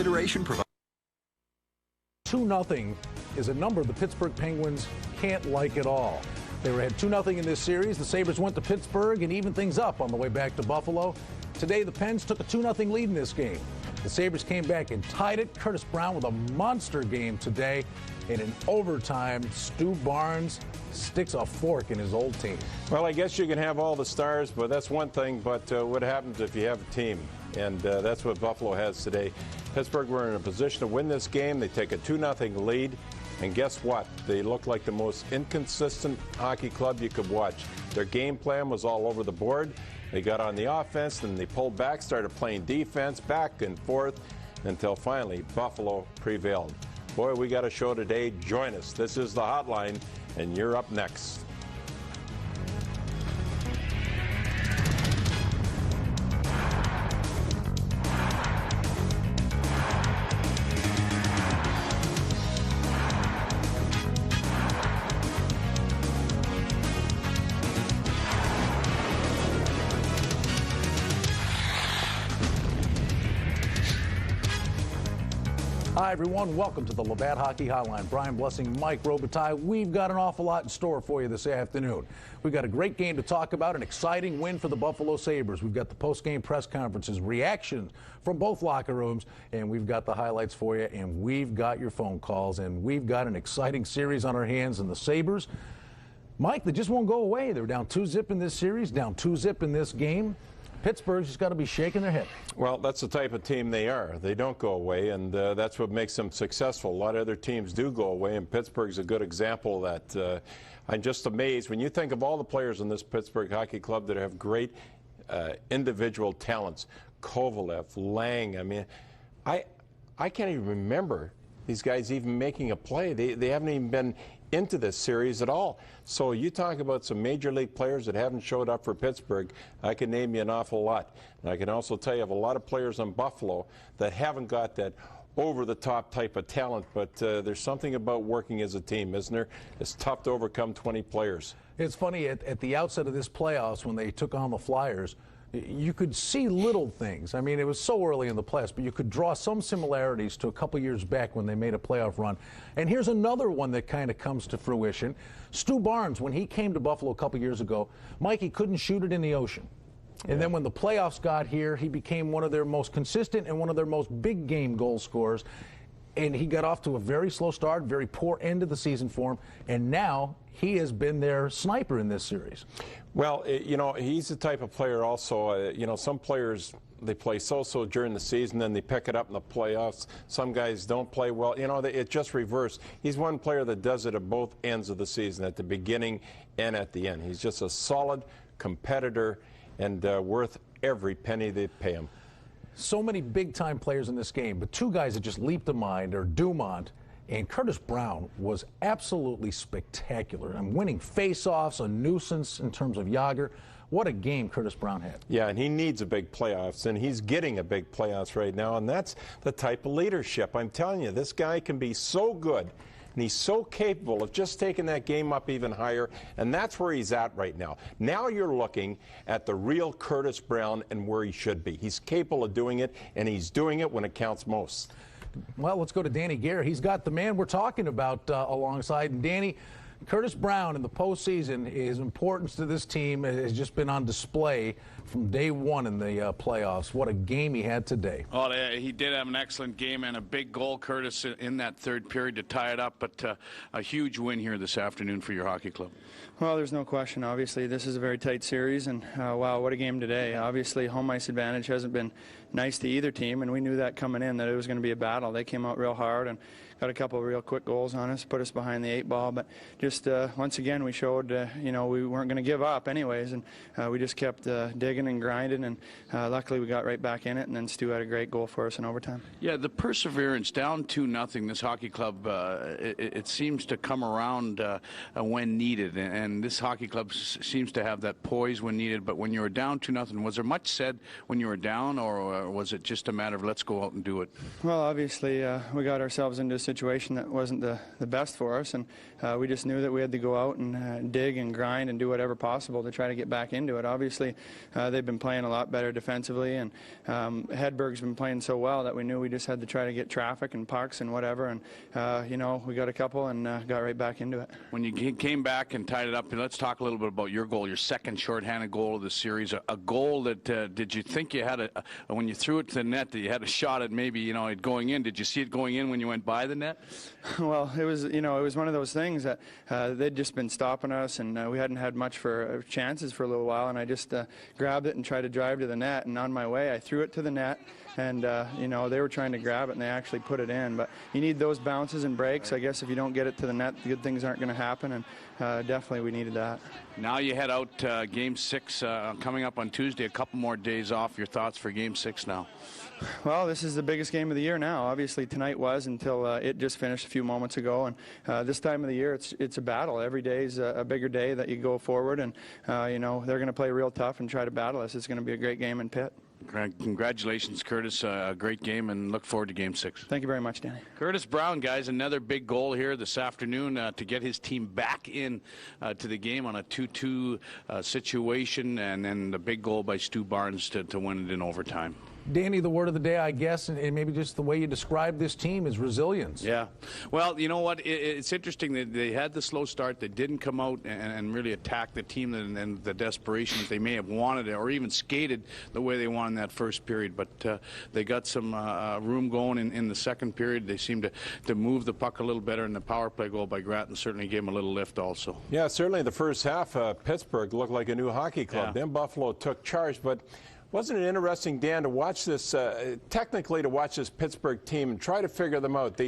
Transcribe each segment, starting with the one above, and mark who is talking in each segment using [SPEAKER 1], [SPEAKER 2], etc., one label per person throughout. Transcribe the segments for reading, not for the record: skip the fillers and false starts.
[SPEAKER 1] Consideration provided.
[SPEAKER 2] 2-0 is a number the Pittsburgh Penguins can't like at all. They were ahead 2-0 in this series. The Sabres went to Pittsburgh and evened things up on the way back to Buffalo. Today, the Pens took a 2-0 lead in this game. The Sabres came back and tied it. Curtis Brown with a monster game today. And in overtime, Stu Barnes sticks a fork in his old team.
[SPEAKER 3] Well, I guess you can have all the stars, but that's one thing. But what happens if you have a team? And that's what Buffalo has today. Pittsburgh were in a position to win this game. They take a 2-0 lead. And guess what? They look like the most inconsistent hockey club you could watch. Their game plan was all over the board. They got on the offense, then they pulled back, started playing defense, back and forth, until finally Buffalo prevailed. Boy, we got a show today. Join us. This is the Hotline, and you're up next.
[SPEAKER 2] Hi, everyone. Welcome to the Labatt Hockey Hotline. Brian Blessing, Mike Robitaille. We've got an awful lot in store for you this afternoon. We've got a great game to talk about, an exciting win for the Buffalo Sabres. We've got the post-game press conferences, reactions from both locker rooms, and we've got the highlights for you, and we've got your phone calls, and we've got an exciting series on our hands. And the Sabres, Mike, they just won't go away. They were down 2-0 in this series, down 2-0 in this game. Pittsburgh's just got to be shaking their head. Well,
[SPEAKER 3] that's the type of team they are. They don't go away, and that's what makes them successful. A lot of other teams do go away, and Pittsburgh's a good example of that. I'm just amazed when you think of all the players in this Pittsburgh Hockey Club that have great individual talents. Kovalev, Lang. I mean, I can't even remember these guys even making a play. They haven't even been into this series at all. So you talk about some major league players that haven't showed up for Pittsburgh. I can name you an awful lot. And I can also tell you of a lot of players on Buffalo that haven't got that over-the-top type of talent, but there's something about working as a team, isn't there? It's tough to overcome 20 players.
[SPEAKER 2] It's funny, at the outset of this playoffs when they took on the Flyers, you could see little things. I mean, it was so early in the playoffs, but you could draw some similarities to a couple years back when they made a playoff run. And here's another one that kind of comes to fruition. Stu Barnes, when he came to Buffalo a couple years ago, Mike, he couldn't shoot it in the ocean. And then when the playoffs got here, he became one of their most consistent and one of their most big game goal scorers. And he got off to a very slow start, very poor end of the season for him. And now he has been their sniper in this series.
[SPEAKER 3] Well, you know, he's the type of player also, you know, some players, they play so-so during the season, then they pick it up in the playoffs. Some guys don't play well. You know, it just reversed. He's one player that does it at both ends of the season, at the beginning and at the end. He's just a solid competitor and worth every penny they pay him.
[SPEAKER 2] So many big-time players in this game, but two guys that just leaped to mind are Dumont and Curtis Brown was absolutely spectacular. I'm winning face-offs, a nuisance in terms of Yager. What a game Curtis Brown had.
[SPEAKER 3] Yeah, and he needs a big playoffs, and he's getting a big playoffs right now, and that's the type of leadership. I'm telling you, this guy can be so good, and he's so capable of just taking that game up even higher, and that's where he's at right now. Now you're looking at the real Curtis Brown and where he should be. He's capable of doing it, and he's doing it when it counts most.
[SPEAKER 2] Well, let's go to Danny Gare. He's got the man we're talking about alongside. And Danny, Curtis Brown in the postseason, his importance to this team has just been on display from day one in the playoffs. What a game he had today.
[SPEAKER 4] Well, he did have an excellent game and a big goal, Curtis, in that third period to tie it up. But a huge win here this afternoon for your hockey club.
[SPEAKER 5] Well, there's no question. Obviously, this is a very tight series, and wow, what a game today. Obviously, home ice advantage hasn't been nice to either team, and we knew that coming in, that it was going to be a battle. They came out real hard and got a couple of real quick goals on us, put us behind the 8 ball. But just once again, we showed, you know, we weren't going to give up anyways, and we just kept digging and grinding, and luckily we got right back in it, and then Stu had a great goal for us in overtime.
[SPEAKER 4] Yeah, the perseverance, down 2-0, this hockey club, it seems to come around when needed, and this hockey club seems to have that poise when needed. But when you were down 2-0, was there much said when you were down, or or was it just a matter of let's go out and do it?
[SPEAKER 5] Well, obviously, we got ourselves into a situation that wasn't the best for us, and we just knew that we had to go out and dig and grind and do whatever possible to try to get back into it. Obviously, they've been playing a lot better defensively, and Hedberg's been playing so well that we knew we just had to try to get traffic and pucks and whatever, and, you know, we got a couple and got right back into it.
[SPEAKER 4] When you came back and tied it up, let's talk a little bit about your goal, your second shorthanded goal of the series, a goal that, did you think you had when you threw it to the net, that you had a shot at maybe, you know, it going in? Did you see it going in when you went by the net?
[SPEAKER 5] Well, it was, you know, it was one of those things that they'd just been stopping us, and we hadn't had much for chances for a little while, and I just grabbed it and tried to drive to the net, and on my way I threw it to the net, and you know, they were trying to grab it and they actually put it in. But you need those bounces and breaks. I guess if you don't get it to the net, good things aren't going to happen, and definitely we needed that.
[SPEAKER 4] Now you head out Game 6 coming up on Tuesday, a couple more days off. Your thoughts for Game 6 now?
[SPEAKER 5] Well, this is the biggest game of the year now. Obviously, tonight was until it just finished a few moments ago. And this time of the year, it's a battle. Every day is a bigger day that you go forward. And, you know, they're going to play real tough and try to battle us. It's going to be a great game in Pitt.
[SPEAKER 4] Congratulations, Curtis. A great game, and look forward to Game 6.
[SPEAKER 5] Thank you very much, Danny.
[SPEAKER 4] Curtis Brown, guys, another big goal here this afternoon to get his team back in to the game on a 2-2 situation, and then the big goal by Stu Barnes to win it in overtime.
[SPEAKER 2] Danny, the word of the day, I guess, and maybe just the way you describe this team is resilience.
[SPEAKER 4] Yeah. Well, you know what? It's interesting that they had the slow start. They didn't come out and really attack the team and the desperation that they may have wanted or even skated the way they wanted in that first period. But they got some room going in the second period. They seemed to move the puck a little better, and the power play goal by Grattan certainly gave them a little lift also.
[SPEAKER 3] Yeah, certainly the first half, Pittsburgh looked like a new hockey club.
[SPEAKER 4] Yeah.
[SPEAKER 3] Then Buffalo took charge, but wasn't it interesting, Dan, to watch this, technically to watch this Pittsburgh team and try to figure them out?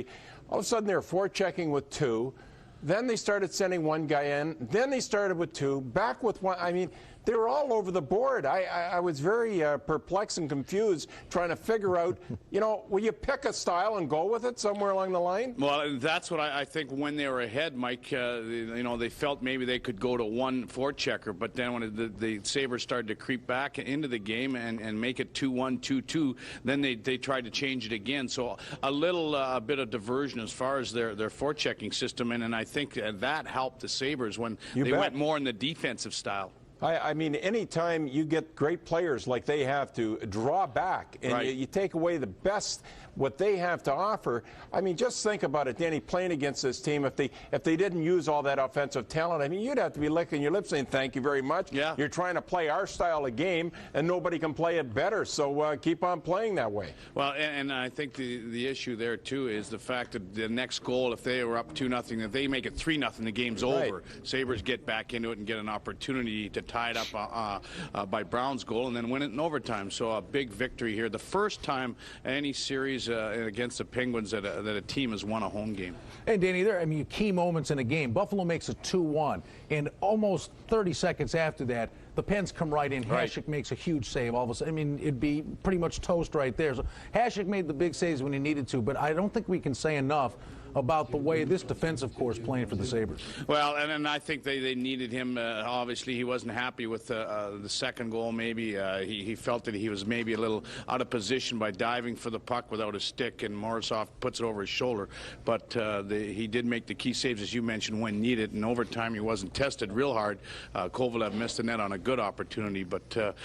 [SPEAKER 3] All of a sudden they were forechecking with two, then they started sending one guy in, then they started with two, back with one. I mean, they were all over the board. I was very perplexed and confused trying to figure out, you know, will you pick a style and go with it somewhere along the line?
[SPEAKER 4] Well, that's what I think when they were ahead, Mike, you know, they felt maybe they could go to one forechecker, but then when the Sabres started to creep back into the game and make it 2-1, 2-2, then they tried to change it again. So a little bit of diversion as far as their forechecking system, and I think that helped the Sabres when they went more in the defensive style.
[SPEAKER 3] I mean, anytime you get great players like they have to draw back and
[SPEAKER 4] right.
[SPEAKER 3] you take away the best what they have to offer. I mean, just think about it, Danny, playing against this team. If they didn't use all that offensive talent, I mean, you'd have to be licking your lips saying thank you very much.
[SPEAKER 4] Yeah.
[SPEAKER 3] You're trying to play our style of game, and nobody can play it better. So keep on playing that way.
[SPEAKER 4] Well, and I think the issue there too is the fact that the next goal, if they were up 2-0, if they make it 3-0, the game's over.
[SPEAKER 3] Right.
[SPEAKER 4] Sabres get back into it and get an opportunity to tie it up by Brown's goal and then win it in overtime. So a big victory here. The first time any series against the Penguins that a team has won a home game.
[SPEAKER 2] And Danny, there, I mean, key moments in a game. Buffalo makes it 2-1, and almost 30 seconds after that, the Pens come right in.
[SPEAKER 4] Right.
[SPEAKER 2] Hasek makes a huge save. All of a sudden, I mean, it'd be pretty much toast right there. So Hasek made the big saves when he needed to, but I don't think we can say enough about the way this defensive core is playing for the Sabres.
[SPEAKER 4] Well, and I think they needed him. Obviously, he wasn't happy with the second goal. Maybe he felt that he was maybe a little out of position by diving for the puck without a stick, and Morozov puts it over his shoulder. But he did make the key saves, as you mentioned, when needed. In overtime, he wasn't tested real hard. Kovalev missed the net on a good opportunity, but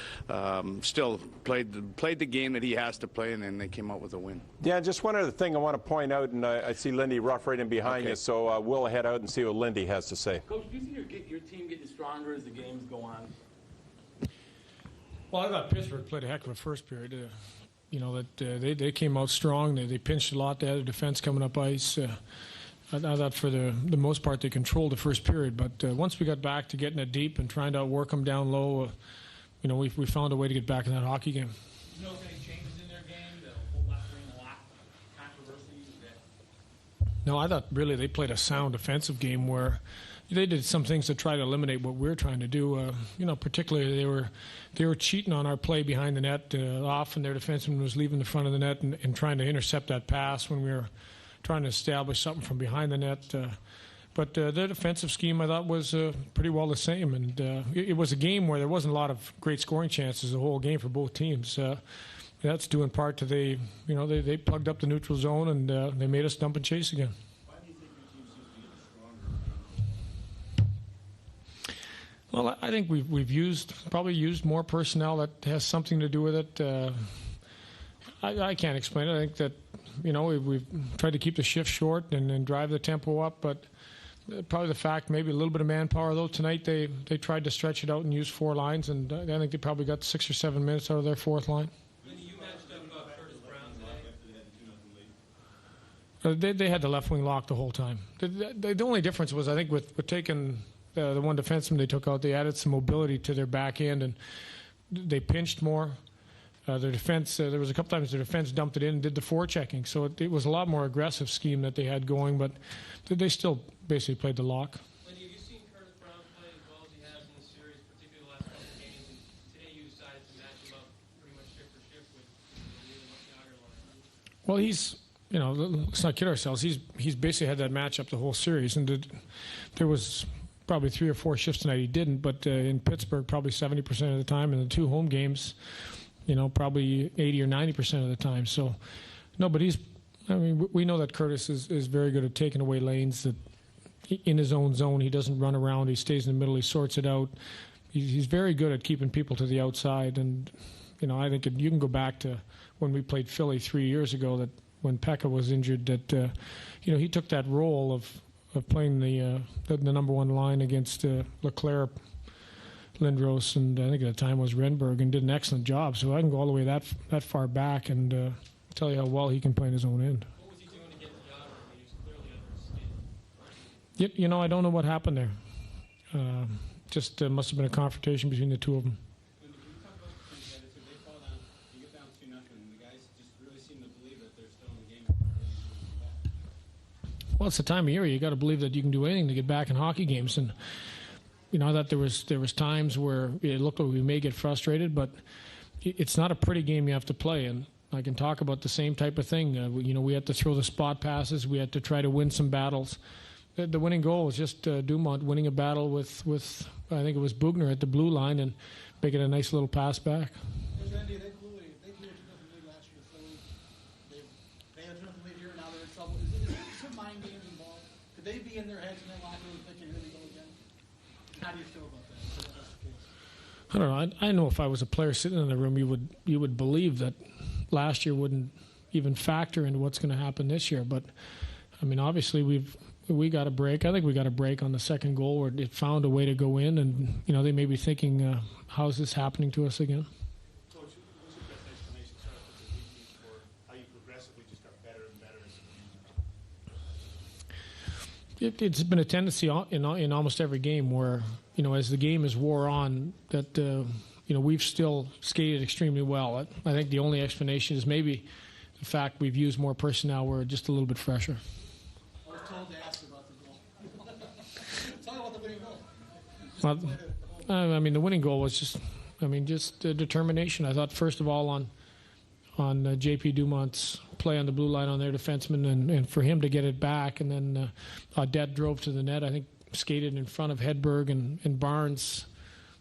[SPEAKER 4] still played the game that he has to play, and then they came out with a win.
[SPEAKER 3] Yeah, just one other thing I want to point out, and I see Lindy Ruff right in behind you, so we'll head out and see what Lindy has to say.
[SPEAKER 1] Coach, do you see your team getting stronger as the games go on?
[SPEAKER 6] Well, I thought Pittsburgh played a heck of a first period. You know, that they came out strong. They pinched a lot. They had a defense coming up ice. I thought for the most part they controlled the first period. But once we got back to getting it deep and trying to outwork them down low, you know, we found a way to get back in that hockey game.
[SPEAKER 1] Did you notice any changes in their game? The whole left wing, a lot controversy?
[SPEAKER 6] No, I thought really they played a sound defensive game where they did some things to try to eliminate what we're trying to do. You know, particularly they were cheating on our play behind the net. Often their defenseman was leaving the front of the net and trying to intercept that pass when we were trying to establish something from behind the net. But their defensive scheme, I thought, was pretty well the same. And it was a game where there wasn't a lot of great scoring chances the whole game for both teams. that's due in part to they plugged up the neutral zone and they made us dump and chase again.
[SPEAKER 1] Why do you think your team seems to get stronger?
[SPEAKER 6] Well, I think we've probably used more personnel that has something to do with it. I can't explain it. I think that we've tried to keep the shift short and drive the tempo up, but probably the fact maybe a little bit of manpower though. Tonight they tried to stretch it out and use 4 lines, and I think they probably got 6 or 7 minutes out of their 4th line. They had the left wing locked the whole time. The only difference was, I think, with taking the one defenseman they took out, they added some mobility to their back end and they pinched more. Their defense, there was a couple times their defense dumped it in and did the forechecking. So it was a lot more aggressive scheme that they had going, but they still basically played the lock.
[SPEAKER 1] Lenny, have you seen Curtis Brown play as well as he has in the series, particularly the last couple of games? And today you decided to match him up pretty much shift for shift with the really much younger line.
[SPEAKER 6] Well, let's not kid ourselves. He's basically had that matchup the whole series, and there was probably 3 or 4 shifts tonight he didn't, but in Pittsburgh probably 70% of the time, in the 2 home games, probably 80 or 90% of the time. So, no, but we know that Curtis is very good at taking away lanes, that in his own zone. He doesn't run around. He stays in the middle. He sorts it out. He's very good at keeping people to the outside. And, I think you can go back to when we played Philly 3 years ago, that when Pekka was injured, that, he took that role of playing the number 1 line against Leclerc, Lindros, and I think at the time was Renberg, and did an excellent job. So I can go all the way that far back and tell you how well he can play in his own end.
[SPEAKER 1] What was he doing to get the job? He was clearly under his skin.
[SPEAKER 6] I don't know what happened there. Just must have been a confrontation between the 2 of them.
[SPEAKER 1] When you talk about the things that if they fall down, you get down 2-0, the guys just really seem to believe that they're still in the game.
[SPEAKER 6] Well, it's the time of year you got to believe that you can do anything to get back in hockey games, and I thought there was times where it looked like we may get frustrated, but it's not a pretty game you have to play. And I can talk about the same type of thing. We had to throw the spot passes. We had to try to win some battles. The winning goal was just Dumont winning a battle with I think it was Bugner at the blue line and making a nice little pass back.
[SPEAKER 7] Randy, they blew a 2-0 lead last year. So they had a 2-0 lead here, and now they're in trouble. Is there some mind games involved? Could they be in their heads in that locker room thinking, here we go again? How do you feel about that? If that's the case?
[SPEAKER 6] I don't know. I know if I was a player sitting in the room, you would believe that last year wouldn't even factor into what's going to happen this year. But obviously we got a break. I think we got a break on the second goal where it found a way to go in, and they may be thinking, how's this happening to us again?
[SPEAKER 8] Coach, what's your best explanation for how you progressively just got better and better as a team?
[SPEAKER 6] It's been a tendency in almost every game where, as the game has wore on, that, we've still skated extremely well. I think the only explanation is maybe the fact we've used more personnel. We're just a little bit fresher.
[SPEAKER 7] I was told to ask about the goal. Tell me about the winning goal.
[SPEAKER 6] Well, the winning goal was just determination. I thought, first of all, on J.P. Dumont's play on the blue line on their defenseman, and for him to get it back, and then Audette drove to the net. I think skated in front of Hedberg, and Barnes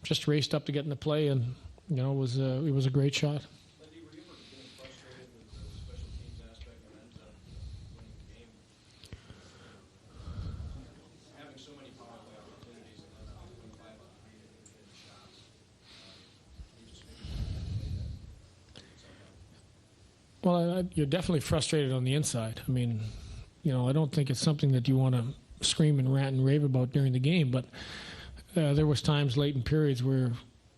[SPEAKER 6] just raced up to get in the play, and it was a great shot.
[SPEAKER 1] Lindy, were you ever getting frustrated with the special teams aspect of winning the game? Having so many power play opportunities and then doing 5-on-3 and getting shots. You just
[SPEAKER 6] Well, you're definitely frustrated on the inside. I don't think it's something that you want to scream and rant and rave about during the game, but there was times late in periods where,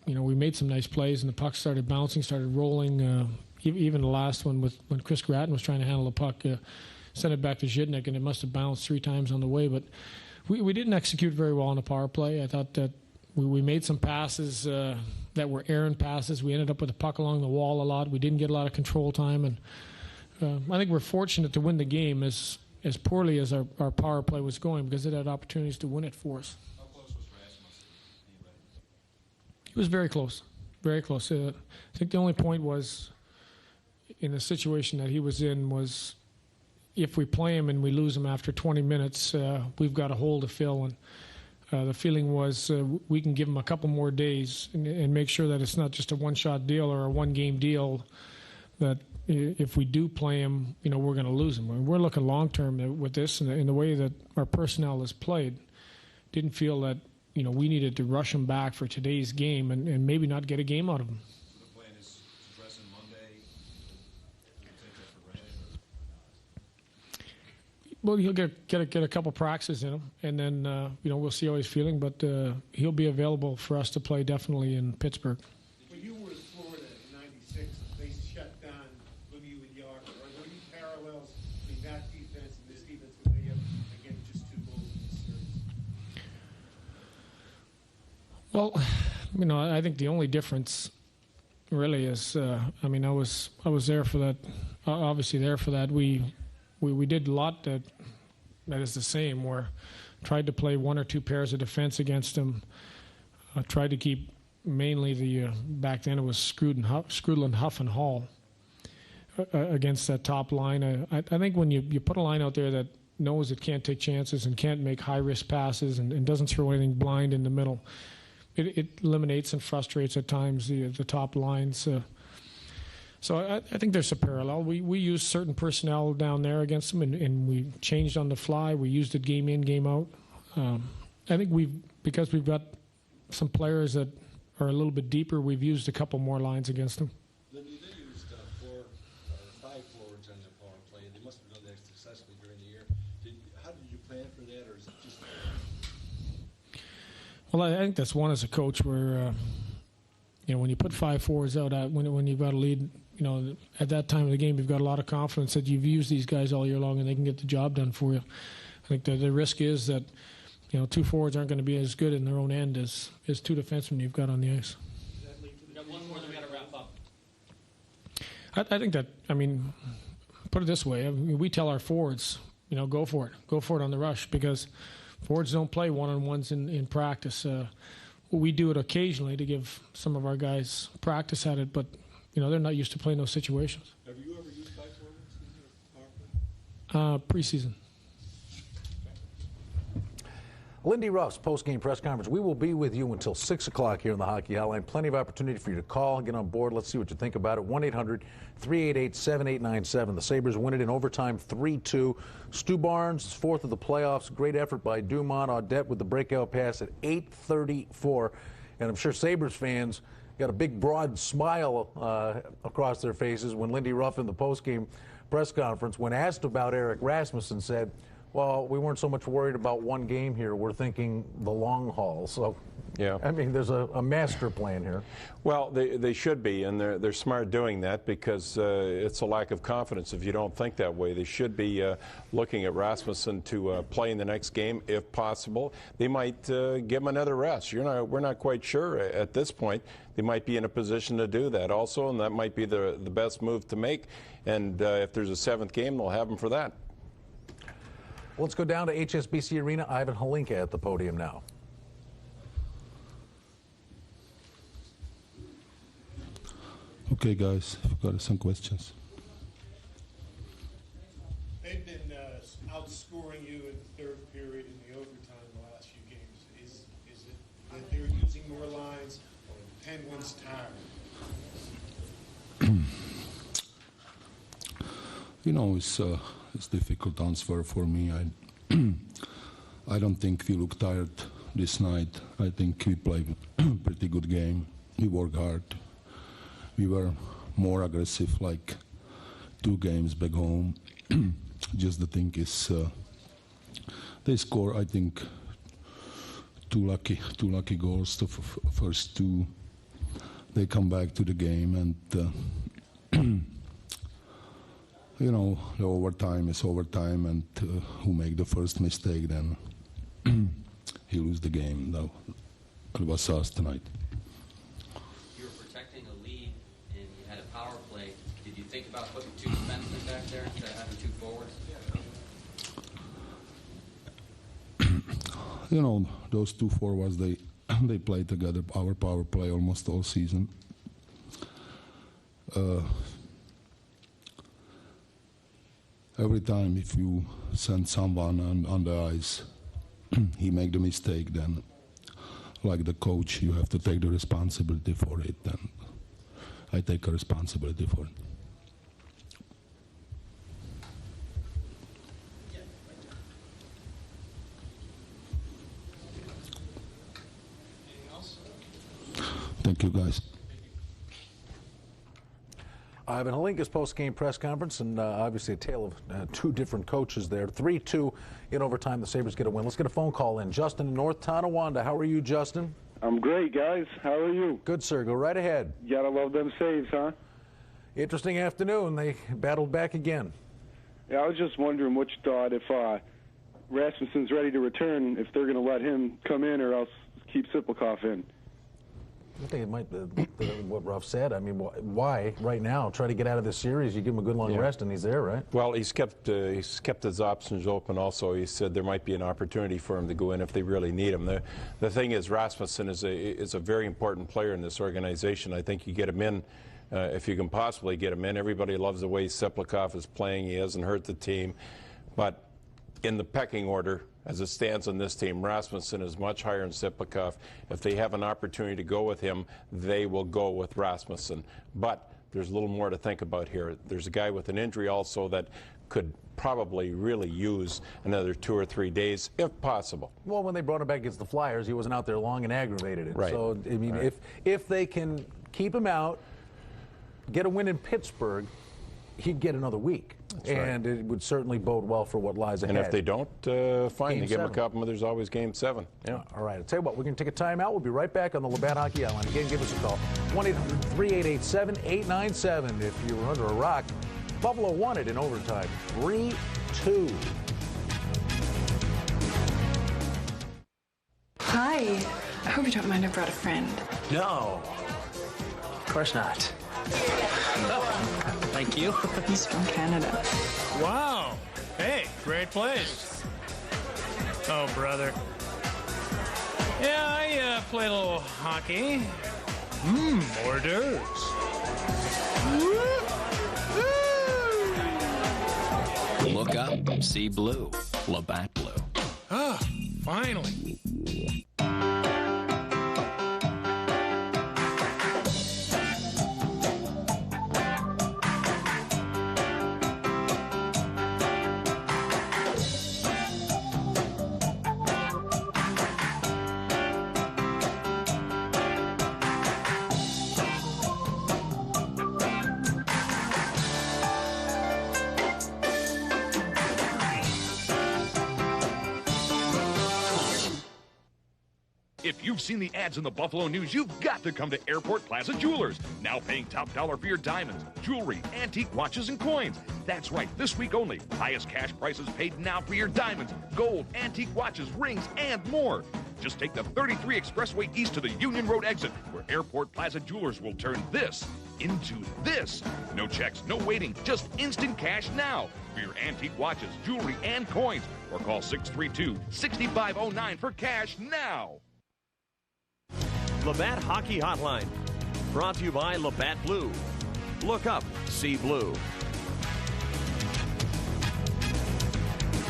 [SPEAKER 6] we made some nice plays and the puck started bouncing, started rolling. Even the last one when Chris Gratton was trying to handle the puck, sent it back to Zhidnik, and it must have bounced 3 times on the way. But we didn't execute very well on the power play. I thought that we made some passes that were errant passes. We ended up with the puck along the wall a lot. We didn't get a lot of control time, and I think we're fortunate to win the game as poorly as our power play was going, because it had opportunities to win it for us.
[SPEAKER 1] How close was Rasmus?
[SPEAKER 6] He was very close, very close. I think the only point was, in the situation that he was in, was if we play him and we lose him after 20 minutes, we've got a hole to fill. And the feeling was we can give him a couple more days and make sure that it's not just a one-shot deal or a one-game deal, that if we do play him, we're going to lose him. And we're looking long term with this, and in the way that our personnel is played, didn't feel that we needed to rush him back for today's game and maybe not get a game out of him.
[SPEAKER 9] So the plan is to dress him Monday. You take that for granted?
[SPEAKER 6] Well, he'll get a couple practices in him, and then we'll see how he's feeling. But he'll be available for us to play definitely in Pittsburgh.
[SPEAKER 8] When you were in Florida in '96, they shut down Lemieux and Yark. Are there any parallels between that defense and this defense when they have, again, just 2 goals in this series?
[SPEAKER 6] Well, I think the only difference really is, I was there for that, obviously there for that. We did a lot that is the same, where tried to play 1 or 2 pairs of defense against them, tried to keep mainly back then it was Skrudland, Huff, and Hall against that top line. I think when you put a line out there that knows it can't take chances and can't make high-risk passes and doesn't throw anything blind in the middle, it eliminates and frustrates at times the top lines. So I think there's a parallel. We used certain personnel down there against them, and we changed on the fly. We used it game in, game out. I think because we've got some players that are a little bit deeper, we've used a couple more lines against them.
[SPEAKER 9] They used 4 or 5 forwards on the power play. They must have done that successfully during the year. How did you plan for that, or is it just?
[SPEAKER 6] Well, I think that's one as a coach where, when you put 5 forwards out, when you've got a lead, at that time of the game, you've got a lot of confidence that you've used these guys all year long and they can get the job done for you. I think the risk is that, 2 forwards aren't going to be as good in their own end as 2 defensemen you've got on the ice.
[SPEAKER 1] We got one more, then we got to wrap up.
[SPEAKER 6] I think that, put it this way, we tell our forwards, go for it on the rush, because forwards don't play one-on-ones in practice. We do it occasionally to give some of our guys practice at it, but they're not used to playing those situations.
[SPEAKER 9] Have you ever used 5 forwards in your power play?
[SPEAKER 6] Preseason.
[SPEAKER 2] Lindy Ruff's post-game press conference. We will be with you until 6 o'clock here on the Hockey Hotline. Plenty of opportunity for you to call and get on board. Let's see what you think about it. 1-800-388-7897. The Sabres win it in overtime 3-2. Stu Barnes, 4th of the playoffs. Great effort by Dumont. Audette with the breakout pass at 8:34. And I'm sure Sabres fans got a big, broad smile across their faces when Lindy Ruff in the post-game press conference, when asked about Eric Rasmussen, said, well, we weren't so much worried about one game here. We're thinking the long haul. So,
[SPEAKER 3] yeah,
[SPEAKER 2] there's a master plan here.
[SPEAKER 3] Well, they should be, and they're smart doing that, because it's a lack of confidence if you don't think that way. They should be looking at Rasmussen to play in the next game if possible. They might give him another rest. We're not quite sure at this point. They might be in a position to do that also, and that might be the best move to make. And if there's a 7th game, they'll have him for that.
[SPEAKER 2] Let's go down to HSBC Arena. Ivan Halinka at the podium now.
[SPEAKER 10] Okay, guys, I've got some questions.
[SPEAKER 8] They've been outscoring you in the 3rd period in the overtime the last few games. Is it that they're using more lines, or the Penguins tired?
[SPEAKER 10] It's difficult answer for me. I don't think we look tired this night. I think we played a pretty good game. We worked hard. We were more aggressive, like 2 games back home. Just the thing is, they score, I think, two lucky goals. The first 2, they come back to the game, and the overtime is overtime, and who make the first mistake, then he lose the game. That was us tonight.
[SPEAKER 11] You were protecting a lead, and you had a power play. Did you think about putting 2 defensemen back there instead of having 2 forwards?
[SPEAKER 10] Those 2 forwards, they play together our power play almost all season. Every time if you send someone on the ice, he make the mistake, then like the coach, you have to take the responsibility for it, and I take a responsibility for it. Thank you, guys.
[SPEAKER 2] Ivan Halinka's post-game press conference, and obviously a tale of two different coaches there. 3-2 in overtime. The Sabres get a win. Let's get a phone call in. Justin in North Tonawanda. How are you, Justin?
[SPEAKER 12] I'm great, guys. How are you?
[SPEAKER 2] Good, sir. Go right ahead.
[SPEAKER 12] You gotta love them saves, huh?
[SPEAKER 2] Interesting afternoon. They battled back again.
[SPEAKER 12] Yeah, I was just wondering what you thought if Rasmussen's ready to return, if they're going to let him come in or else keep Siplikov in.
[SPEAKER 2] I think it might be what Ruff said. I mean, why right now try to get out of this series? You give him a good long rest, and he's there, right?
[SPEAKER 3] Well, he's kept his options open. Also, he said there might be an opportunity for him to go in if they really need him. The thing is, Rasmussen is a very important player in this organization. I think you get him in if you can possibly get him in. Everybody loves the way Siplikov is playing. He hasn't hurt the team, but in the pecking order, as it stands on this team, Rasmussen is much higher than Siplikov. If they have an opportunity to go with him, they will go with Rasmussen. But there's a little more to think about here. There's a guy with an injury also that could probably really use another 2 or 3 days, if possible.
[SPEAKER 2] Well, when they brought him back against the Flyers, he wasn't out there long and aggravated it.
[SPEAKER 3] Right.
[SPEAKER 2] So, I mean, if they can keep him out, get a win in Pittsburgh, he'd get another week.
[SPEAKER 3] That's
[SPEAKER 2] and
[SPEAKER 3] right.
[SPEAKER 2] it would certainly bode well for what lies ahead.
[SPEAKER 3] And if they don't, fine.
[SPEAKER 2] Game
[SPEAKER 3] They give him a
[SPEAKER 2] 7.
[SPEAKER 3] couple, there's always Game 7. Yeah.
[SPEAKER 2] All right. I'll tell you what, we're going to take a timeout. We'll be right back on the Labatt Hockey Hotline. Again, give us a call. 1-800-3887-897. If you were under a rock, Buffalo won it in overtime. 3-2.
[SPEAKER 13] Hi. I hope you don't mind I brought a friend.
[SPEAKER 14] No. Of course not. Thank you.
[SPEAKER 13] He's from Canada.
[SPEAKER 15] Wow. Hey, great place. Oh, brother. Yeah, I play a little hockey. Hors d'oeuvres.
[SPEAKER 16] Look up, see blue. Labatt Blue.
[SPEAKER 15] Ah, finally.
[SPEAKER 17] If you've seen the ads in the Buffalo News, you've got to come to Airport Plaza Jewelers. Now paying top dollar for your diamonds, jewelry, antique watches, and coins. That's right, this week only. Highest cash prices paid now for your diamonds, gold, antique watches, rings, and more. Just take the 33 Expressway east to the Union Road exit, where Airport Plaza Jewelers will turn this into this. No checks, no waiting, just instant cash now for your antique watches, jewelry, and coins. Or call 632-6509 for cash now.
[SPEAKER 18] Labatt Hockey Hotline, brought to you by Labatt Blue. Look up, see blue.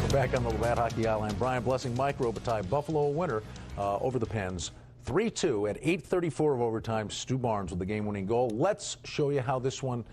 [SPEAKER 2] We're back on the Labatt Hockey Hotline. Brian Blessing, Mike Robitaille, Buffalo winner over the Pens. 3-2 at 8:34 of overtime. Stu Barnes with the game-winning goal. Let's show you how this one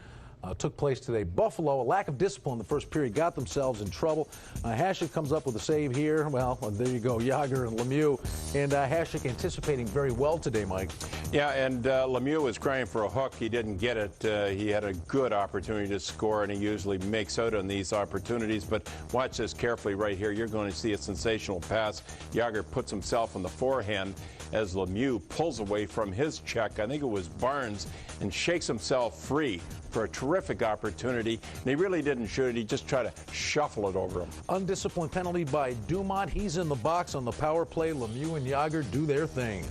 [SPEAKER 2] took place today. Buffalo, a lack of discipline in the first period, got themselves in trouble. Hasek comes up with a save here. Well, there you go, Jágr and Lemieux. And Hasek anticipating very well today, Mike.
[SPEAKER 3] Yeah, and Lemieux was crying for a hook. He didn't get it. He had a good opportunity to score, and he usually makes out on these opportunities. But watch this carefully right here. You're going to see a sensational pass. Jágr puts himself on the forehand as Lemieux pulls away from his check. I think it was Barnes, and shakes himself free for a terrific opportunity. And he really didn't shoot it. He just tried to shuffle it over him.
[SPEAKER 2] Undisciplined penalty by Dumont. He's in the box on the power play. Lemieux and Jágr do their thing.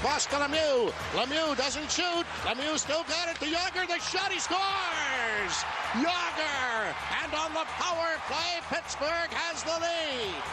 [SPEAKER 19] Pass to Lemieux. Lemieux doesn't shoot. Lemieux still got it to Jágr. The shot, he scores! Jágr! And on the power play, Pittsburgh has the lead.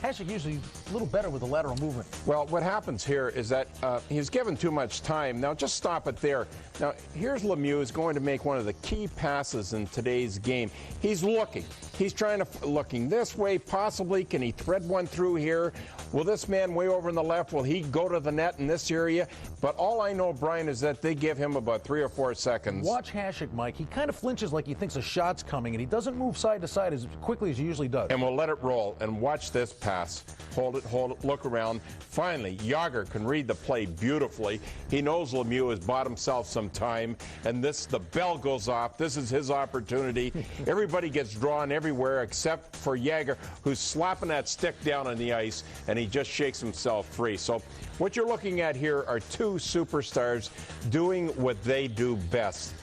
[SPEAKER 2] Hasek usually a little better with the lateral movement.
[SPEAKER 3] Well, what happens here is that he's given too much time. Now, just stop it there. Now, here's Lemieux is going to make one of the key passes in today's game. He's looking. He's trying to looking this way, possibly. Can he thread one through here? Will this man way over in the left, will he go to the net in this area? But all I know, Brian, is that they give him about 3 or 4 seconds.
[SPEAKER 2] Watch Hasek, Mike. He kind of flinches like he thinks a shot's coming, and he doesn't move move side to side as quickly as he usually does.
[SPEAKER 3] And we'll let it roll. And watch this pass. Hold it, look around. Finally, Yager can read the play beautifully. He knows Lemieux has bought himself some time. And the bell goes off. This is his opportunity. Everybody gets drawn everywhere except for Yager, who's slapping that stick down on the ice, and he just shakes himself free. So what you're looking at here are two superstars doing what they do best.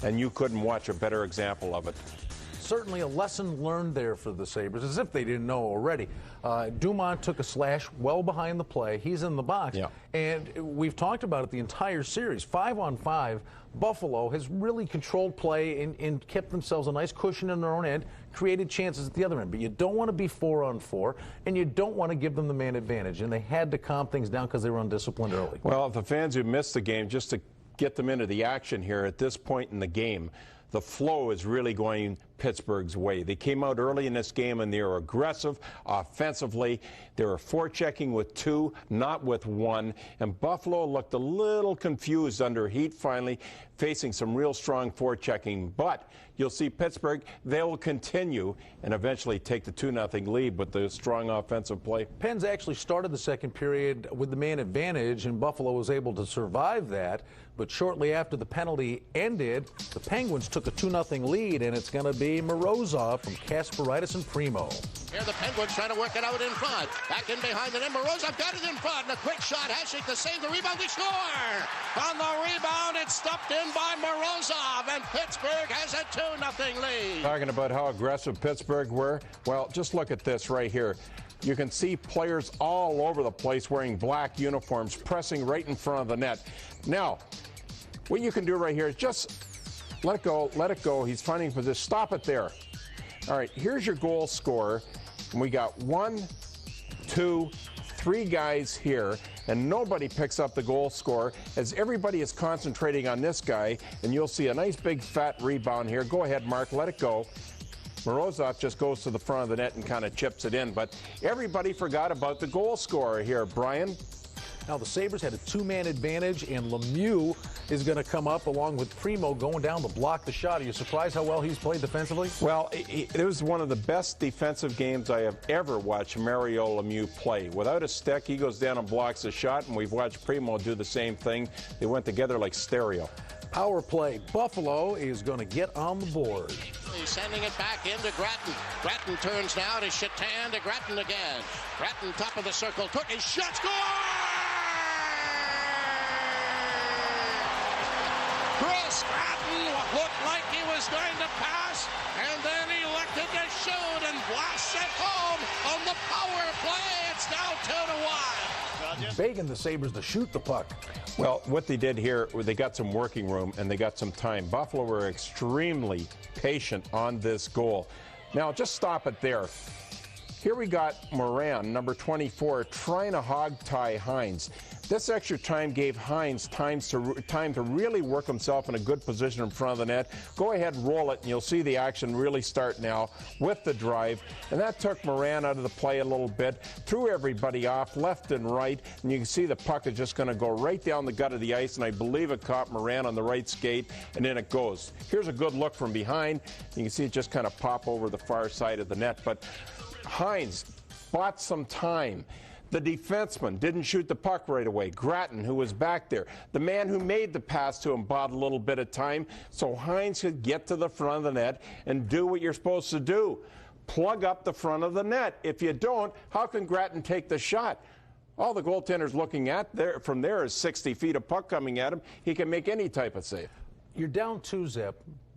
[SPEAKER 3] And you couldn't watch a better example of it.
[SPEAKER 2] Certainly a lesson learned there for the Sabres, as if they didn't know already. Dumont took a slash well behind the play. He's in the box.
[SPEAKER 3] Yeah.
[SPEAKER 2] And we've talked about it the entire series. 5-on-5, Buffalo has really controlled play and kept themselves a nice cushion in their own end, created chances at the other end. But you don't want to be 4-on-4, and you don't want to give them the man advantage. And they had to calm things down because they were undisciplined early.
[SPEAKER 3] Well, the fans who missed the game, just to get them into the action here at this point in the game, the flow is really going Pittsburgh's way. They came out early in this game and they were aggressive offensively. They were forechecking with 2, not with 1. And Buffalo looked a little confused under heat finally, facing some real strong forechecking. But you'll see Pittsburgh, they will continue and eventually take the 2-0 lead with the strong offensive play.
[SPEAKER 2] Pens actually started the second period with the man advantage, and Buffalo was able to survive that. But shortly after the penalty ended, the Penguins took a 2-0 lead, and it's going to be Morozov from Kasparaitis and Primo.
[SPEAKER 19] Here the Penguins trying to work it out in front. Back in behind the net. Morozov got it in front. And a quick shot. Hasek to save the rebound. They score! On the rebound, it's stuffed in by Morozov. And Pittsburgh has a 2-0 lead.
[SPEAKER 3] Talking about how aggressive Pittsburgh were. Well, just look at this right here. You can see players all over the place wearing black uniforms, pressing right in front of the net. Now, what you can do right here is just let it go, let it go. He's finding position. Stop it there. All right, here's your goal scorer. And we got 1, 2, 3 guys here, and nobody picks up the goal scorer as everybody is concentrating on this guy, and you'll see a nice big fat rebound here. Go ahead, Mark, let it go. Morozov just goes to the front of the net and kind of chips it in, but everybody forgot about the goal scorer here, Brian.
[SPEAKER 2] Now the Sabres had a 2-man advantage, and Lemieux is going to come up along with Primo going down to block the shot. Are you surprised how well he's played defensively?
[SPEAKER 3] Well, it was one of the best defensive games I have ever watched Mario Lemieux play. Without a stick, he goes down and blocks the shot, and we've watched Primo do the same thing. They went together like stereo.
[SPEAKER 2] Power play. Buffalo is going to get on the board.
[SPEAKER 19] He's sending it back into Gratton. Gratton turns now to Chatan to Gratton again. Gratton top of the circle. Took his shot. Score! Chris Gratton looked like he was going to pass, and then elected to shoot and blast it home on the power play. It's now 2-1.
[SPEAKER 2] Begging the Sabres to shoot the puck.
[SPEAKER 3] Well, what they did here, they got some working room and they got some time. Buffalo were extremely patient on this goal. Now, just stop it there. Here we got Moran, number 24, trying to hog-tie Hines. This extra time gave Hines time to really work himself in a good position in front of the net. Go ahead, roll it, and you'll see the action really start now with the drive. And that took Moran out of the play a little bit, threw everybody off left and right, and you can see the puck is just going to go right down the gut of the ice, and I believe it caught Moran on the right skate, and then it goes. Here's a good look from behind. You can see it just kind of pop over the far side of the net, but Hines bought some time. The defenseman didn't shoot the puck right away. Gratton, who was back there, the man who made the pass to him, bought a little bit of time so Hines could get to the front of the net and do what you're supposed to do. Plug up the front of the net. If you don't, how can Gratton take the shot? All the goaltender's looking at there from there is 60 feet of puck coming at him. He can make any type of save.
[SPEAKER 2] You're down 2-0.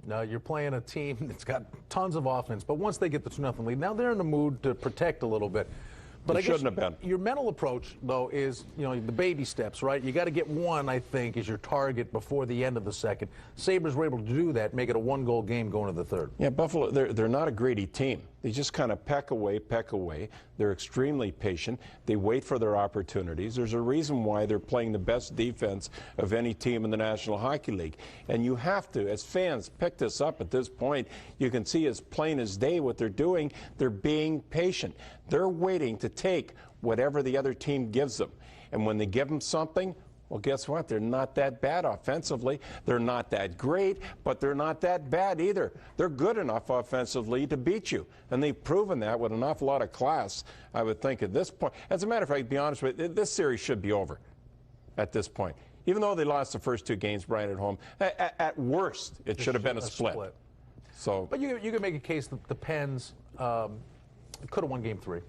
[SPEAKER 2] Now you're playing a team that's got tons of offense, but once they get the 2-0 lead, now they're in the mood to protect a little bit. But I
[SPEAKER 3] shouldn't have been.
[SPEAKER 2] Your mental approach, though, is, you know, the baby steps, right? You got to get one, I think, is your target before the end of the second. Sabres were able to do that, make it a 1-goal game going to the third.
[SPEAKER 3] Yeah, Buffalo, they're not a greedy team. They just kind of peck away, peck away. They're extremely patient. They wait for their opportunities. There's a reason why they're playing the best defense of any team in the National Hockey League. And you have to, as fans, pick this up at this point. You can see as plain as day what they're doing. They're being patient. They're waiting to take whatever the other team gives them. And when they give them something, Well, guess what? They're not that bad offensively. They're not that great, but they're not that bad either. They're good enough offensively to beat you, and they've proven that with an awful lot of class, I would think, at this point. As a matter of fact, to be honest with you, this series should be over at this point. Even though they lost the first 2 games, Brian, at home, at worst, it should have been a split. So,
[SPEAKER 2] but you can make a case that the Pens could have won Game 3.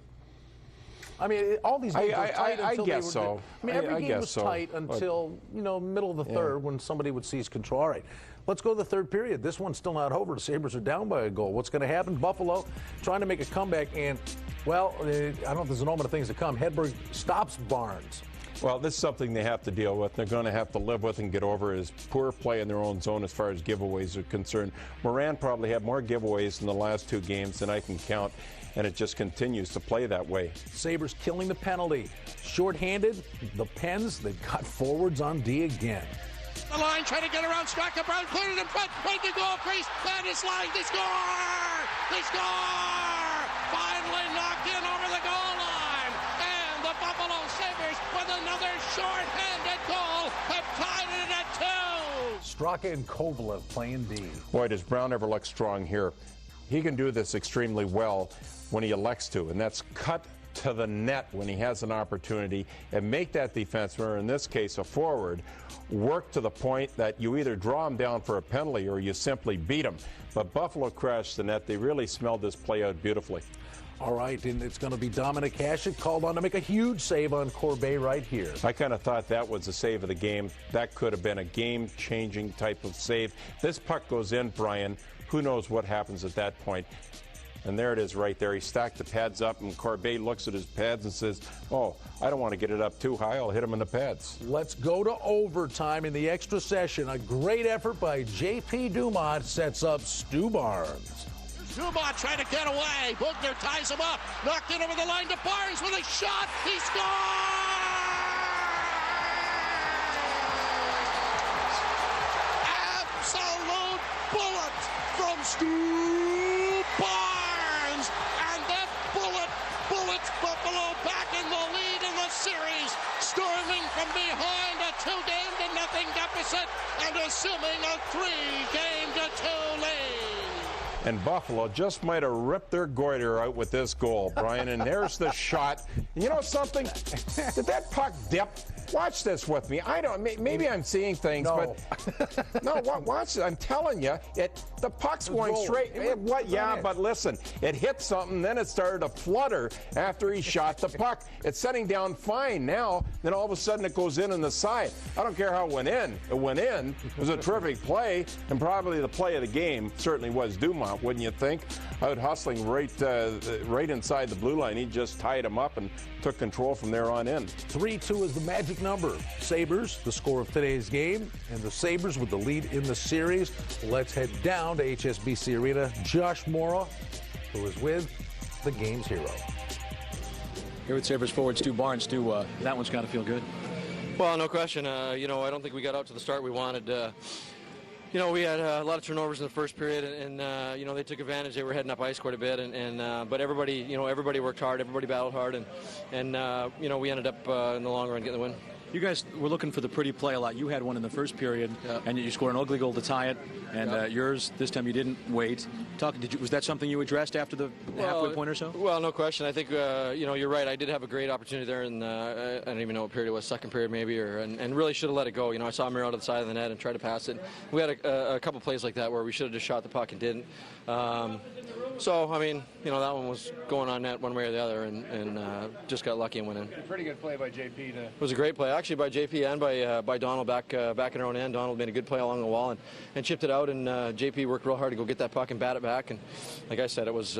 [SPEAKER 2] I mean, all these games were tight until
[SPEAKER 3] I guess so.
[SPEAKER 2] I mean, every game was tight until, middle of the third when somebody would seize control. All right, let's go to the third period. This one's still not over. The Sabres are down by a goal. What's going to happen? Buffalo trying to make a comeback, and, well, I don't know if there's an omen of things to come. Hedberg stops Barnes.
[SPEAKER 3] Well, this is something they have to deal with. They're going to have to live with and get over is poor play in their own zone as far as giveaways are concerned. Moran probably had more giveaways in the last 2 games than I can count, and it just continues to play that way.
[SPEAKER 2] Sabres killing the penalty. Short-handed, the Pens, they've got forwards on D again.
[SPEAKER 19] The line trying to get around Straka. Brown cleared it in front. Right to goal crease. That is line. They score! They score! Finally knocked in over the goal line. And the Buffalo Sabres, with another short-handed goal, have tied it at 2.
[SPEAKER 2] Straka and Kovalev playing D.
[SPEAKER 3] Boy, does Brown ever look strong here. He can do this extremely well when he elects to, and that's cut to the net when he has an opportunity and make that defenseman, or in this case a forward, work to the point that you either draw him down for a penalty or you simply beat him. But Buffalo crashed the net. They really smelled this play out beautifully.
[SPEAKER 2] All right, and it's going to be Dominic Hasek called on to make a huge save on Corbeil right here.
[SPEAKER 3] I kind of thought that was the save of the game. That could have been a game-changing type of save. This puck goes in, Brian. Who knows what happens at that point? And there it is right there. He stacked the pads up, and Corbeil looks at his pads and says, oh, I don't want to get it up too high. I'll hit him in the pads.
[SPEAKER 2] Let's go to overtime in the extra session. A great effort by J.P. Dumont sets up Stu Barnes.
[SPEAKER 19] Dumont trying to get away. Bugner ties him up. Knocked it over the line to Barnes with a shot. He scores! Absolute bullet from Stu Barnes. And that bullet bullets Buffalo back in the lead in the series. Storming from behind a 2-0 deficit and assuming a 3-2 lead.
[SPEAKER 3] And Buffalo just might have ripped their goiter out with this goal, Brian. And there's the shot. You know something? Did that puck dip? Watch this with me. I don't. Maybe I'm seeing things, but no. Watch it. I'm telling you, the puck's going straight. But listen, it hit something, then it started to flutter after he shot the puck. It's setting down fine now. Then all of a sudden it goes in the side. I don't care how it went in. It went in. It was a terrific play, and probably the play of the game certainly was Dumont, wouldn't you think? Out hustling right inside the blue line. He just tied him up and took control from there on in.
[SPEAKER 2] 3-2 is the magic number. Sabres, the score of today's game, and the Sabres with the lead in the series. Let's head down to HSBC Arena. Josh Morrow, who is with the game's hero.
[SPEAKER 20] Here with Sabres forward Stu Barnes. Stu, that one's got to feel good.
[SPEAKER 21] Well, no question. I don't think we got out to the start we wanted. We had a lot of turnovers in the first period, and they took advantage. They were heading up ice quite a bit, but everybody worked hard, everybody battled hard, and we ended up in the long run getting the win.
[SPEAKER 20] You guys were looking for the pretty play a lot. You had one in the first period, and you scored an ugly goal to tie it, and yours, this time you didn't wait. Was that something you addressed after the halfway point or so?
[SPEAKER 21] Well, no question. I think, you're right. I did have a great opportunity there, and I don't even know what period it was, second period maybe, and really should have let it go. I saw Mir out of the side of the net and tried to pass it. We had a couple plays like that where we should have just shot the puck and didn't. That one was going on net one way or the other, and just got lucky and went in.
[SPEAKER 5] A pretty good play by JP. It
[SPEAKER 21] was a great play, actually, by JP and by Donald back in our own end. Donald made a good play along the wall and chipped it out, and JP worked real hard to go get that puck and bat it back. And like I said, it was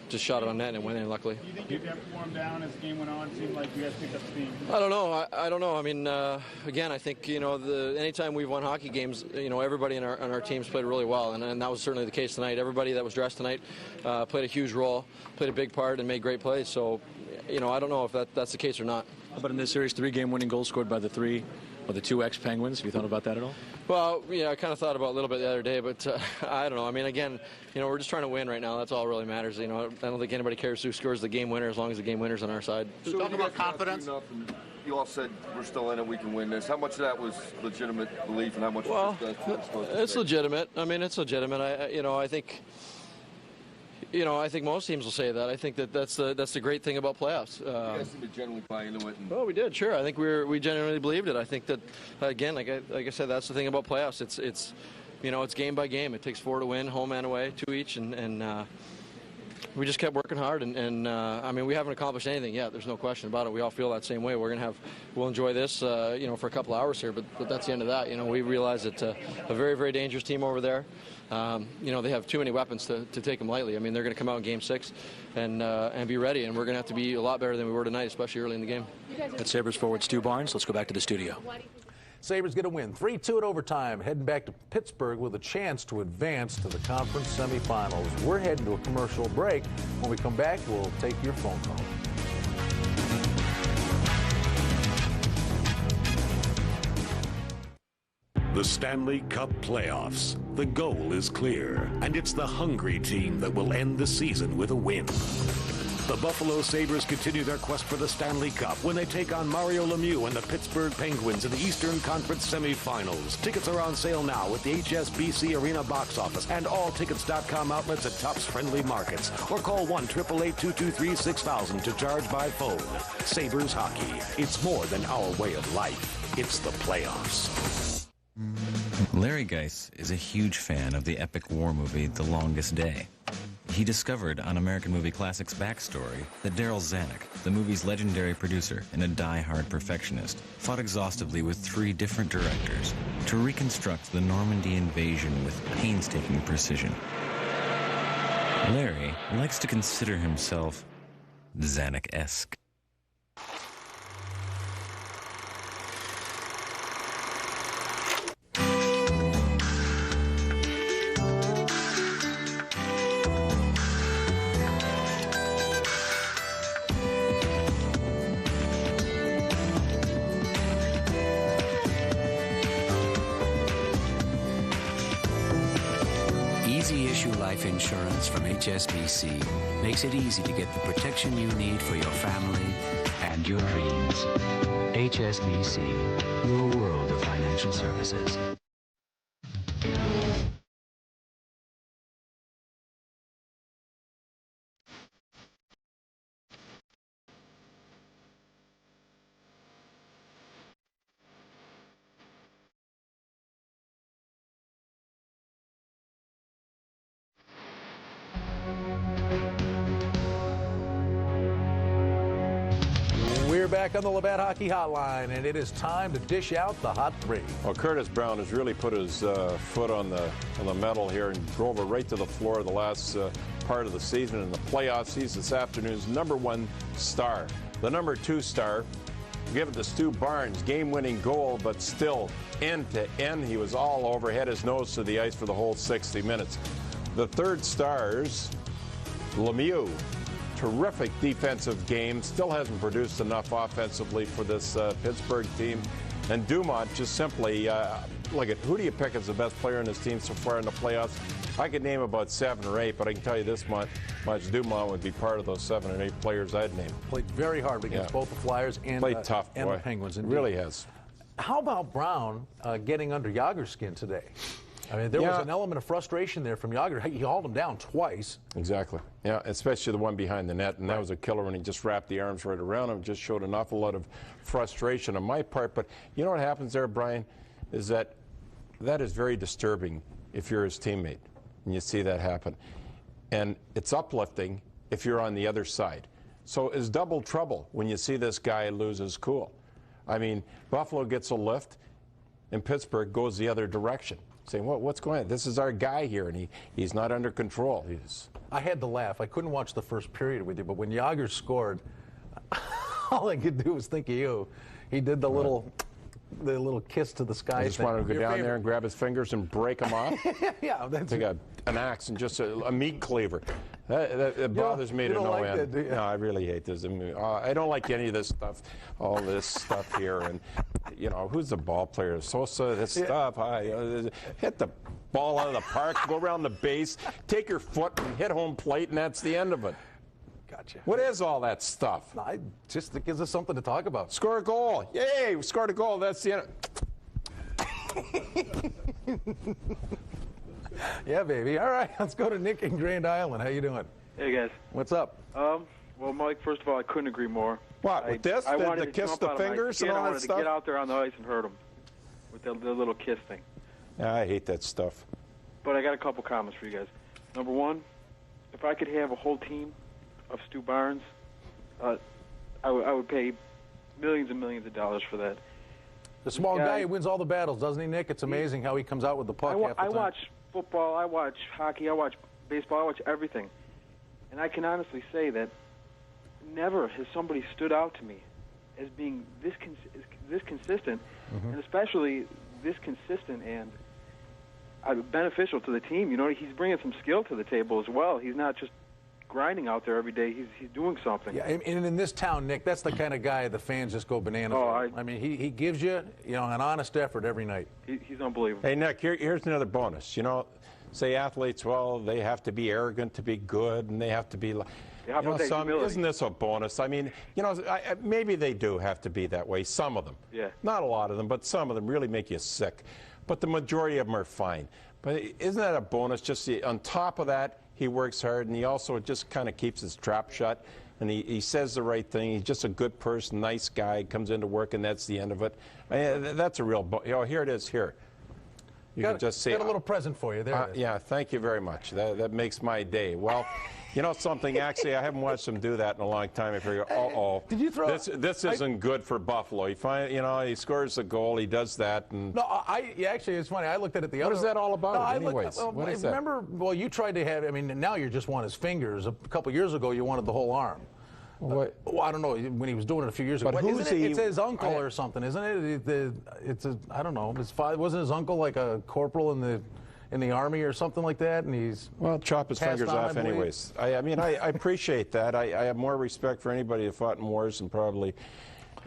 [SPEAKER 21] just shot it on net and it went in, luckily.
[SPEAKER 5] Do you think you kept warm down as the game went on? It seemed like you guys picked up steam.
[SPEAKER 21] I don't know. I don't know. Again, I think anytime we've won hockey games, everybody on our teams played really well, and that was certainly the case tonight. Everybody that was dressed tonight played a huge role, played a big part, and made great plays. So, I don't know if that's the case or not.
[SPEAKER 20] How about in this series, 3-game winning goals scored by the 2 ex-Penguins? Have you thought about that at all?
[SPEAKER 21] Well, I kind of thought about it a little bit the other day, but I don't know. Again, we're just trying to win right now. That's all that really matters. I don't think anybody cares who scores the game winner as long as the game winner's on our side.
[SPEAKER 19] So talk about confidence.
[SPEAKER 4] you all said we're still in it, we can win this. How much of that was legitimate belief, and how much
[SPEAKER 21] Well,
[SPEAKER 4] was just
[SPEAKER 21] it's legitimate. I mean, it's legitimate. I think most teams will say that. I think that's the great thing about playoffs.
[SPEAKER 4] You guys seem to generally buy into it.
[SPEAKER 21] Well, we did, sure. I think we genuinely believed it. I think that, again, like I said, that's the thing about playoffs. It's game by game. It takes 4 to win, home and away, 2 each, and we just kept working hard. And I mean, we haven't accomplished anything yet. There's no question about it. We all feel that same way. We'll enjoy this, for a couple hours here, but that's the end of that. We realize that a very, very dangerous team over there. They have too many weapons to take them lightly. I mean, they're going to come out in Game 6 and be ready, and we're going to have to be a lot better than we were tonight, especially early in the game.
[SPEAKER 20] That's Sabres forward Stu Barnes. Let's go back to the studio.
[SPEAKER 2] Sabres get a win, 3-2 at overtime, heading back to Pittsburgh with a chance to advance to the conference semifinals. We're heading to a commercial break. When we come back, we'll take your phone call.
[SPEAKER 22] The Stanley Cup playoffs. The goal is clear, and it's the hungry team that will end the season with a win. The Buffalo Sabres continue their quest for the Stanley Cup when they take on Mario Lemieux and the Pittsburgh Penguins in the Eastern Conference semifinals. Tickets are on sale now at the HSBC Arena box office and all Tickets.com outlets at Topps friendly markets. Or call 1-888-223-6000 to charge by phone. Sabres hockey. It's more than our way of life. It's the playoffs.
[SPEAKER 23] Larry Geis is a huge fan of the epic war movie The Longest Day. He discovered on American Movie Classics Backstory that Daryl Zanuck, the movie's legendary producer and a die-hard perfectionist, fought exhaustively with 3 different directors to reconstruct the Normandy invasion with painstaking precision. Larry likes to consider himself Zanuck-esque.
[SPEAKER 24] Life insurance from HSBC makes it easy to get the protection you need for your family and your dreams. HSBC, your world of financial services.
[SPEAKER 2] We're back on the Labatt Hockey Hotline, and it is time to dish out the Hot 3.
[SPEAKER 3] Well, Curtis Brown has really put his foot on the metal here and drove it right to the floor the last part of the season. In the playoffs, he's this afternoon's #1 star. The #2 star, give it to Stu Barnes, game-winning goal, but still end to end. He was all over, had his nose to the ice for the whole 60 minutes. The third star's Lemieux. Terrific defensive game. Still hasn't produced enough offensively for this Pittsburgh team. And Dumont just simply, look at who do you pick as the best player in this team so far in the playoffs? I could name about 7 or 8, but I can tell you this much, Dumont would be part of those 7 or 8 players I'd name.
[SPEAKER 2] Played very hard against both the Flyers and,
[SPEAKER 3] tough,
[SPEAKER 2] and the Penguins. Indeed.
[SPEAKER 3] Really has.
[SPEAKER 2] How about Brown getting under Jágr's skin today? I mean, there was an element of frustration there from Jágr. He hauled him down twice.
[SPEAKER 3] Exactly. Yeah, especially the one behind the net, and that was a killer when he just wrapped the arms right around him. Just showed an awful lot of frustration on my part. But you know what happens there, Brian, is that is very disturbing if you're his teammate and you see that happen. And it's uplifting if you're on the other side. So it's double trouble when you see this guy lose his cool. I mean, Buffalo gets a lift, and Pittsburgh goes the other direction. Saying, what's going on? This is our guy here, and he's not under control.
[SPEAKER 2] I had to laugh. I couldn't watch the first period with you, but when Jágr scored, all I could do was think of you. He did the little kiss to the sky.
[SPEAKER 3] I just wanted to go down there and grab his fingers and break them off.
[SPEAKER 2] Yeah, that's
[SPEAKER 3] take an axe and just a meat cleaver. That bothers me to no end. No, I really hate this. I don't like any of this stuff, all this stuff here. And, you know, who's the ball player? Sosa, this stuff. Hit the ball out of the park, go around the base, take your foot and hit home plate, and that's the end of it.
[SPEAKER 2] Gotcha.
[SPEAKER 3] What is all that stuff?
[SPEAKER 2] Just it gives us something to talk about.
[SPEAKER 3] Score a goal. Yay, we scored a goal. That's the end.
[SPEAKER 2] Yeah, baby. All right, let's go to Nick in Grand Island. How you doing?
[SPEAKER 1] Hey, guys.
[SPEAKER 2] What's up?
[SPEAKER 1] Well, Mike, first of all, I couldn't agree more.
[SPEAKER 3] What, with this?
[SPEAKER 1] I
[SPEAKER 3] The
[SPEAKER 1] wanted to
[SPEAKER 3] kiss
[SPEAKER 1] jump
[SPEAKER 3] the
[SPEAKER 1] out of my
[SPEAKER 3] fingers
[SPEAKER 1] skin.
[SPEAKER 3] and all
[SPEAKER 1] I
[SPEAKER 3] that
[SPEAKER 1] wanted
[SPEAKER 3] stuff?
[SPEAKER 1] to get out there on the ice and hurt him with the little kiss thing.
[SPEAKER 3] Yeah, I hate that stuff.
[SPEAKER 1] But I got a couple comments for you guys. Number one, if I could have a whole team of Stu Barnes, I would pay millions and millions of dollars for that.
[SPEAKER 2] The small guy who wins all the battles, doesn't he, Nick? It's amazing how he comes out with the puck half the time.
[SPEAKER 1] I watch football, I watch hockey, I watch baseball, I watch everything. And I can honestly say that never has somebody stood out to me as being this consistent, and especially this consistent and beneficial to the team. You know, he's bringing some skill to the table as well. He's not just grinding out there every day. He's doing something.
[SPEAKER 2] Yeah, and in this town, Nick, that's the kind of guy the fans just go bananas over. I mean, he gives you, an honest effort every night.
[SPEAKER 1] He's unbelievable.
[SPEAKER 3] Hey, Nick, here's another bonus. You know, say athletes, well, they have to be arrogant to be good, and they have to be.
[SPEAKER 1] How about that humility?
[SPEAKER 3] Isn't this a bonus? I mean, maybe they do have to be that way. Some of them.
[SPEAKER 1] Yeah.
[SPEAKER 3] Not a lot of them, but some of them really make you sick. But the majority of them are fine. But isn't that a bonus? Just on top of that, he works hard, and he also just kind of keeps his trap shut, and he says the right thing. He's just a good person, nice guy, comes into work, and that's the end of it. That's a real here it is here. You can just say,
[SPEAKER 2] got a little present for you. There it is.
[SPEAKER 3] Yeah, thank you very much. That makes my day. Well, you know something, actually, I haven't watched him do that in a long time. I figure,
[SPEAKER 2] did you throw
[SPEAKER 3] this isn't good for Buffalo. He scores a goal, he does that. And
[SPEAKER 2] no, actually, it's funny. I looked at it the other.
[SPEAKER 3] What is that all about, anyways?
[SPEAKER 2] What is that? Remember, well, you tried to have, now you just want his fingers. A couple years ago, you wanted the whole arm.
[SPEAKER 3] What?
[SPEAKER 2] I don't know, when he was doing it a few years ago.
[SPEAKER 3] But who's
[SPEAKER 2] it's his uncle or something, isn't it? I don't know. Wasn't his uncle like a corporal in the Army or something like that? And he's
[SPEAKER 3] chop his fingers off anyways. I appreciate that. I have more respect for anybody who fought in wars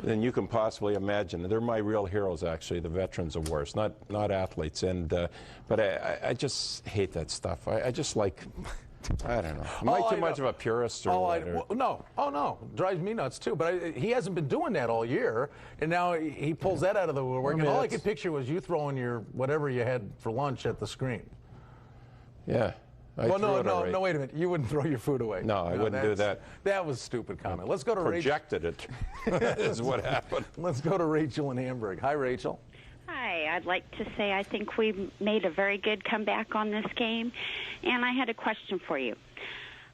[SPEAKER 3] than you can possibly imagine. They're my real heroes, actually, the veterans of wars, not athletes. But I just hate that stuff. I just like. I don't know. Am I too much of a purist or what?
[SPEAKER 2] No. Drives me nuts too. But he hasn't been doing that all year, and now he pulls that out of the woodwork. And all I could picture was you throwing your whatever you had for lunch at the screen.
[SPEAKER 3] Yeah.
[SPEAKER 2] No, wait a minute. You wouldn't throw your food away.
[SPEAKER 3] No, I wouldn't do that.
[SPEAKER 2] That was a stupid comment. Let's go to
[SPEAKER 3] Projected it is what happened.
[SPEAKER 2] Let's go to Rachel in Hamburg. Hi, Rachel.
[SPEAKER 6] Hi, I'd like to say I think we made a very good comeback on this game, and I had a question for you.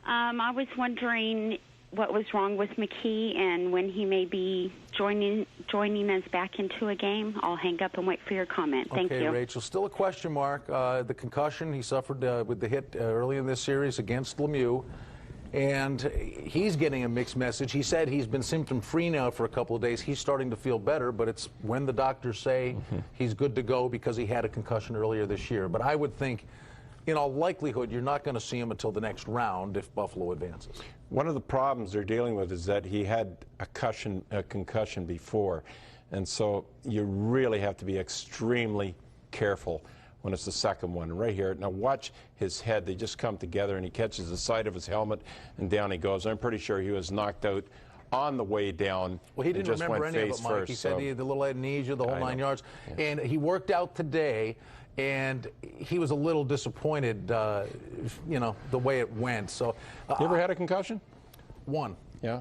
[SPEAKER 6] I was wondering what was wrong with McKee and when he may be joining us back into a game. I'll hang up and wait for your comment. Thank you.
[SPEAKER 2] Okay, Rachel, still a question mark. The concussion he suffered with the hit early in this series against Lemieux. And he's getting a mixed message. He said he's been symptom-free now for a couple of days. He's starting to feel better, but it's when the doctors say he's good to go because he had a concussion earlier this year. But I would think, in all likelihood, you're not going to see him until the next round if Buffalo advances.
[SPEAKER 3] One of the problems they're dealing with is that he had a concussion before. And so you really have to be extremely careful when it's the second one. Right here, now watch his head. They just come together and he catches the side of his helmet and down he goes. I'm pretty sure he was knocked out on the way down.
[SPEAKER 2] Well, he didn't
[SPEAKER 3] just
[SPEAKER 2] remember
[SPEAKER 3] went
[SPEAKER 2] any of
[SPEAKER 3] face
[SPEAKER 2] it, Mike.
[SPEAKER 3] first,
[SPEAKER 2] He said he had the little amnesia, the whole 9 yards.
[SPEAKER 3] Yeah.
[SPEAKER 2] And he worked out today, and he was a little disappointed, the way it went. So,
[SPEAKER 3] you ever had a concussion?
[SPEAKER 2] One.
[SPEAKER 3] Yeah?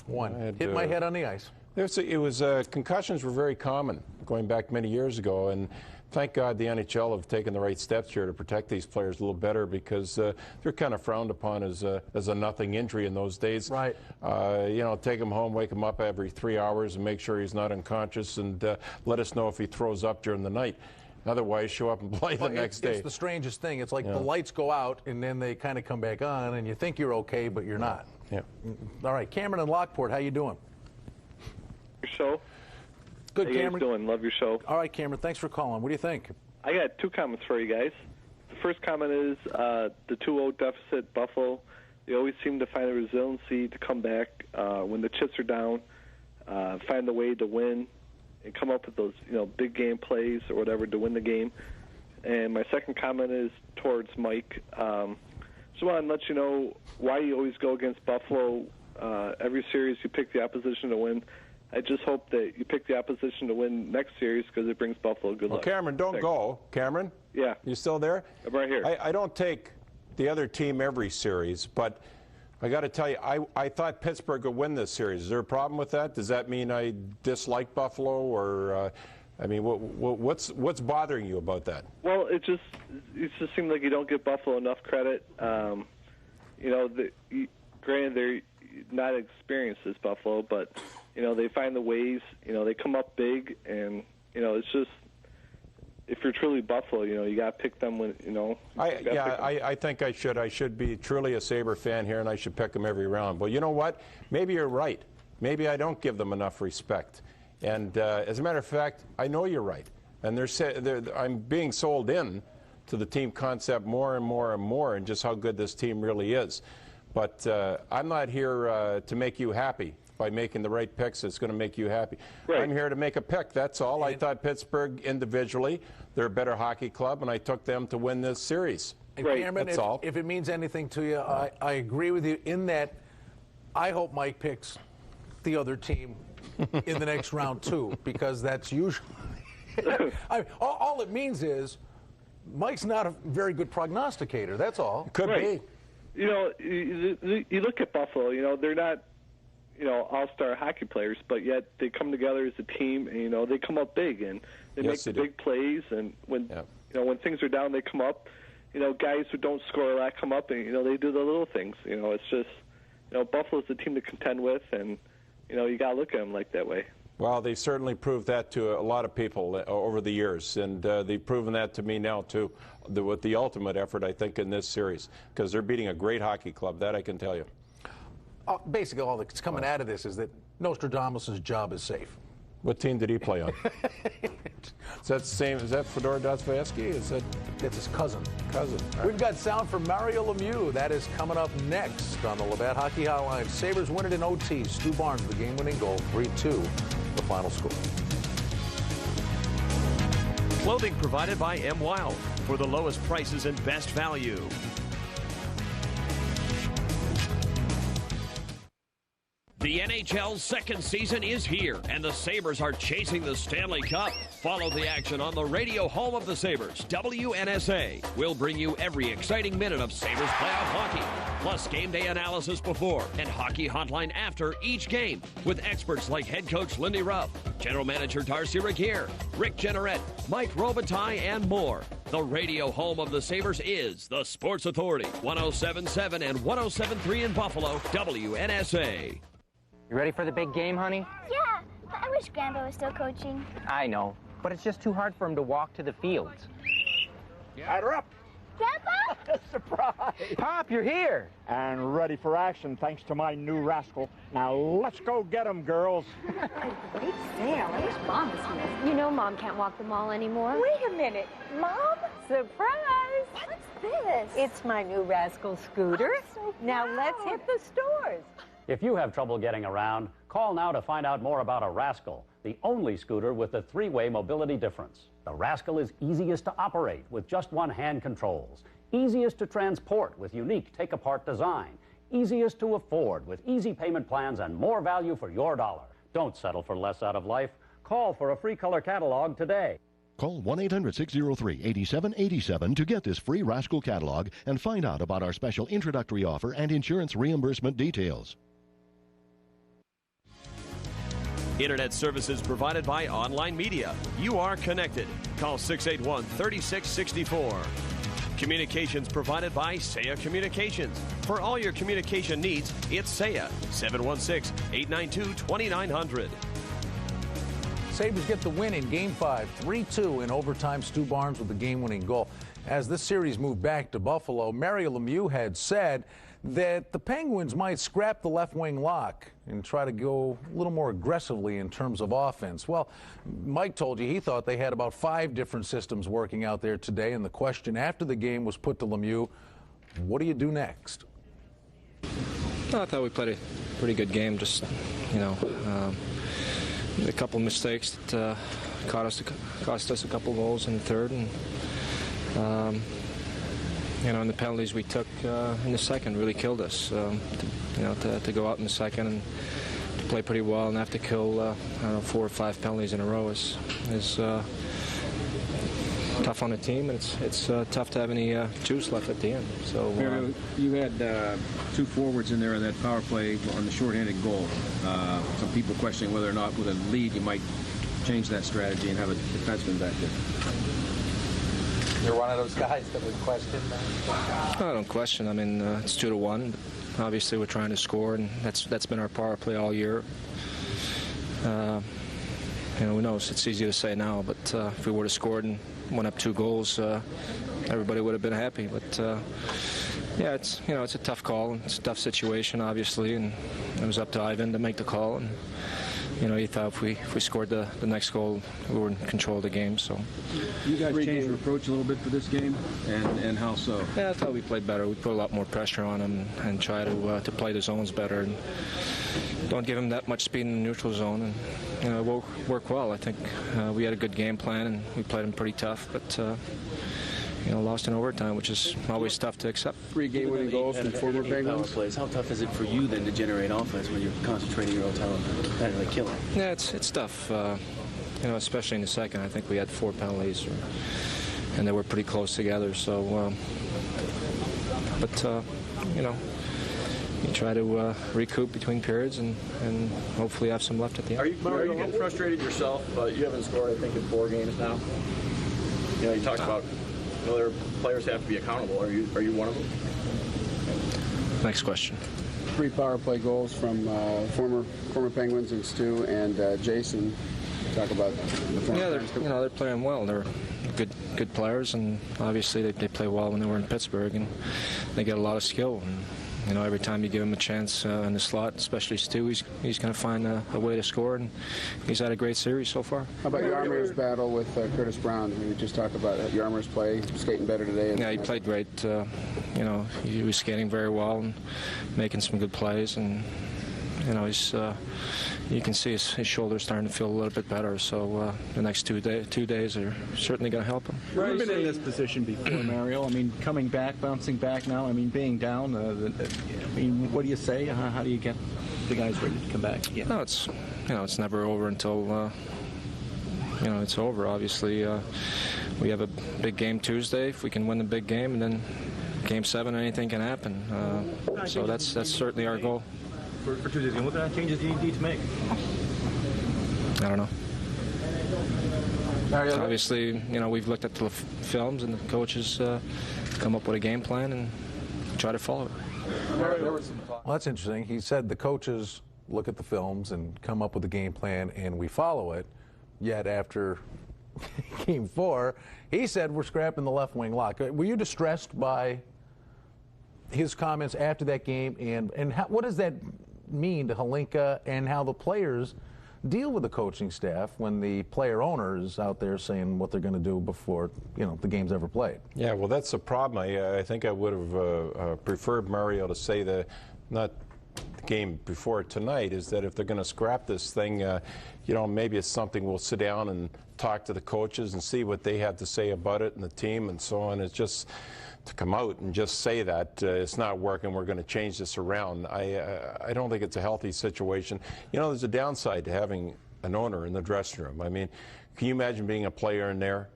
[SPEAKER 2] One. Hit my head on the ice.
[SPEAKER 3] Concussions were very common going back many years ago, and thank God the NHL have taken the right steps here to protect these players a little better because they're kind of frowned upon as a nothing injury in those days.
[SPEAKER 2] Right.
[SPEAKER 3] Take him home, wake him up every 3 hours and make sure he's not unconscious and let us know if he throws up during the night. Otherwise, show up and play the next day.
[SPEAKER 2] It's the strangest thing. It's like the lights go out and then they kind of come back on and you think you're okay, but you're not.
[SPEAKER 3] Yeah.
[SPEAKER 2] All right, Cameron in Lockport, how you doing?
[SPEAKER 7] Your show.
[SPEAKER 2] Good,
[SPEAKER 7] how you
[SPEAKER 2] Cameron.
[SPEAKER 7] guys doing? Love your show.
[SPEAKER 2] All right, Cameron, thanks for calling. What do you think?
[SPEAKER 7] I got 2 comments for you guys. The first comment is the 2-0 deficit, Buffalo. They always seem to find the resiliency to come back when the chips are down, find a way to win, and come up with those big game plays or whatever to win the game. And my second comment is towards Mike. just want to let you know why you always go against Buffalo. Every series you pick the opposition to win. I just hope that you pick the opposition to win next series because it brings Buffalo good luck.
[SPEAKER 3] Cameron, don't go. Cameron?
[SPEAKER 7] Yeah.
[SPEAKER 3] You still there?
[SPEAKER 7] I'm right here.
[SPEAKER 3] I don't take the other team every series, but I got to tell you, I thought Pittsburgh would win this series. Is there a problem with that? Does that mean I dislike Buffalo, or I mean, what's bothering you about that?
[SPEAKER 7] Well, it just seems like you don't give Buffalo enough credit. You know, granted they're not experienced as Buffalo, but you know, they find the ways. You know, they come up big, and you know, it's just, if you're truly Buffalo, you know, you got to pick them when, you know.
[SPEAKER 3] I think I should. I should be truly a Sabre fan here, and I should pick them every round. But you know what? Maybe you're right. Maybe I don't give them enough respect. And as a matter of fact, I know you're right. And I'm being sold in to the team concept more and more and more, and just how good this team really is. But I'm not here to make you happy. By making the right picks, it's going to make you happy. Right. I'm here to make a pick, that's all. I thought Pittsburgh individually, they're a better hockey club, and I took them to win this series.
[SPEAKER 2] And Cameron,
[SPEAKER 3] that's all.
[SPEAKER 2] If it means anything to you, I agree with you in that I hope Mike picks the other team in the next round too, because that's usually all it means is Mike's not a very good prognosticator, that's all.
[SPEAKER 3] Could be.
[SPEAKER 7] You know, you look at Buffalo, you know, they're not, you know, all-star hockey players, but yet they come together as a team, and you know, they come up big, and they make the big plays, and when you know, when things are down, they come up. You know, guys who don't score a lot come up, and you know, they do the little things. You know, it's just, you know, Buffalo's the team to contend with, and you know, you got to look at them like that way.
[SPEAKER 3] Well, they certainly proved that to a lot of people over the years, and they've proven that to me now too, with the ultimate effort, I think, in this series, because they're beating a great hockey club. That I can tell you.
[SPEAKER 2] Basically, all that's coming out of this is that Nostradamus' job is safe.
[SPEAKER 3] What team did he play on? Is that the same? Is that Fedor Dostoevsky? Is that?
[SPEAKER 2] It's his cousin.
[SPEAKER 3] Right.
[SPEAKER 2] We've got sound from Mario Lemieux. That is coming up next on the Labatt Hockey Hotline. Sabres win it in OT. Stu Barnes with the game-winning goal, 3-2, the final score.
[SPEAKER 18] Clothing provided by M. Wild for the lowest prices and best value. The NHL's second season is here, and the Sabres are chasing the Stanley Cup. Follow the action on the radio home of the Sabres, WNSA. We'll bring you every exciting minute of Sabres playoff hockey, plus game day analysis before and hockey hotline after each game, with experts like head coach Lindy Ruff, general manager Darcy Regier, Rick Jenneret, Mike Robitaille, and more. The radio home of the Sabres is the Sports Authority, 107.7 and 107.3 in Buffalo, WNSA.
[SPEAKER 8] You ready for the big game, honey?
[SPEAKER 9] Yeah, I wish Grandpa was still coaching.
[SPEAKER 8] I know, but it's just too hard for him to walk to the fields.
[SPEAKER 10] Add her up.
[SPEAKER 9] Grandpa?
[SPEAKER 10] Surprise!
[SPEAKER 8] Pop, you're here.
[SPEAKER 10] And ready for action thanks to my new rascal. Now let's go get him, girls.
[SPEAKER 9] Big sale. I wish Mom was here.
[SPEAKER 11] You know Mom can't walk the mall anymore.
[SPEAKER 9] Wait a minute. Mom?
[SPEAKER 11] Surprise!
[SPEAKER 9] What's this?
[SPEAKER 11] It's my new Rascal scooter.
[SPEAKER 9] So
[SPEAKER 11] now let's hit the stores.
[SPEAKER 25] If you have trouble getting around, call now to find out more about a Rascal, the only scooter with the three-way mobility difference. The Rascal is easiest to operate with just one hand controls, easiest to transport with unique take-apart design, easiest to afford with easy payment plans and more value for your dollar. Don't settle for less out of life. Call for a free color catalog today.
[SPEAKER 26] Call 1-800-603-8787 to get this free Rascal catalog and find out about our special introductory offer and insurance reimbursement details.
[SPEAKER 18] Internet services provided by Online Media. You are connected. Call 681-3664. Communications provided by Saya Communications. For all your communication needs, it's Saya, 716-892-2900.
[SPEAKER 2] Sabres get the win in Game 5, 3-2 in overtime. Stu Barnes with the game-winning goal. As this series moved back to Buffalo, Mario Lemieux had said that the Penguins might scrap the left wing lock and try to go a little more aggressively in terms of offense. Well, Mike told you he thought they had about 5 different systems working out there today, and the question after the game was put to Lemieux, what do you do next?
[SPEAKER 27] I thought we played a pretty good game, just, you know, a couple mistakes that cost us a couple goals in the third, and you know, and the penalties we took in the second really killed us. To go out in the second and to play pretty well and have to kill, I don't know, 4 or 5 penalties in a row is tough on the team, and it's tough to have any juice left at the end. So
[SPEAKER 5] you had 2 forwards in there in that power play on the shorthanded goal. Some people questioning whether or not with a lead you might change that strategy and have a defenseman back there.
[SPEAKER 12] You're one of those guys that would question that?
[SPEAKER 27] I don't question. I mean, it's 2-1. Obviously, we're trying to score, and that's been our power play all year. Who knows? It's easy to say now, but if we would have scored and went up 2 goals, everybody would have been happy. But yeah, it's a tough call. And it's a tough situation, obviously, and it was up to Ivan to make the call. And he thought if we scored the next goal, we were in control of the game. So
[SPEAKER 5] you guys changed your approach a little bit for this game, and how so?
[SPEAKER 27] Yeah, I thought we played better. We put a lot more pressure on him and try to play the zones better, and don't give him that much speed in the neutral zone. And it will work well. I think we had a good game plan, and we played him pretty tough, but lost in overtime, which is always tough to accept.
[SPEAKER 5] 3 game-winning goals from former Penguins.
[SPEAKER 12] Plays. How tough is it for you then to generate offense when you're concentrating your own talent and really killing?
[SPEAKER 27] Yeah, it's tough. Especially in the second. I think we had 4 penalties, and they were pretty close together. So, you try to recoup between periods and hopefully have some left at the end.
[SPEAKER 12] Are you getting frustrated yourself? You haven't scored, I think, in 4 games now. You talked about other players have to be accountable. Are you one of them?
[SPEAKER 27] Next question.
[SPEAKER 5] 3 power play goals from former Penguins and Stu and Jason. Talk about the former
[SPEAKER 27] they're playing well. They're good players, and obviously they play well when they were in Pittsburgh, and they get a lot of skill. And every time you give him a chance in the slot, especially Stu, he's going to find a way to score, and he's had a great series so far.
[SPEAKER 5] How about Yarmer's battle with Curtis Brown? We just talked about Yarmer's play, skating better today.
[SPEAKER 27] Yeah, he played great. He was skating very well and making some good plays, and he's you can see his shoulders starting to feel a little bit better. So the next 2 days are certainly going to help him.
[SPEAKER 13] You've been in this position before, Mario. I mean, coming back, bouncing back now. I mean, being down. What do you say? How do you get the guys ready to come back? Yeah.
[SPEAKER 27] No, it's never over until it's over. Obviously, we have a big game Tuesday. If we can win the big game, and then Game 7, anything can happen. So that's certainly our goal.
[SPEAKER 13] For Tuesday's game, what kind of changes do you need to make?
[SPEAKER 27] I don't know. Obviously, we've looked at the films, and the coaches come up with a game plan and try to follow it.
[SPEAKER 2] Well, that's interesting. He said the coaches look at the films and come up with a game plan, and we follow it. Yet after Game 4, he said we're scrapping the left wing lock. Were you distressed by his comments after that game, and what does that mean to Hlinka and how the players deal with the coaching staff when the player owner is out there saying what they're going to do before the game's ever played?
[SPEAKER 3] Yeah, well, that's the problem. I think I would have preferred Mario to say that not the game before tonight is that if they're going to scrap this thing, maybe it's something we'll sit down and talk to the coaches and see what they have to say about it and the team and so on. It's just to come out and just say that it's not working, we're going to change this around. I don't think it's a healthy situation. There's a downside to having an owner in the dressing room. I mean, can you imagine being a player in there?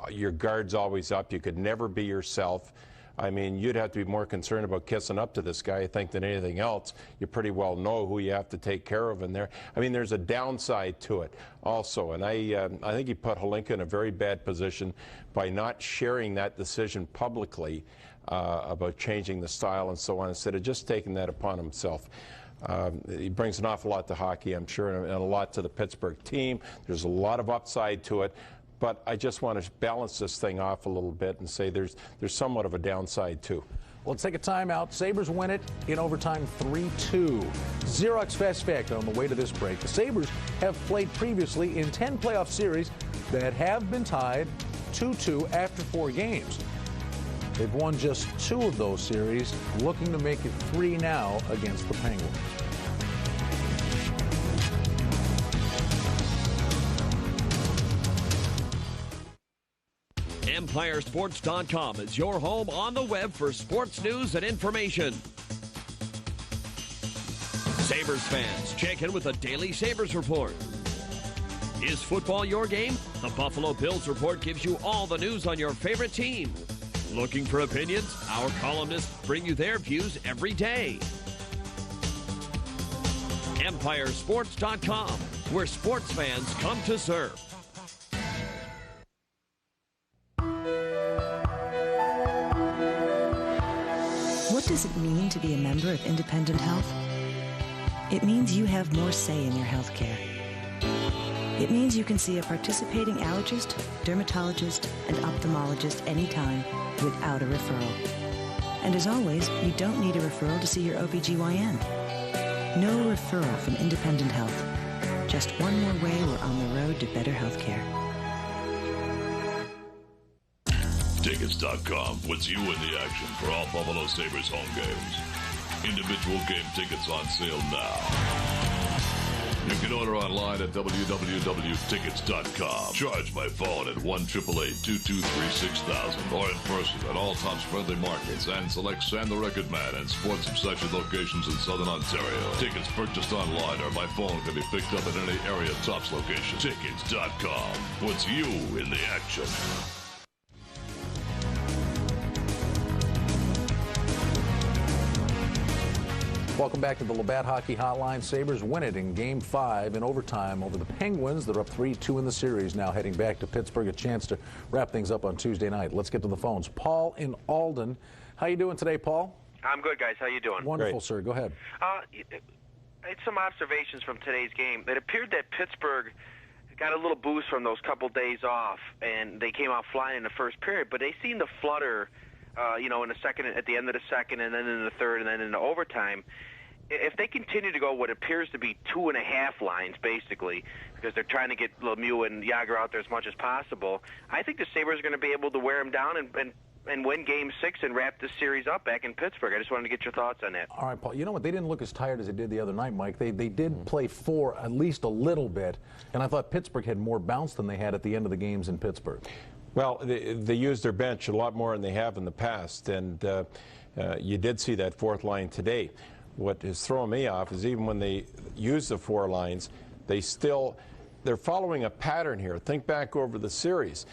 [SPEAKER 3] Your guard's always up. You could never be yourself. I mean, you'd have to be more concerned about kissing up to this guy, I think, than anything else. You pretty well know who you have to take care of in there. I mean, there's a downside to it also. And I think he put Hlinka in a very bad position by not sharing that decision publicly about changing the style and so on, instead of just taking that upon himself. He brings an awful lot to hockey, I'm sure, and a lot to the Pittsburgh team. There's a lot of upside to it. But I just want to balance this thing off a little bit and say there's somewhat of a downside, too.
[SPEAKER 2] Well, let's take a timeout. Sabres win it in overtime 3-2. Xerox Fast Fact on the way to this break. The Sabres have played previously in 10 playoff series that have been tied 2-2 after 4 games. They've won just 2 of those series, looking to make it 3 now against the Penguins.
[SPEAKER 18] EmpireSports.com is your home on the web for sports news and information. Sabres fans, check in with the Daily Sabres Report. Is football your game? The Buffalo Bills Report gives you all the news on your favorite team. Looking for opinions? Our columnists bring you their views every day. EmpireSports.com, where sports fans come to serve.
[SPEAKER 4] What does it mean to be a member of Independent Health? It means you have more say in your health care. It means you can see a participating allergist, dermatologist, and ophthalmologist anytime without a referral. And as always, you don't need a referral to see your OBGYN. No referral from Independent Health. Just one more way we're on the road to better health care.
[SPEAKER 14] Tickets.com puts you in the action for all Buffalo Sabres home games. Individual game tickets on sale now. You can order online at www.tickets.com. Charge by phone at 1-888-223-6000 or in person at all Tom's Friendly Markets and select Sam the Record Man and Sports Obsession locations in Southern Ontario. Tickets purchased online or by phone can be picked up at any area Tops location. Tickets.com puts you in the action.
[SPEAKER 2] Welcome back to the Labatt Hockey Hotline. Sabres win it in Game 5 in overtime over the Penguins. They're up 3-2 in the series now, heading back to Pittsburgh. A chance to wrap things up on Tuesday night. Let's get to the phones. Paul in Alden. How you doing today, Paul?
[SPEAKER 15] I'm good, guys. How you doing?
[SPEAKER 2] Wonderful, sir. Go ahead.
[SPEAKER 15] I had some observations from today's game. It appeared that Pittsburgh got a little boost from those couple days off, and they came out flying in the first period, but they seemed to flutter in the second, at the end of the second, and then in the third, and then in the overtime. If they continue to go what appears to be 2.5 lines, basically, because they're trying to get Lemieux and Jágr out there as much as possible, I think the Sabres are going to be able to wear them down and win Game 6 and wrap this series up back in Pittsburgh. I just wanted to get your thoughts on that.
[SPEAKER 2] All right, Paul. You know what? They didn't look as tired as they did the other night, Mike. They did play for at least a little bit, and I thought Pittsburgh had more bounce than they had at the end of the games in Pittsburgh.
[SPEAKER 3] Well, they used their bench a lot more than they have in the past, and you did see that fourth line today. What is throwing me off is even when they use the 4 lines, they're following a pattern here. Think back over the series.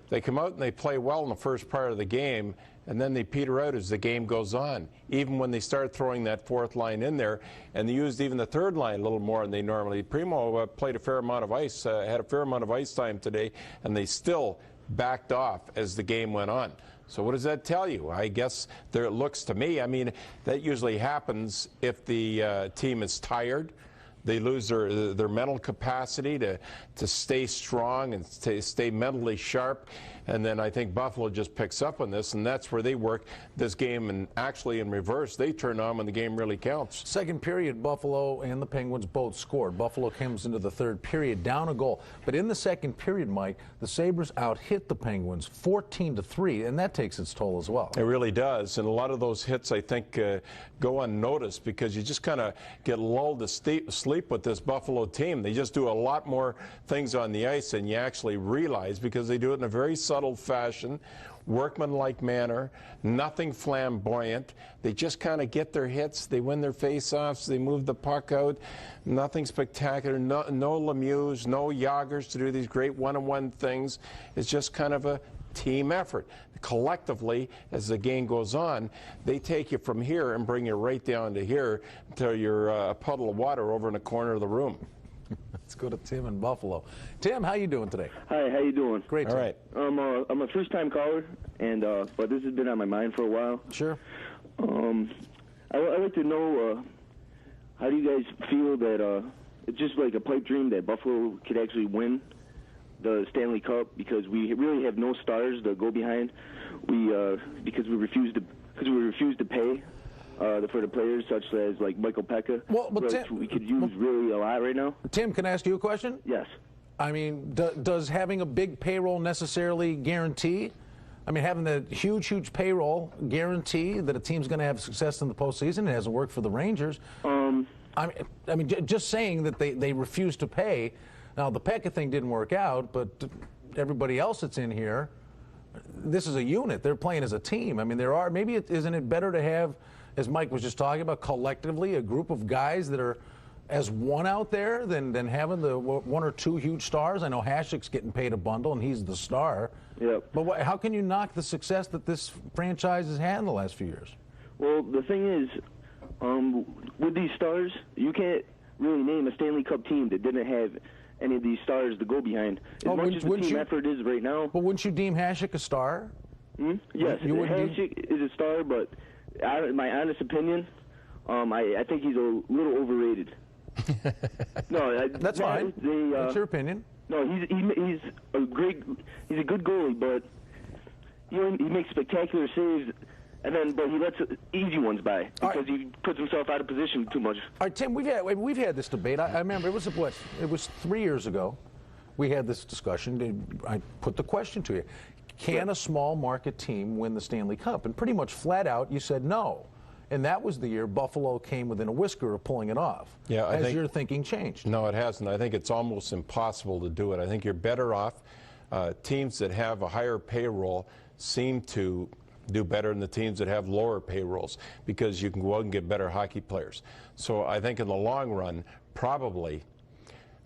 [SPEAKER 3] They come out and they play well in the first part of the game, and then they peter out as the game goes on. Even when they start throwing that 4th line in there, and they used even the 3rd line a little more than they normally. Primo played a fair amount of ice, had a fair amount of ice time today, and they still backed off as the game went on. So what does that tell you? I guess there it looks to me. I mean, that usually happens if the team is tired. They lose their mental capacity to stay strong and stay mentally sharp. And then I think Buffalo just picks up on this, and that's where they work this game. And actually in reverse, they turn on when the game really counts.
[SPEAKER 2] Second period, Buffalo and the Penguins both scored. Buffalo comes into the third period down a goal. But in the second period, Mike, the Sabres out-hit the Penguins 14-3, and that takes its toll as well.
[SPEAKER 3] It really does. And a lot of those hits, I think, go unnoticed because you just kind of get lulled to sleep with this Buffalo team. They just do a lot more things on the ice than you actually realize because they do it in a very subtle fashion, workmanlike manner, nothing flamboyant. They just kind of get their hits, they win their face-offs, they move the puck out, nothing spectacular, no Lemieux, no Jágrs to do these great one-on-one things. It's just kind of a team effort. Collectively, as the game goes on, they take you from here and bring you right down to here until you're a puddle of water over in the corner of the room.
[SPEAKER 2] Let's go to Tim in Buffalo. Tim, how you doing today?
[SPEAKER 16] Hi, how you doing?
[SPEAKER 2] Great.
[SPEAKER 16] All right. I'm a first-time caller, and but this has been on my mind for a while.
[SPEAKER 2] Sure.
[SPEAKER 16] I'd like to know how do you guys feel that it's just like a pipe dream that Buffalo could actually win the Stanley Cup because we really have no stars to go behind. Because we refuse to pay for the players such as like Michael Pekka.
[SPEAKER 2] Well, but Tim,
[SPEAKER 16] we could use really a lot right now.
[SPEAKER 2] Tim, can I ask you a question?
[SPEAKER 16] Yes.
[SPEAKER 2] I mean, does having a big payroll necessarily guarantee? I mean, having the huge payroll guarantee that a team's going to have success in the postseason? It hasn't worked for the Rangers. I mean, just saying that they refuse to pay. Now, the Pekka thing didn't work out, but everybody else that's in here, this is a unit. They're playing as a team. I mean, isn't it better to have, as Mike was just talking about, collectively a group of guys that are as one out there than having the one or two huge stars? I know Hasek's getting paid a bundle, and he's the star.
[SPEAKER 16] Yep.
[SPEAKER 2] But how can you knock the success that this franchise has had in the last few years?
[SPEAKER 16] Well, the thing is, with these stars, you can't really name a Stanley Cup team that didn't have any of these stars to go behind. As much as the team effort is right now.
[SPEAKER 2] But wouldn't you deem Hasek a star?
[SPEAKER 16] Yes, Hasek is a star, but in my honest opinion, I think he's a little overrated. No,
[SPEAKER 2] that's fine. That's your opinion.
[SPEAKER 16] No, he's a good goalie, but he makes spectacular saves, but he lets easy ones by because he puts himself out of position too much.
[SPEAKER 2] All right, Tim, we've had this debate. I remember it was 3 years ago. We had this discussion. I put the question to you: can a small market team win the Stanley Cup? And pretty much flat out, you said no. And that was the year Buffalo came within a whisker of pulling it off.
[SPEAKER 3] Yeah,
[SPEAKER 2] Has your thinking changed?
[SPEAKER 3] No, it hasn't. I think it's almost impossible to do it. I think you're better off. Teams that have a higher payroll seem to do better than the teams that have lower payrolls because you can go out and get better hockey players. So I think in the long run, probably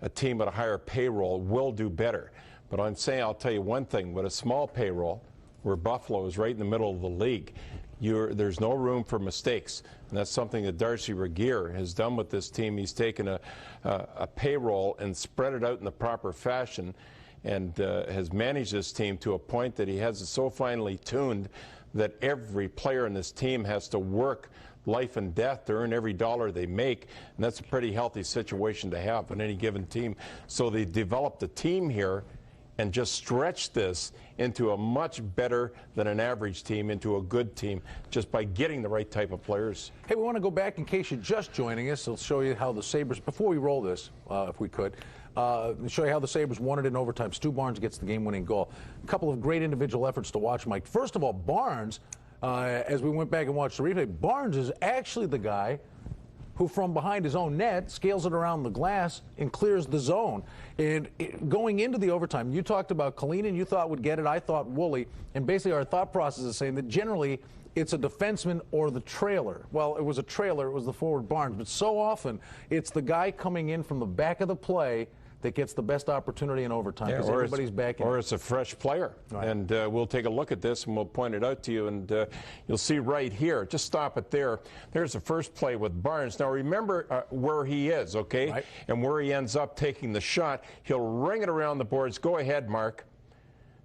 [SPEAKER 3] a team with a higher payroll will do better. But I'll tell you one thing, with a small payroll, where Buffalo is right in the middle of the league, there's no room for mistakes, and that's something that Darcy Regier has done with this team. He's taken a payroll and spread it out in the proper fashion, and has managed this team to a point that he has it so finely tuned that every player in this team has to work life and death to earn every dollar they make, and that's a pretty healthy situation to have on any given team. So they developed a team here and just stretch this into a much better than an average team, into a good team, just by getting the right type of players.
[SPEAKER 2] Hey, we want to go back in case you're just joining us. I'll show you how the Sabres, before we roll this, if we could, show you how the Sabres won it in overtime. Stu Barnes gets the game-winning goal. A couple of great individual efforts to watch, Mike. First of all, Barnes, as we went back and watched the replay, Barnes is actually the guy who from behind his own net scales it around the glass and clears the zone. And going into the overtime, you talked about Kalinin, you thought would get it, I thought Woolley, and basically our thought process is saying that generally it's a defenseman or the trailer. Well, it was a trailer, it was the forward Barnes, but so often it's the guy coming in from the back of the play that gets the best opportunity in overtime because everybody's back in.
[SPEAKER 3] Or it's a fresh player. Right. And we'll take a look at this and we'll point it out to you. And you'll see right here, just stop it there. There's the first play with Barnes. Now remember where he is, okay? Right. And where he ends up taking the shot. He'll ring it around the boards. Go ahead, Mark.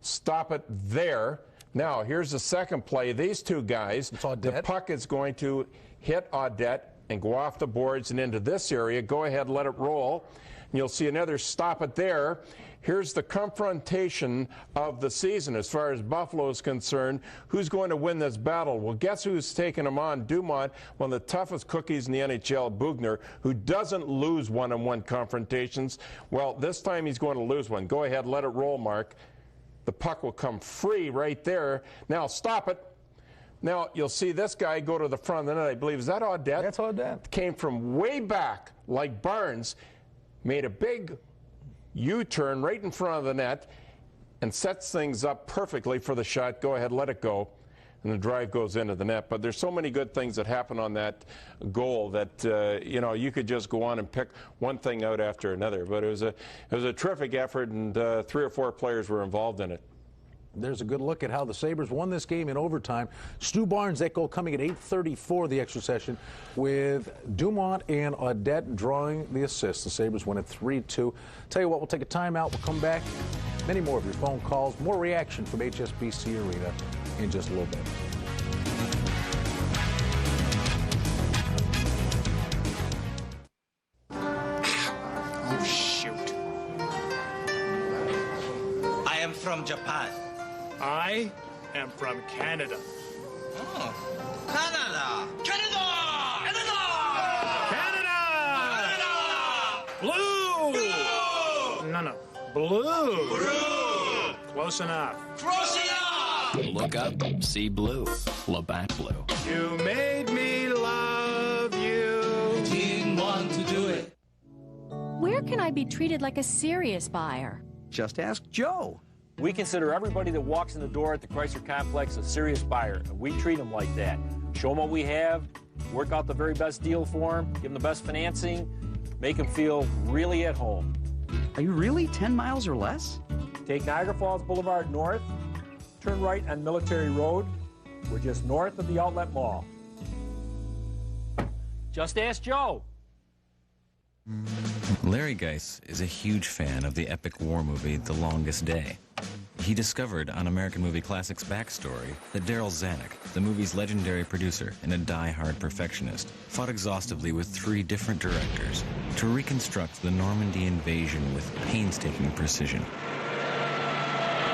[SPEAKER 3] Stop it there. Now, here's the second play. These two guys, the puck is going to hit Audette and go off the boards and into this area. Go ahead, let it roll. You'll see another stop it there. Here's the confrontation of the season as far as Buffalo is concerned. Who's going to win this battle? Well, guess who's taking them on? Dumont, one of the toughest cookies in the NHL, Bugner, who doesn't lose one-on-one confrontations. Well, this time he's going to lose one. Go ahead, let it roll, Mark. The puck will come free right there. Now, stop it. Now, you'll see this guy go to the front of the net, I believe. Is that Audette?
[SPEAKER 2] That's Audette.
[SPEAKER 3] Came from way back, like Barnes, made a big U-turn right in front of the net and sets things up perfectly for the shot. Go ahead, let it go. And the drive goes into the net. But there's so many good things that happen on that goal that, you know, you could just go on and pick one thing out after another. But it was a terrific effort, and 3 or 4 players were involved in it.
[SPEAKER 2] There's a good look at how the Sabres won this game in overtime. Stu Barnes, that goal coming at 8:34 the extra session, with Dumont and Audette drawing the assist. The Sabres win at 3-2. Tell you what, we'll take a timeout. We'll come back. Many more of your phone calls, more reaction from HSBC Arena in just a little bit.
[SPEAKER 17] Oh, shoot. I am from Japan.
[SPEAKER 19] I am from Canada.
[SPEAKER 17] Oh, Canada! Canada!
[SPEAKER 19] Canada! Blue! No. Blue!
[SPEAKER 17] Blue!
[SPEAKER 19] Close enough.
[SPEAKER 17] Close enough!
[SPEAKER 20] Look up, see blue. Labatt Blue.
[SPEAKER 19] You made me love you.
[SPEAKER 17] Didn't want to do it.
[SPEAKER 21] Where can I be treated like a serious buyer?
[SPEAKER 22] Just ask Joe.
[SPEAKER 1] We consider everybody that walks in the door at the Chrysler Complex a serious buyer, and we treat them like that. Show them what we have, work out the very best deal for them, give them the best financing, make them feel really at home.
[SPEAKER 6] Are you really 10 miles or less?
[SPEAKER 1] Take Niagara Falls Boulevard north, turn right on Military Road. We're just north of the Outlet Mall. Just ask Joe.
[SPEAKER 7] Larry Geis is a huge fan of the epic war movie The Longest Day. He discovered on American Movie Classics Backstory that Daryl Zanuck, the movie's legendary producer and a die-hard perfectionist, fought exhaustively with 3 different directors to reconstruct the Normandy invasion with painstaking precision.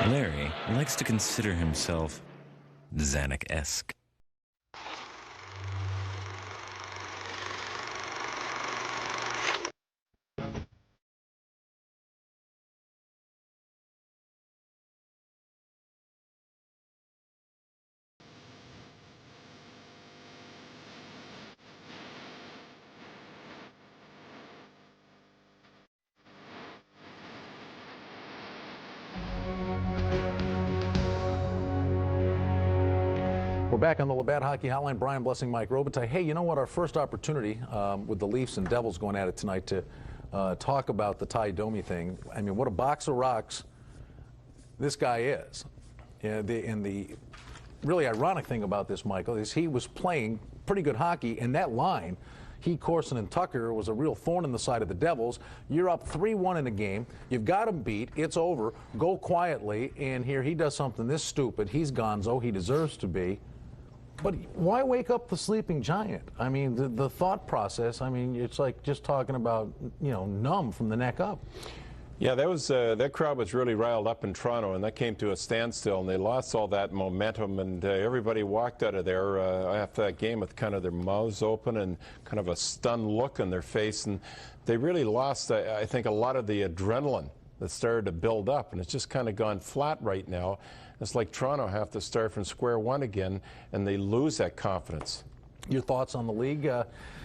[SPEAKER 7] Larry likes to consider himself Zanuck-esque.
[SPEAKER 2] We're back on the Labatt Hockey Hotline. Brian Blessing, Mike Robitaille. Hey, you know what? Our first opportunity with the Leafs and Devils going at it tonight to talk about the Ty Domi thing. I mean, what a box of rocks this guy is. And the really ironic thing about this, Michael, is he was playing pretty good hockey, and that line, he, Corson, and Tucker, was a real thorn in the side of the Devils. You're up 3-1 in a game. You've got him beat. It's over. Go quietly. And here he does something this stupid. He's gonzo. He deserves to be. But why wake up the sleeping giant? I mean, the thought process, I mean, it's like just talking about, you know, numb from the neck up.
[SPEAKER 3] Yeah, that crowd was really riled up in Toronto, and that came to a standstill, and they lost all that momentum, and everybody walked out of there after that game with kind of their mouths open and kind of a stunned look on their face, and they really lost, I think, a lot of the adrenaline that started to build up, and it's just kind of gone flat right now. It's like Toronto have to start from square one again, and they lose that confidence.
[SPEAKER 2] Your thoughts on the league?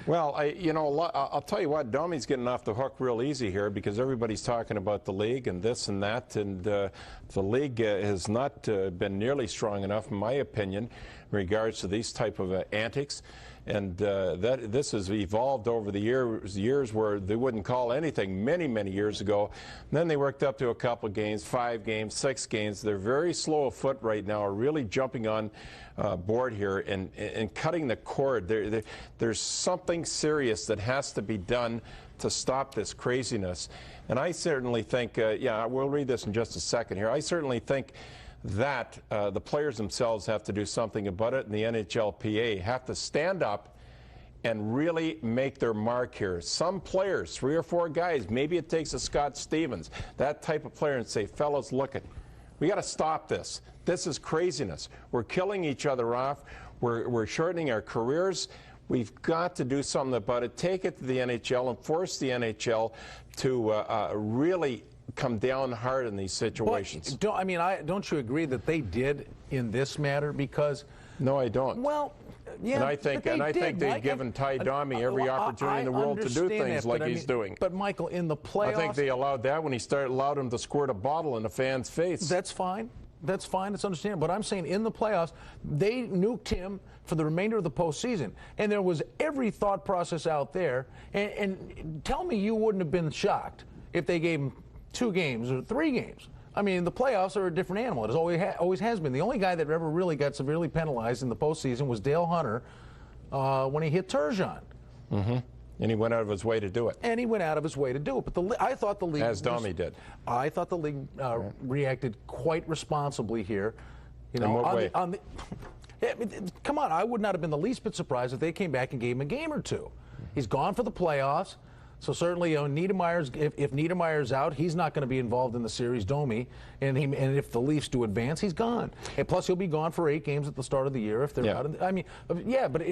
[SPEAKER 3] Well, I'll tell you what, Domi's getting off the hook real easy here because everybody's talking about the league and this and that, and the league has not been nearly strong enough, in my opinion, in regards to these type of antics. And this has evolved over the years where they wouldn't call anything many years ago. And then they worked up to a couple of games, 5 games, 6 games. They're very slow of foot right now, are really jumping on board here and cutting the cord. There's something serious that has to be done to stop this craziness. And I certainly think, yeah, we'll read this in just a second here. I certainly think that the players themselves have to do something about it, and the NHLPA have to stand up and really make their mark here. Some players, 3 or 4 guys, maybe it takes a Scott Stevens, that type of player, and say, fellas, look it, we got to stop this. This is craziness. We're killing each other off. We're shortening our careers. We've got to do something about it. Take it to the NHL and force the NHL to really come down hard in these situations.
[SPEAKER 2] But don't you agree that they did in this matter? Because
[SPEAKER 3] no, I don't.
[SPEAKER 2] Well, yeah,
[SPEAKER 3] and I think they've given Ty Domi every opportunity in the world to do things like he's doing.
[SPEAKER 2] But Michael, in the playoffs,
[SPEAKER 3] I think they allowed that when he allowed him to squirt a bottle in a fan's face.
[SPEAKER 2] That's fine. That's fine. It's understandable. But I'm saying in the playoffs, they nuked him for the remainder of the postseason. And there was every thought process out there. And tell me you wouldn't have been shocked if they gave him 2 games or 3 games. I mean, the playoffs are a different animal. It always has been. The only guy that ever really got severely penalized in the postseason was Dale Hunter when he hit Turgeon.
[SPEAKER 3] Mm-hmm. And he went out of his way to do it.
[SPEAKER 2] And he went out of his way to do it. But I thought the league...
[SPEAKER 3] As Domi did.
[SPEAKER 2] I thought the league reacted quite responsibly here. You know,
[SPEAKER 3] in what way?
[SPEAKER 2] Come on, I would not have been the least bit surprised if they came back and gave him a game or 2. He's gone for the playoffs. So certainly, Niedermayer's, if Niedermayer's out, he's not going to be involved in the series, Domi. And if the Leafs do advance, he's gone. And plus, he'll be gone for 8 games at the start of the year if they're out. I mean, yeah, but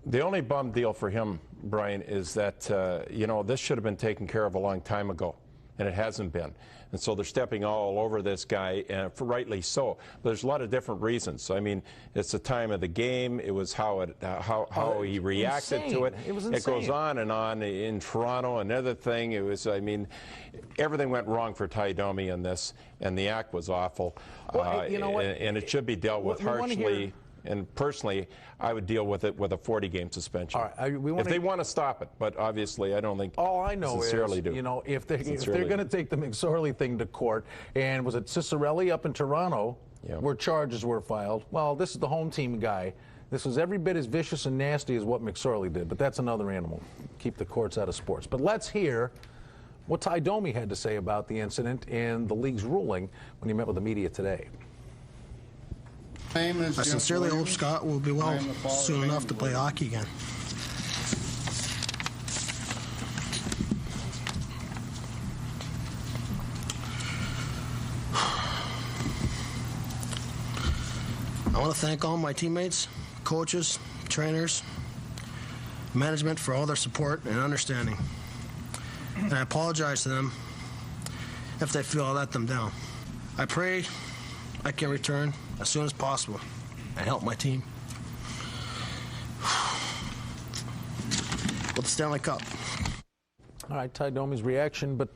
[SPEAKER 3] the only bum deal for him, Brian, is that this should have been taken care of a long time ago. and it hasn't been. And so they're stepping all over this guy, and rightly so. But there's a lot of different reasons. I mean, it's the time of the game. It was how he reacted to it.
[SPEAKER 2] It was insane.
[SPEAKER 3] It goes on in Toronto. Another thing, it was, I mean, everything went wrong for Ty Domi in this, and the act was awful.
[SPEAKER 2] Well, you know what?
[SPEAKER 3] And it should be dealt with harshly. And personally, I would deal with it with a 40-game suspension.
[SPEAKER 2] All right,
[SPEAKER 3] if they want to stop it, but obviously I don't think.
[SPEAKER 2] All I know
[SPEAKER 3] sincerely
[SPEAKER 2] is,
[SPEAKER 3] do.
[SPEAKER 2] you know, if they're going to take the McSorley thing to court, and was it Cicerelli up in Toronto where charges were filed? Well, this is the home team guy. This was every bit as vicious and nasty as what McSorley did, but that's another animal. Keep the courts out of sports. But let's hear what Ty Domi had to say about the incident and the league's ruling when he met with the media today.
[SPEAKER 8] I sincerely hope Scott will be well soon enough to play hockey again. I want to thank all my teammates, coaches, trainers, management for all their support and understanding. And I apologize to them if they feel I let them down. I pray I can return as soon as possible and help my team with the Stanley Cup.
[SPEAKER 2] All right, Ty Domi's reaction, but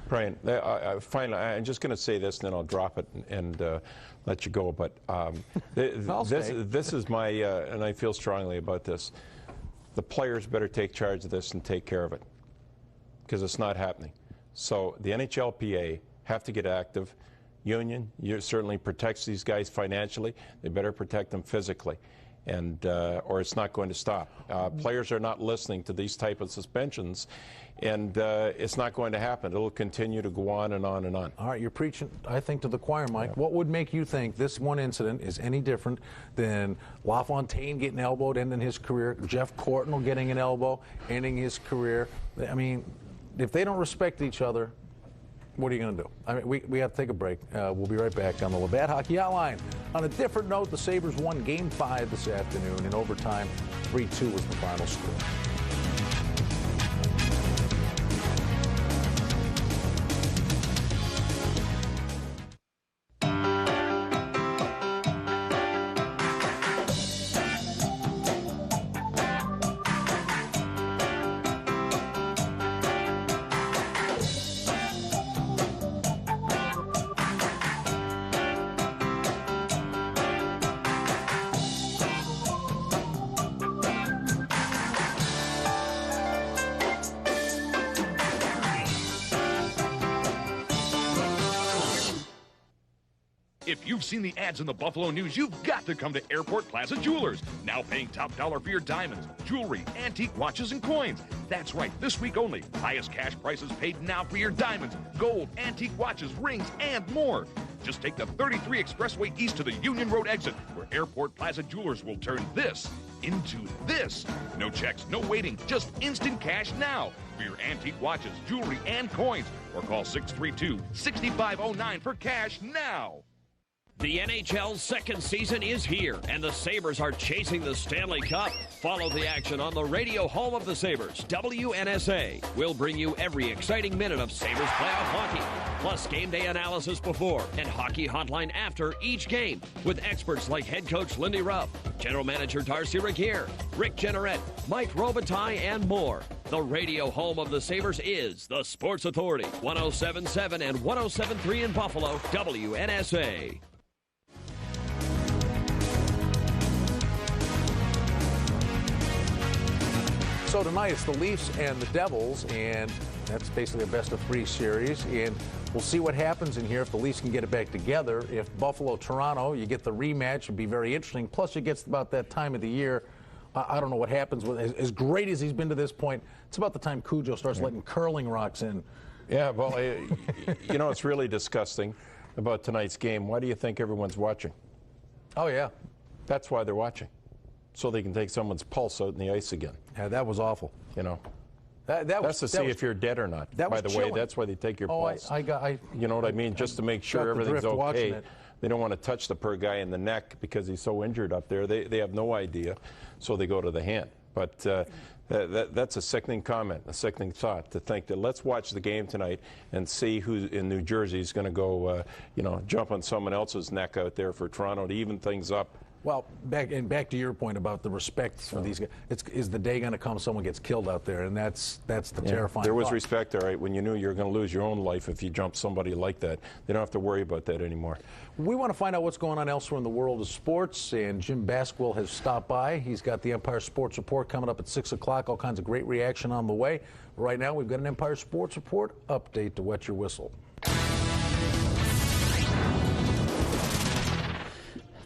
[SPEAKER 3] Brian, finally, I'm just going to say this, and then I'll drop it and let you go. But this is my, and I feel strongly about this. The players better take charge of this and take care of it, because it's not happening. So the NHLPA have to get active. Union certainly protects these guys financially. They better protect them physically, and or it's not going to stop. Players are not listening to these type of suspensions, and it's not going to happen. It'll continue to go on and on and on.
[SPEAKER 2] All right, you're preaching, I think, to the choir, Mike. Yeah. What would make you think this one incident is any different than LaFontaine getting elbowed, ending his career, Jeff Courtnall getting an elbow, ending his career? I mean, if they don't respect each other, what are you going to do? I mean, we have to take a break. We'll be right back on the Labatt Hockey Hotline. On a different note, the Sabres won Game 5 this afternoon. In overtime, 3-2 was the final score.
[SPEAKER 9] If you've seen the ads in the Buffalo News, you've got to come to Airport Plaza Jewelers. Now paying top dollar for your diamonds, jewelry, antique watches, and coins. That's right, this week only. Highest cash prices paid now for your diamonds, gold, antique watches, rings, and more. Just take the 33 Expressway East to the Union Road exit, where Airport Plaza Jewelers will turn this into this. No checks, no waiting, just instant cash now for your antique watches, jewelry, and coins. Or call 632-6509 for cash now.
[SPEAKER 18] The NHL's second season is here, and the Sabres are chasing the Stanley Cup. Follow the action on the radio home of the Sabres, WNSA. We'll bring you every exciting minute of Sabres playoff hockey, plus game day analysis before and hockey hotline after each game with experts like head coach Lindy Ruff, general manager Darcy Regier, Rick Jenneret, Mike Robitaille, and more. The radio home of the Sabres is the Sports Authority, 107.7 and 107.3 in Buffalo, WNSA.
[SPEAKER 2] So tonight it's the Leafs and the Devils, and that's basically a best-of-3 series. And we'll see what happens in here if the Leafs can get it back together. If Buffalo-Toronto, you get the rematch, it'd be very interesting. Plus, it gets about that time of the year. I don't know what happens with as great as he's been to this point. It's about the time Cujo starts letting curling rocks in.
[SPEAKER 3] Yeah, well, you know, it's really disgusting about tonight's game. Why do you think everyone's watching?
[SPEAKER 2] Oh, yeah.
[SPEAKER 3] That's why they're watching, so they can take someone's pulse out in the ice again.
[SPEAKER 2] Yeah, that was awful.
[SPEAKER 3] You know,
[SPEAKER 2] that's
[SPEAKER 3] to see if you're dead or not. By the way, that's why they take your pulse. You know what I mean? Just to make sure everything's okay. They don't want to touch the poor guy in the neck because he's so injured up there. They have no idea, so they go to the hand. But That's a sickening comment, a sickening thought to think that let's watch the game tonight and see who in New Jersey is going to go, jump on someone else's neck out there for Toronto to even things up.
[SPEAKER 2] Well, back to your point about the respect for these guys. Is the day going to come someone gets killed out there, and that's the terrifying.
[SPEAKER 3] There was
[SPEAKER 2] thought.
[SPEAKER 3] respect, all right, when you knew you were going to lose your own life if you jumped somebody like that. They don't have to worry about that anymore.
[SPEAKER 2] We want to find out what's going on elsewhere in the world of sports, and Jim Basquill has stopped by. He's got the Empire Sports Report coming up at 6 o'clock. All kinds of great reaction on the way. Right now, we've got an Empire Sports Report update to wet your whistle.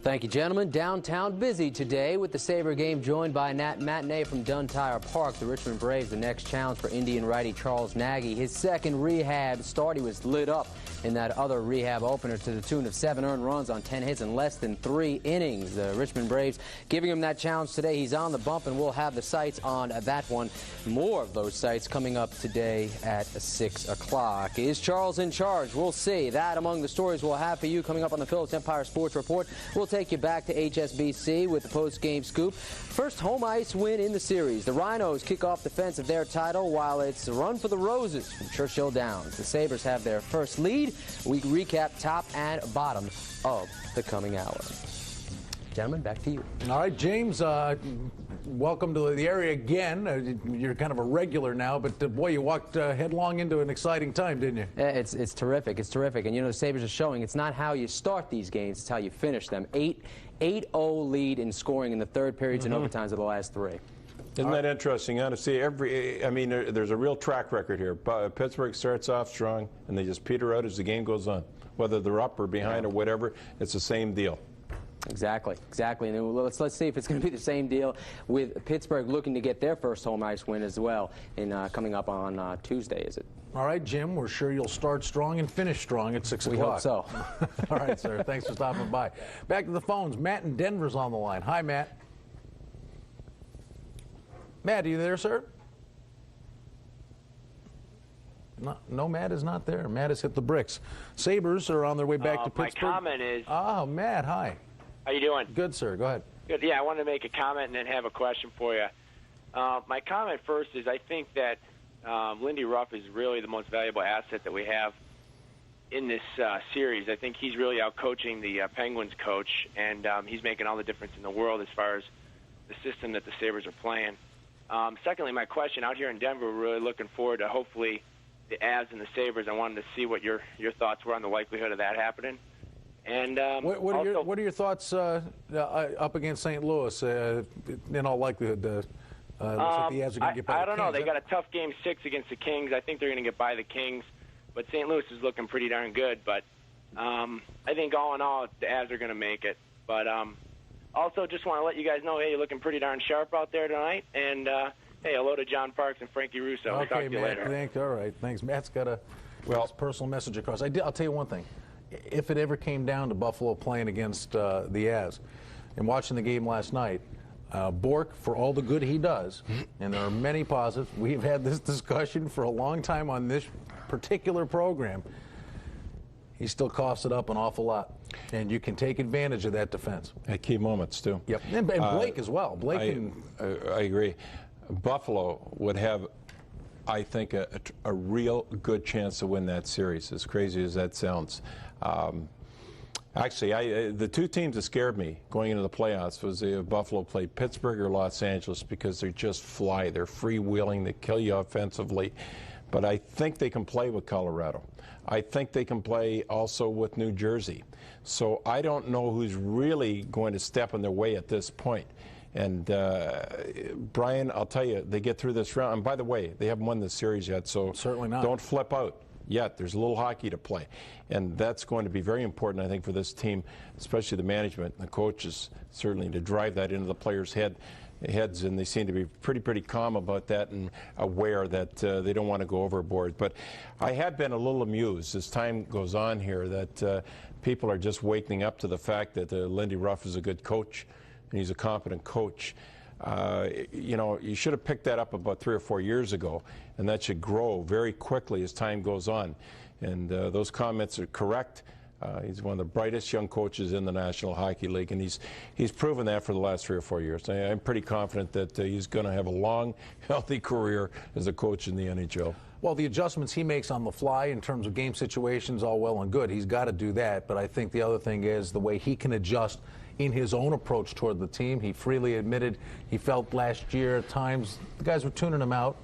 [SPEAKER 10] Thank you, gentlemen. Downtown busy today with the Sabre game joined by Nat Matinee from Dunn Tire Park. The Richmond Braves, the next challenge for Indian righty Charles Nagy. His second rehab start, he was lit up in that other rehab opener to the tune of 7 earned runs on 10 hits in less than 3 innings. The Richmond Braves giving him that challenge today. He's on the bump, and we'll have the sights on that one. More of those sights coming up today at 6 o'clock. Is Charles in charge? We'll see. That among the stories we'll have for you coming up on the Phillips Empire Sports Report. We'll take you back to HSBC with the post-game scoop. First home ice win in the series. The Rhinos kick off defense of their title while it's a run for the Roses from Churchill Downs. The Sabres have their first lead. We recap top and bottom of the coming hour. Gentlemen, back to you.
[SPEAKER 2] All right, James, welcome to the area again. You're kind of a regular now, but boy, you walked headlong into an exciting time, didn't you?
[SPEAKER 10] It's terrific. It's terrific. And, you know, the Sabres are showing it's not how you start these games, it's how you finish them. 8-0 lead in scoring in the third periods and overtimes of the last 3.
[SPEAKER 3] Isn't that interesting? To see there's a real track record here. Pittsburgh starts off strong, and they just peter out as the game goes on. Whether they're up or behind or whatever, it's the same deal.
[SPEAKER 10] Exactly. And let's see if it's going to be the same deal with Pittsburgh looking to get their first home ice win as well in coming up on Tuesday, is it?
[SPEAKER 2] All right, Jim, we're sure you'll start strong and finish strong at 6 o'clock.
[SPEAKER 10] We hope so.
[SPEAKER 2] All right, sir. Thanks for stopping by. Back to the phones. Matt in Denver's on the line. Hi, Matt. Matt, are you there, sir? No, Matt is not there. Matt has hit the bricks. Sabres are on their way back to Pittsburgh.
[SPEAKER 11] My comment is...
[SPEAKER 2] Oh, Matt, hi.
[SPEAKER 11] How you doing?
[SPEAKER 2] Good, sir. Go ahead.
[SPEAKER 11] Good. Yeah, I wanted to make a comment and then have a question for you. My comment first is I think that Lindy Ruff is really the most valuable asset that we have in this series. I think he's really out coaching the Penguins coach, and he's making all the difference in the world as far as the system that the Sabres are playing. Secondly, my question, out here in Denver, we're really looking forward to hopefully the Avs and the Sabres. I wanted to see what your thoughts were on the likelihood of that happening. And
[SPEAKER 2] what are your thoughts up against St. Louis? In all likelihood, looks like the Avs are going to get by the
[SPEAKER 11] I don't know.
[SPEAKER 2] Kings.
[SPEAKER 11] They got a tough game 6 against the Kings. I think they're going to get by the Kings. But St. Louis is looking pretty darn good. But I think all in all, the Avs are going to make it. But also just want to let you guys know, hey, you're looking pretty darn sharp out there tonight. And, hey, hello to John Parks and Frankie Russo. We'll talk to you later.
[SPEAKER 2] All right, thanks. Matt's got a personal message across. I'll tell you one thing. If it ever came down to Buffalo playing against the Avs and watching the game last night, Bork, for all the good he does, and there are many positives, we've had this discussion for a long time on this particular program, he still coughs it up an awful lot. And you can take advantage of that defense.
[SPEAKER 3] At key moments, too.
[SPEAKER 2] Yep, and Blake as well.
[SPEAKER 3] I agree. Buffalo would have, I think, a real good chance to win that series, as crazy as that sounds. Actually, the two teams that scared me going into the playoffs was Buffalo played Pittsburgh or Los Angeles because they just fly. They're freewheeling. They kill you offensively. But I think they can play with Colorado. I think they can play also with New Jersey. So I don't know who's really going to step in their way at this point. And, Brian, I'll tell you, they get through this round. And by the way, they haven't won this series yet, so
[SPEAKER 2] certainly not.
[SPEAKER 3] Don't flip out yet. There's a little hockey to play. And that's going to be very important, I think, for this team, especially the management and the coaches, certainly, to drive that into the players' heads. And they seem to be pretty calm about that and aware that they don't want to go overboard. But I have been a little amused as time goes on here that people are just waking up to the fact that Lindy Ruff is a good coach. And he's a competent coach. You know, you should have picked that up about 3 or 4 years ago, and that should grow very quickly as time goes on. And those comments are correct. He's one of the brightest young coaches in the National Hockey League, and he's proven that for the last 3 or 4 years. I'm pretty confident that he's going to have a long, healthy career as a coach in the NHL.
[SPEAKER 2] Well, the adjustments he makes on the fly in terms of game situations, all well and good. He's got to do that. But I think the other thing is the way he can adjust in his own approach toward the team. He freely admitted he felt last year at times the guys were tuning him out.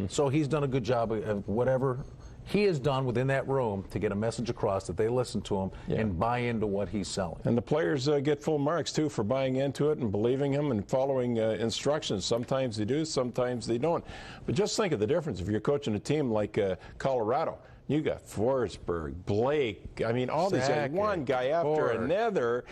[SPEAKER 2] So he's done a good job of whatever he has done within that room to get a message across that they listen to him and buy into what he's selling.
[SPEAKER 3] And the players get full marks, too, for buying into it and believing him and following instructions. Sometimes they do, sometimes they don't. But just think of the difference if you're coaching a team like Colorado. You got Forsberg, Blake, I mean, all these guys, one guy after another.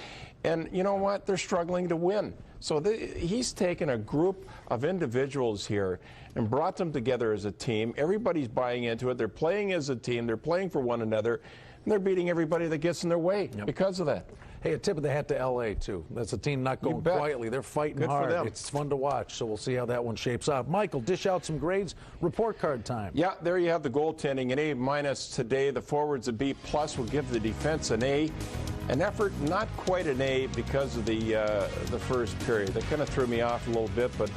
[SPEAKER 3] And you know what? They're struggling to win. So he's taken a group of individuals here and brought them together as a team. Everybody's buying into it. They're playing as a team. They're playing for one another. And they're beating everybody that gets in their way because of that.
[SPEAKER 2] Hey, a tip of the hat to L.A., too. That's a team not going quietly. They're fighting hard. It's fun to watch, so we'll see how that one shapes out. Michael, dish out some grades. Report card time.
[SPEAKER 3] Yeah, there you have the goaltending. An A- today. The forwards a B+. We'll give the defense an A. An effort, not quite an A because of the first period. That kind of threw me off a little bit, but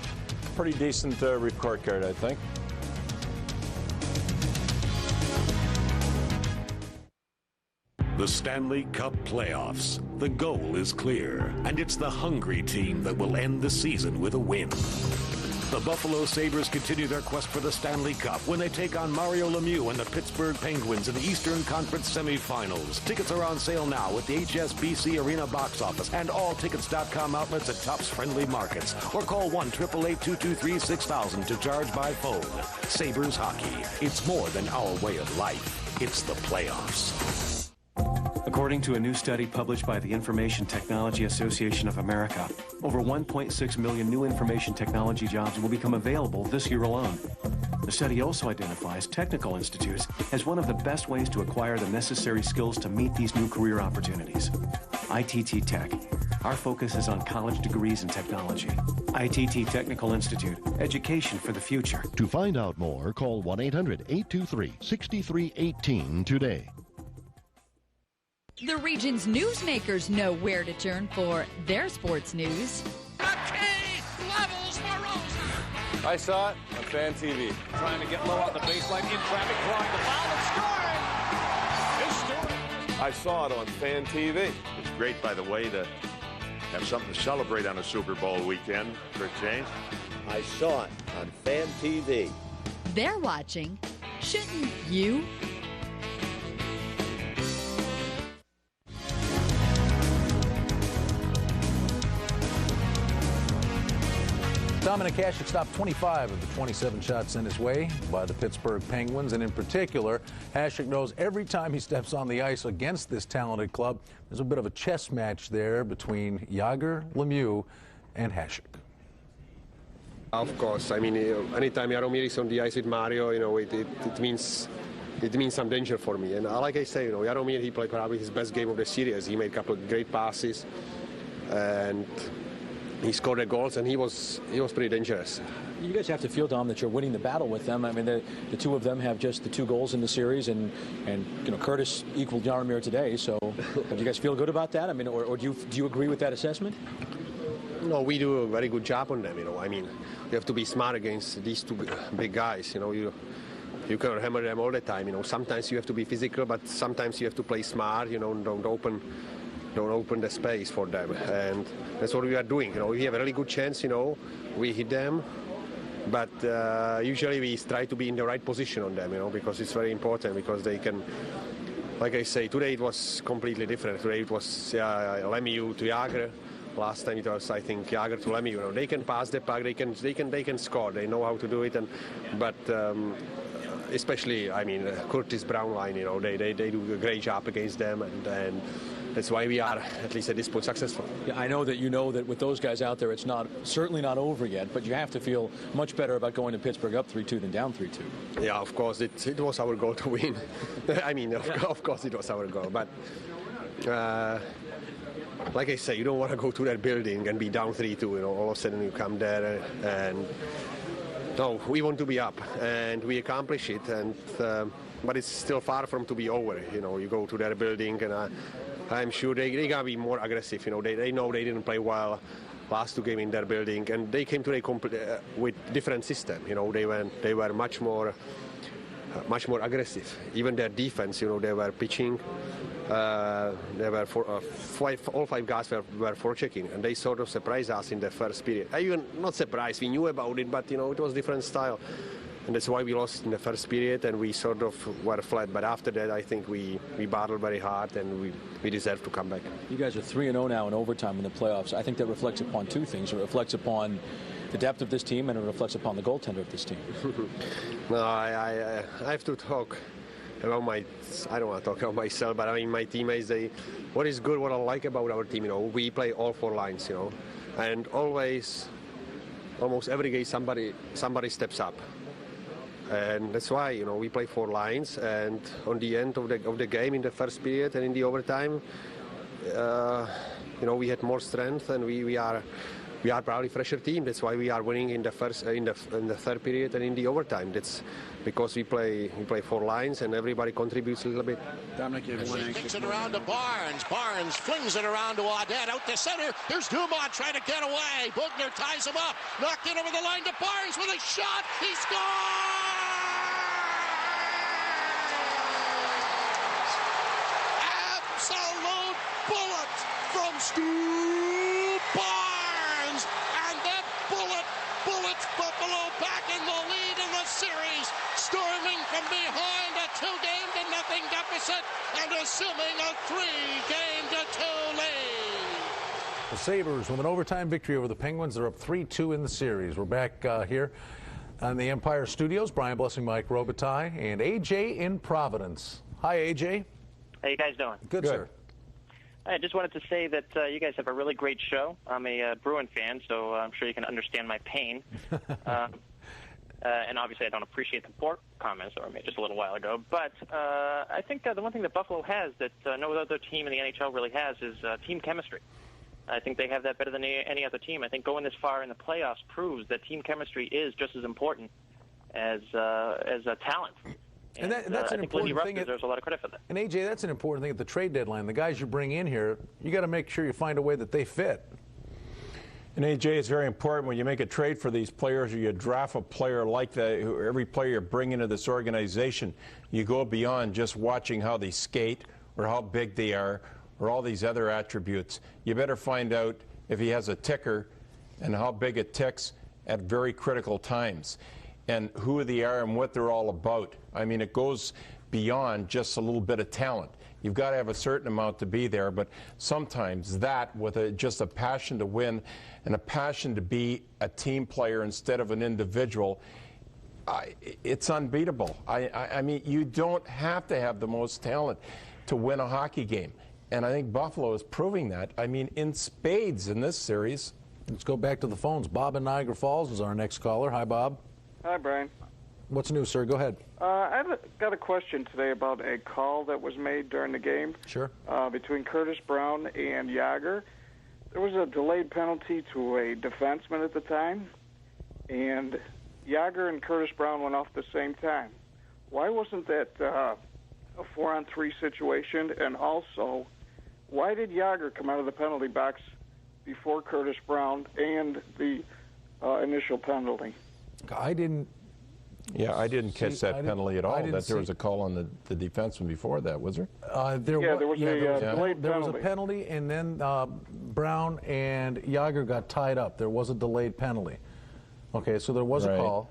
[SPEAKER 3] pretty decent report card, I think.
[SPEAKER 12] The Stanley Cup playoffs. The goal is clear, and it's the hungry team that will end the season with a win. The Buffalo Sabres continue their quest for the Stanley Cup when they take on Mario Lemieux and the Pittsburgh Penguins in the Eastern Conference Semifinals. Tickets are on sale now at the HSBC Arena box office and all Tickets.com outlets at Topps friendly markets. Or call 1-888-223-6000 to charge by phone. Sabres hockey. It's more than our way of life. It's the playoffs.
[SPEAKER 21] According to a new study published by the Information Technology Association of America, over 1.6 million new information technology jobs will become available this year alone. The study also identifies technical institutes as one of the best ways to acquire the necessary skills to meet these new career opportunities. ITT Tech. Our focus is on college degrees in technology. ITT Technical Institute. Education for the future.
[SPEAKER 22] To find out more, call 1-800-823-6318 today.
[SPEAKER 23] The region's newsmakers know where to turn for their sports news.
[SPEAKER 24] I saw it on Fan TV.
[SPEAKER 25] Trying to get low on the baseline, in traffic, drawing the foul and scoring.
[SPEAKER 24] I saw it on Fan TV.
[SPEAKER 26] It's great, by the way, to have something to celebrate on a Super Bowl weekend for a change.
[SPEAKER 27] I saw it on Fan TV.
[SPEAKER 23] They're watching. Shouldn't you?
[SPEAKER 2] Dominik Hasek stopped 25 of the 27 shots sent his way by the Pittsburgh Penguins, and in particular, Hasek knows every time he steps on the ice against this talented club, there's a bit of a chess match there between Jágr, Lemieux, and Hasek.
[SPEAKER 28] Of course, I mean, anytime Jaromír is on the ice with Mario, it means some danger for me. And like I say, Jaromír, he played probably his best game of the series. He made a couple of great passes, and he scored the goals, and he was pretty dangerous.
[SPEAKER 13] You guys have to feel, Dom, that you're winning the battle with them. I mean, the two of them have just the 2 goals in the series, and Curtis equaled Jaromír today. So, do you guys feel good about that? I mean, or do you agree with that assessment?
[SPEAKER 28] No, we do a very good job on them. I mean, you have to be smart against these 2 big guys. You cannot hammer them all the time. Sometimes you have to be physical, but sometimes you have to play smart. Don't open the space for them, and that's what we are doing. We have a really good chance. We hit them, but usually we try to be in the right position on them. Because it's very important, because they can. Like I say, today it was completely different. Today it was Lemieux to Jágr. Last time it was, I think, Jágr to Lemieux. They can pass the puck. They can score. They know how to do it. But especially, I mean, Curtis Brown line. They do a great job against them, and that's why we are, at least at this point, successful.
[SPEAKER 13] Yeah, I know that that with those guys out there, it's certainly not over yet, but you have to feel much better about going to Pittsburgh up 3-2 than down 3-2.
[SPEAKER 28] Yeah, of course, it was our goal to win. I mean, of course it was our goal, but like I say, you don't want to go to that building and be down 3-2. All of a sudden you come there and No, we want to be up, and we accomplish it, and but it's still far from to be over. You know, you go to their building, and I'm sure they're gonna be more aggressive. You know, they know they didn't play well last 2 games in their building, and they came today with different system. You know, they were much more aggressive. Even their defense, you know, they were pitching. They were all 5 guys were forechecking, and they sort of surprised us in the first period. Even not surprised, we knew about it, but you know, it was different style, and that's why we lost in the first period, and we sort of were flat. But after that, I think we battled very hard, and we deserve to come back.
[SPEAKER 13] You guys are 3-0 now in overtime in the playoffs. I think that reflects upon 2 things. It reflects upon the depth of this team, and it reflects upon the goaltender of this team.
[SPEAKER 28] No, I have to talk about I don't want to talk about myself, but I mean my teammates. What is good, what I like about our team, you know, we play all 4 lines, you know, and almost every game somebody steps up, and that's why, you know, we play 4 lines, and on the end of the game in the first period and in the overtime, you know, we had more strength, and we are probably fresher team. That's why we are winning in the third period and in the overtime. That's because we play 4 lines, and everybody contributes a little bit.
[SPEAKER 4] Dominic, kicks it around to Barnes. Barnes flings it around to Audette. Out to center. Here's Dumont trying to get away. Bugner ties him up. Knocked it over the line to Barnes with a shot. He scores! Absolute bullet from Stu Barnes. And that bullets Buffalo back in the lead in the series, storming from behind a 2-0 deficit and assuming a 3-2 lead.
[SPEAKER 2] The Sabres with an overtime victory over the Penguins. They're up 3-2 in the series. We're back here on the Empire Studios. Brian Blessing, Mike Robitaille, and AJ in Providence. Hi, AJ.
[SPEAKER 5] How you guys doing?
[SPEAKER 2] Good, sir.
[SPEAKER 5] I just wanted to say that you guys have a really great show. I'm a Bruin fan, so I'm sure you can understand my pain. And obviously I don't appreciate the Bork comments that were made just a little while ago. But I think the one thing that Buffalo has that no other team in the NHL really has is team chemistry. I think they have that better than any other team. I think going this far in the playoffs proves that team chemistry is just as important as a talent.
[SPEAKER 2] And that's an important thing.
[SPEAKER 5] There's a lot of credit for that.
[SPEAKER 2] And AJ, that's an important thing at the trade deadline. The guys you bring in here, you got to make sure you find a way that they fit.
[SPEAKER 3] And AJ, it's very important when you make a trade for these players, or you draft a player like that. Every player you bring into this organization, you go beyond just watching how they skate or how big they are or all these other attributes. You better find out if he has a ticker and how big it ticks at very critical times, and who they are and what they're all about. I mean, it goes beyond just a little bit of talent. You've got to have a certain amount to be there, but sometimes that, with just a passion to win and a passion to be a team player instead of an individual, it's unbeatable. I mean, you don't have to have the most talent to win a hockey game, and I think Buffalo is proving that. I mean, in spades in this series.
[SPEAKER 2] Let's go back to the phones. Bob in Niagara Falls is our next caller. Hi, Bob.
[SPEAKER 14] Hi, Brian.
[SPEAKER 2] What's new, sir? Go ahead.
[SPEAKER 14] I've got a question today about a call that was made during the game.
[SPEAKER 2] Sure.
[SPEAKER 14] Between Curtis Brown and Jagr. There was a delayed penalty to a defenseman at the time, and Jagr and Curtis Brown went off at the same time. Why wasn't that a 4-on-3 situation? And also, why did Jagr come out of the penalty box before Curtis Brown and the initial penalty?
[SPEAKER 2] I didn't
[SPEAKER 3] catch that penalty at all. There was a call on the defenseman before that, was there?
[SPEAKER 14] There was
[SPEAKER 2] a penalty, and then Brown and Jagr got tied up. There was a delayed penalty. Okay, so there was a call,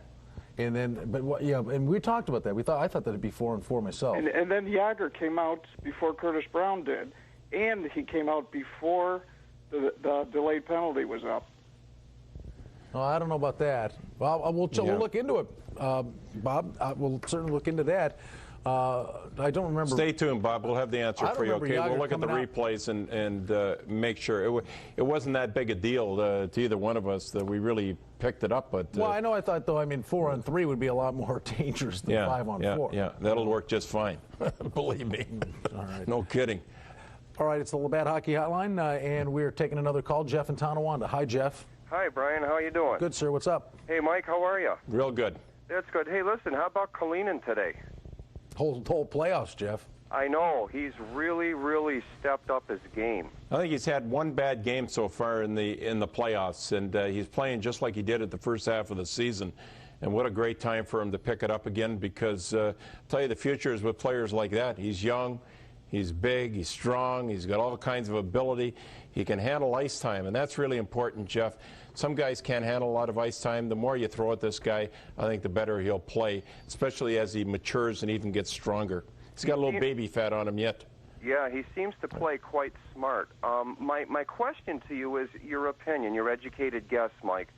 [SPEAKER 2] and then, and we talked about that. I thought that'd be 4-on-4 myself.
[SPEAKER 14] And then Jagr came out before Curtis Brown did, and he came out before the delayed penalty was up.
[SPEAKER 2] Oh, I don't know about that. Well, we'll look into it, Bob. We'll certainly look into that. I don't remember.
[SPEAKER 3] Stay tuned, Bob. We'll have the answer for you. Okay, we'll look at the replays and make sure it wasn't that big a deal to either one of us that we really picked it up. But
[SPEAKER 2] well, I know. I thought 4-on-3 would be a lot more dangerous than 5-on-4.
[SPEAKER 3] Yeah, that'll work just fine. Believe me.
[SPEAKER 2] All right.
[SPEAKER 3] No kidding.
[SPEAKER 2] All right, it's the Labatt Hockey Hotline, and we're taking another call. Jeff in Tonawanda. Hi, Jeff.
[SPEAKER 1] Hi, Brian. How you doing?
[SPEAKER 2] Good, sir. What's up?
[SPEAKER 1] Hey, Mike. How are you?
[SPEAKER 3] Real good.
[SPEAKER 1] That's good. Hey, listen. How about Kalinin today?
[SPEAKER 2] Whole playoffs, Jeff.
[SPEAKER 1] I know. He's really, really stepped up his game.
[SPEAKER 3] I think he's had one bad game so far in the playoffs, and he's playing just like he did at the first half of the season. And what a great time for him to pick it up again, because I'll tell you, the future is with players like that. He's young, he's big, he's strong, he's got all kinds of ability. He can handle ice time, and that's really important, Jeff. Some guys can't handle a lot of ice time. The more you throw at this guy, I think the better he'll play, especially as he matures and even gets stronger. He's got a little baby fat on him yet.
[SPEAKER 1] Yeah, he seems to play quite smart. My question to you is your opinion, your educated guess, Mike.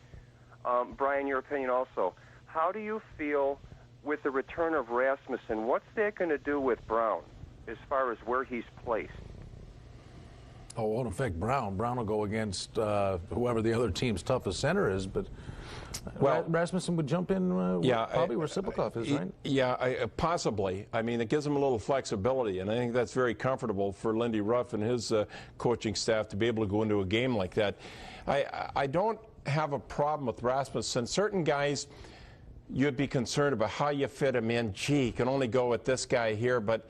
[SPEAKER 1] Brian, your opinion also. How do you feel with the return of Rasmussen? What's that going to do with Brown as far as where he's placed?
[SPEAKER 2] Oh, it won't affect Brown. Brown will go against whoever the other team's toughest center is, but Rasmussen would jump in probably where Siplikov is, right?
[SPEAKER 3] Yeah, possibly. I mean, it gives him a little flexibility, and I think that's very comfortable for Lindy Ruff and his coaching staff to be able to go into a game like that. I don't have a problem with Rasmussen. Certain guys, you'd be concerned about how you fit him in. Gee, you can only go with this guy here, but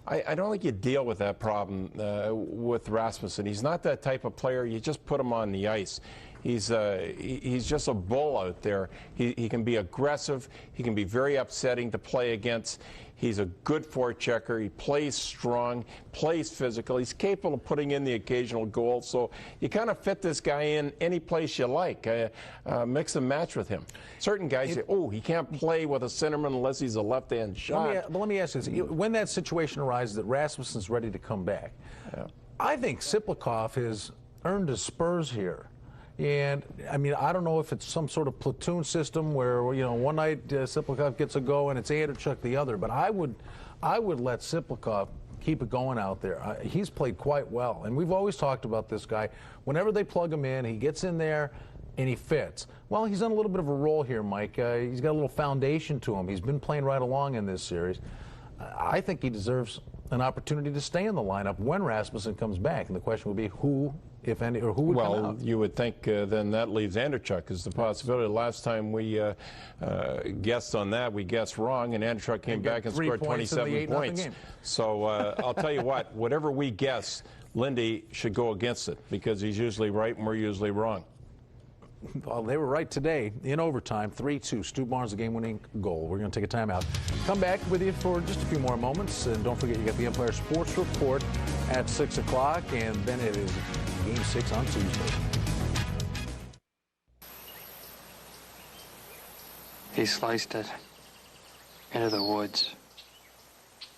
[SPEAKER 3] I don't think you deal with that problem with Rasmussen. He's not that type of player. You just put him on the ice. He's just a bull out there. He can be aggressive. He can be very upsetting to play against. He's a good forechecker. He plays strong, plays physical. He's capable of putting in the occasional goal. So you kind of fit this guy in any place you like. Mix and match with him. Certain guys say, oh, he can't play with a centerman unless he's a left-hand shot.
[SPEAKER 2] Let me ask you this. When that situation arises that Rasmussen's ready to come back, I think Siplikov has earned his spurs here. And, I mean, I don't know if it's some sort of platoon system where, you know, one night Siplikov gets a go and it's Andreychuk the other. But I would let Siplikov keep it going out there. He's played quite well. And we've always talked about this guy. Whenever they plug him in, he gets in there and he fits. Well, he's on a little bit of a roll here, Mike. He's got a little foundation to him. He's been playing right along in this series. I think he deserves an opportunity to stay in the lineup when Rasmussen comes back. And the question would be who, if any, or who would come out?
[SPEAKER 3] Well, you would think then that leaves Andreychuk as the possibility. Last time we guessed on that, we guessed wrong, and Andreychuk came back and scored 27 points. So I'll tell you what, whatever we guess, Lindy should go against it because he's usually right and we're usually wrong.
[SPEAKER 2] Well, they were right today in overtime, 3-2. Stu Barnes, the game-winning goal. We're going to take a timeout. Come back with you for just a few more moments. And don't forget, you got the Empire Sports Report at 6 o'clock. And then it is Game 6 on Tuesday.
[SPEAKER 6] He sliced it into the woods.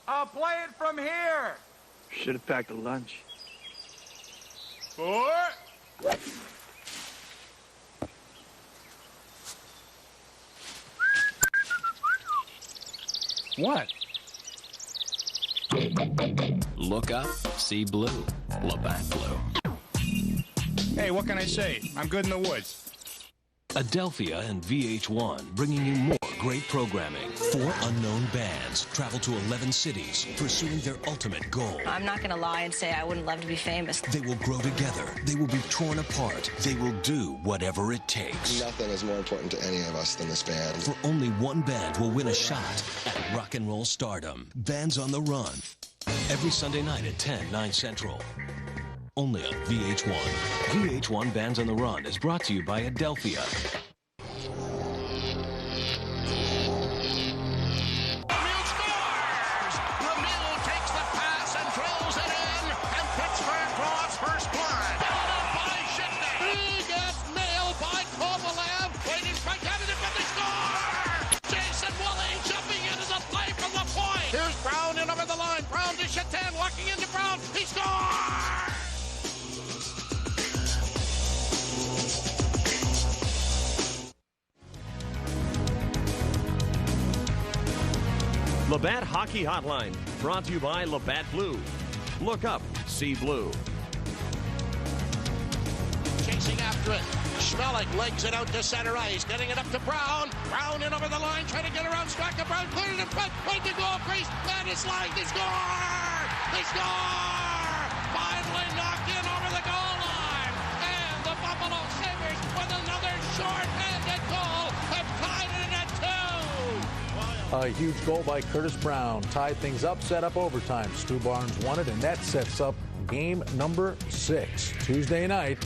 [SPEAKER 7] I'll play it from here.
[SPEAKER 6] Should have packed a lunch.
[SPEAKER 7] 4. What?
[SPEAKER 15] Look up, see blue. Labatt Blue.
[SPEAKER 7] Hey, what can I say? I'm good in the woods.
[SPEAKER 16] Adelphia and VH1 bringing you more great programming. 4 unknown bands travel to 11 cities pursuing their ultimate goal.
[SPEAKER 17] I'm not going to lie and say I wouldn't love to be famous.
[SPEAKER 16] They will grow together. They will be torn apart. They will do whatever it takes.
[SPEAKER 19] Nothing is more important to any of us than this band.
[SPEAKER 16] For only one band will win a shot at rock and roll stardom. Bands on the Run. Every Sunday night at 10, 9 Central. Only on VH1. VH1 Bands on the Run is brought to you by Adelphia.
[SPEAKER 4] Walking into Brown, he scores!
[SPEAKER 18] Labatt Hockey Hotline, brought to you by Labatt Blue. Look up, see blue.
[SPEAKER 4] Chasing after it. Schmeling legs it out to center ice, getting it up to Brown. Brown in over the line, trying to get around Straka. Brown cleared it in front, right to goal crease, and it's lined. They score! They score! Finally knocked in over the goal line, and the Buffalo Sabres with another
[SPEAKER 2] A huge goal by Curtis Brown tied things up, set up overtime. Stu Barnes won it, and that sets up game number 6 Tuesday night.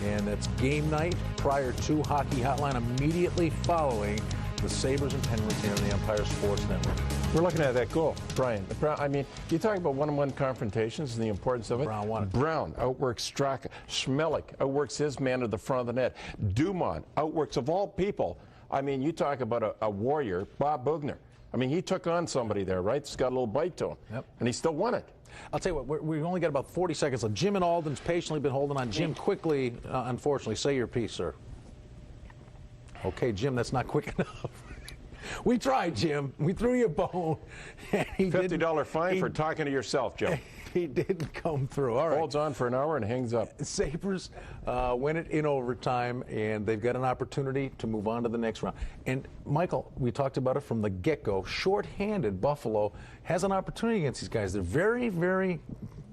[SPEAKER 2] And that's game night prior to Hockey Hotline, immediately following the Sabres and Penguins here on the Empire Sports Network.
[SPEAKER 3] We're looking at that goal, Brian. I mean, you talk about one-on-one confrontations and the importance of it.
[SPEAKER 2] Brown won it.
[SPEAKER 3] Brown outworks Straka. Schmelik outworks his man at the front of the net. Dumont outworks, of all people. I mean, you talk about a warrior, Bob Bugner. I mean, he took on somebody there, right? He's got a little bite to him.
[SPEAKER 2] Yep.
[SPEAKER 3] And he still won it.
[SPEAKER 2] I'll tell you what, we've only got about 40 seconds left. Jim and Alden's patiently been holding on. Jim, quickly, unfortunately, say your piece, sir. Okay, Jim, that's not quick enough. We tried, Jim. We threw you a bone.
[SPEAKER 3] $50 fine for talking to yourself, Jim.
[SPEAKER 2] He didn't come through. All right.
[SPEAKER 3] Holds on for an hour and hangs up.
[SPEAKER 2] Sabres win it in overtime, and they've got an opportunity to move on to the next round. And, Michael, we talked about it from the get-go. Short-handed Buffalo has an opportunity against these guys. They're very, very,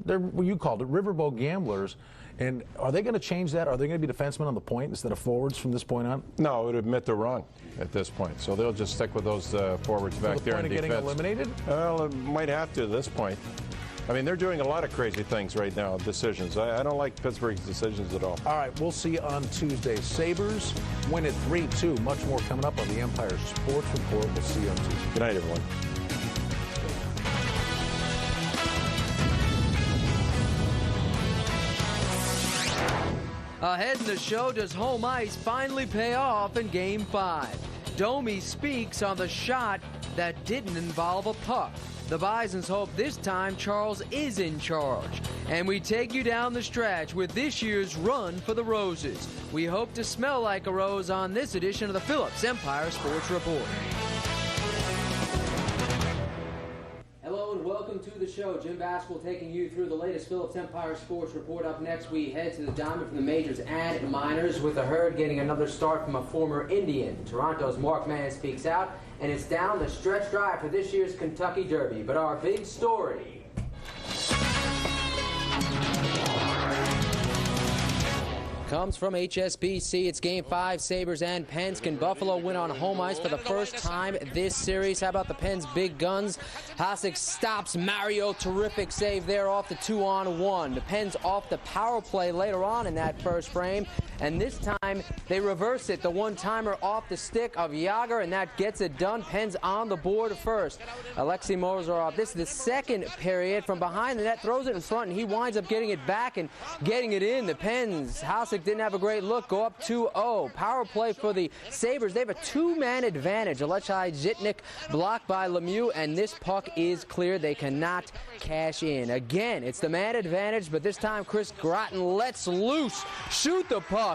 [SPEAKER 2] they're what you called it, riverboat gamblers. And are they going to change that? Are they going to be defensemen on the point instead of forwards from this point on?
[SPEAKER 3] No, it would admit they're wrong at this point. So they'll just stick with those forwards back there in defense.
[SPEAKER 2] Getting eliminated?
[SPEAKER 3] Well, it might have to at this point. I mean, they're doing a lot of crazy things right now, decisions. I don't like Pittsburgh's decisions at all.
[SPEAKER 2] All right, we'll see you on Tuesday. Sabres win it 3-2. Much more coming up on the Empire Sports Report. We'll see you on Tuesday.
[SPEAKER 3] Good night, everyone.
[SPEAKER 8] Ahead in the show, does home ice finally pay off in Game 5? Domi speaks on the shot that didn't involve a puck. The Bisons hope this time Charles is in charge. And we take you down the stretch with this year's Run for the Roses. We hope to smell like a rose on this edition of the Phillips Empire Sports Report.
[SPEAKER 9] Hello and welcome to the show. Jim Baskell taking you through the latest Phillips Empire Sports Report. Up next, we head to the diamond from the majors and minors, with the Herd getting another start from a former Indian. Toronto's Mark Mann speaks out, and it's down the stretch drive for this year's Kentucky Derby. But our big story comes from HSBC. It's Game 5, Sabres and Pens. Can Buffalo win on home ice for the first time this series? How about the Pens' big guns? Hasek stops Mario. Terrific save there off the 2-on-1. The Pens off the power play later on in that first frame. And this time, they reverse it. The one-timer off the stick of Jágr, and that gets it done. Pens on the board first. Alexei Mozarov, this is the second period. From behind the net, throws it in front, and he winds up getting it back and getting it in. The Pens, Hasek didn't have a great look, go up 2-0. Power play for the Sabres. They have a two-man advantage. Alexei Zitnik blocked by Lemieux, and this puck is clear. They cannot cash in. Again, it's the man advantage, but this time Chris Groton lets loose. Shoot the puck.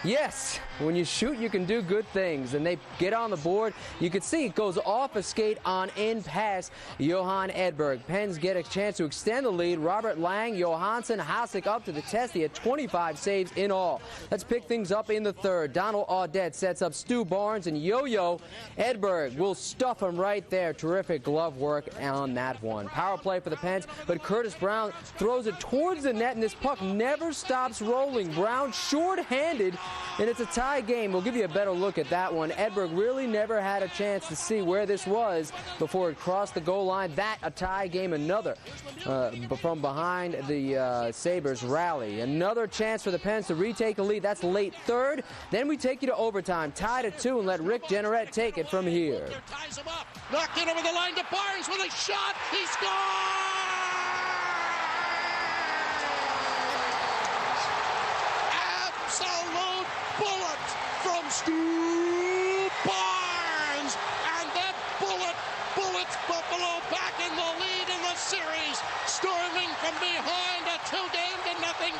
[SPEAKER 9] Yes, when you shoot, you can do good things, and they get on the board. You can see it goes off a skate on in past Johan Edberg. Pens get a chance to extend the lead. Robert Lang, Johansson, Hasek up to the test. He had 25 saves in all. Let's pick things up in the third. Donald Audette sets up Stu Barnes, and Yo-Yo Edberg will stuff him right there. Terrific glove work on that one. Power play for the Pens, but Curtis Brown throws it towards the net, and this puck never stops rolling. Brown short-handed, and it's a tie game. We'll give you a better look at that one. Edberg really never had a chance to see where this was before it crossed the goal line. That a tie game. Another from behind the Sabres rally. Another chance for the Pens to retake the lead. That's late third. Then we take you to overtime. Tied at 2 and let Rick Jenneret take it from here.
[SPEAKER 4] Ties him up. Knocked it over the line to Barnes with a shot. He scores! Absolute bullet from Stu Barnes, and that bullet bullets Buffalo back in the lead in the series, storming from behind a 2-0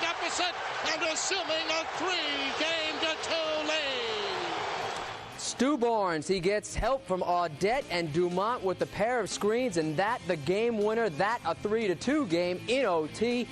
[SPEAKER 4] deficit and assuming a 3-2 lead.
[SPEAKER 8] Stu Barnes, he gets help from Audette and Dumont with the pair of screens, and that the game winner. That a 3-2 game in OT.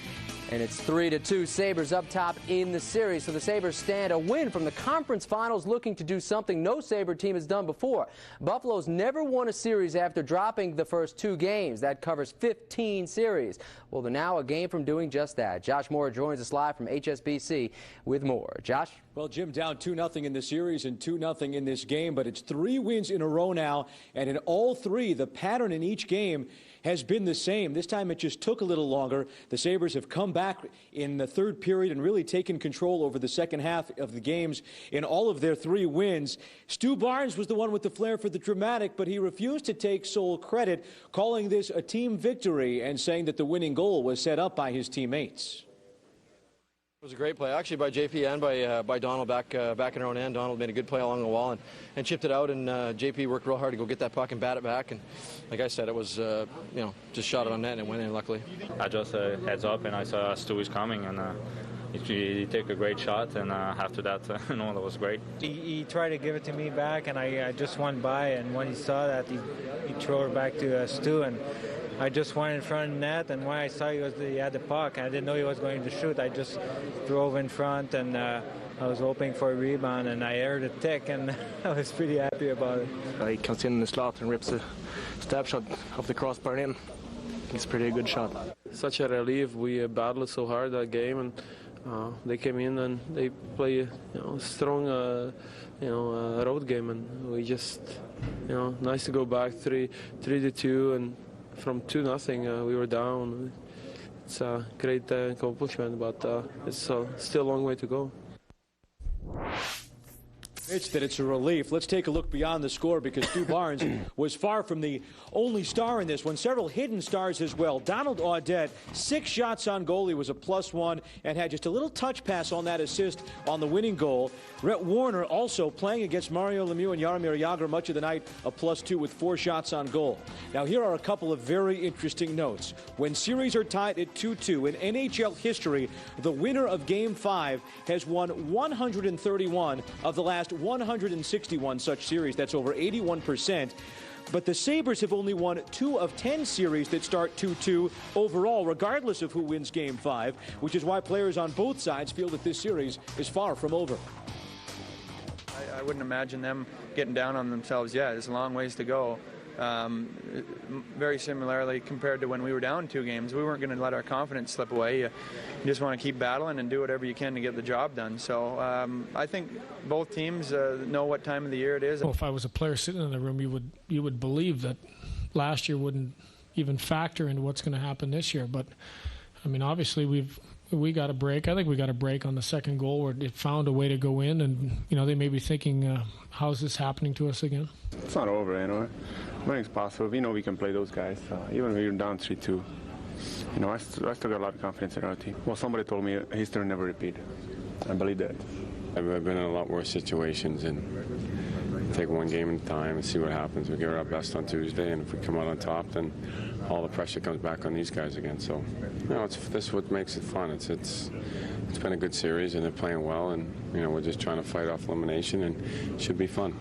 [SPEAKER 8] And it's 3-2, Sabres up top in the series. So the Sabres stand a win from the conference finals, looking to do something no Sabre team has done before. Buffalo's never won a series after dropping the first 2 games. That covers 15 series. Well, they're now a game from doing just that. Josh Moore joins us live from HSBC with more. Josh?
[SPEAKER 13] Well, Jim, down 2-0 in the series and 2-0 in this game, but it's 3 wins in a row now, and in all 3, the pattern in each game has been the same. This time it just took a little longer. The Sabres have come back in the third period and really taken control over the second half of the games in all of their 3 wins. Stu Barnes was the one with the flair for the dramatic, but he refused to take sole credit, calling this a team victory and saying that the winning goal was set up by his teammates.
[SPEAKER 10] It was a great play, actually, by JP and by Donald back in our own end. Donald made a good play along the wall and chipped it out, and JP worked real hard to go get that puck and bat it back. And like I said, it was just shot it on net and it went in, luckily.
[SPEAKER 11] I just heads up and I saw Stu was coming, and he took a great shot, and after that, that was great.
[SPEAKER 12] He tried to give it to me back, and I just went by, and when he saw that, he threw it back to Stu, and I just went in front of the net, and when I saw he had the puck, and I didn't know he was going to shoot, I just drove in front, and I was hoping for a rebound, and I heard a tick, and I was pretty happy about it.
[SPEAKER 27] He comes in the slot and rips a stab shot off the crossbar in. It's a pretty good shot.
[SPEAKER 20] Such a relief. We battled so hard that game, and they came in and they play strong road game, and we just nice to go back 3-2, and from 2-0 we were down. It's a great accomplishment, but it's still a long way to go.
[SPEAKER 13] It's that it's a relief. Let's take a look beyond the score, because Stu Barnes was far from the only star in this one. Several hidden stars as well. Donald Audette, 6 shots on goal. He was a +1 and had just a little touch pass on that assist on the winning goal. Rhett Warner also playing against Mario Lemieux and Jaromir Jagr much of the night, a +2 with 4 shots on goal. Now here are a couple of very interesting notes. When series are tied at 2-2 in NHL history, the winner of Game 5 has won 131 of the last 161 such series. That's over 81%. But the Sabres have only won 2 of 10 series that start 2-2 overall, regardless of who wins Game 5, which is why players on both sides feel that this series is far from over.
[SPEAKER 12] I wouldn't imagine them getting down on themselves yet. There's a long ways to go. Very similarly compared to when we were down 2 games, we weren't going to let our confidence slip away. You just want to keep battling and do whatever you can to get the job done. So I think both teams know what time of the year it is.
[SPEAKER 21] Well, if I was a player sitting in the room, you would believe that last year wouldn't even factor into what's going to happen this year. But I mean, obviously we got a break. I think we got a break on the second goal where it found a way to go in, and they may be thinking, how's this happening to us again?
[SPEAKER 22] It's not over, Anything's possible. We know we can play those guys. Even when we're down 3-2, I still got a lot of confidence in our team. Well, somebody told me history never repeats. I believe that.
[SPEAKER 24] I've been in a lot worse situations, and take one game at a time and see what happens. We give it our best on Tuesday, and if we come out on top, then all the pressure comes back on these guys again. So, this is what makes it fun. It's been a good series, and they're playing well, and we're just trying to fight off elimination, and it should be fun.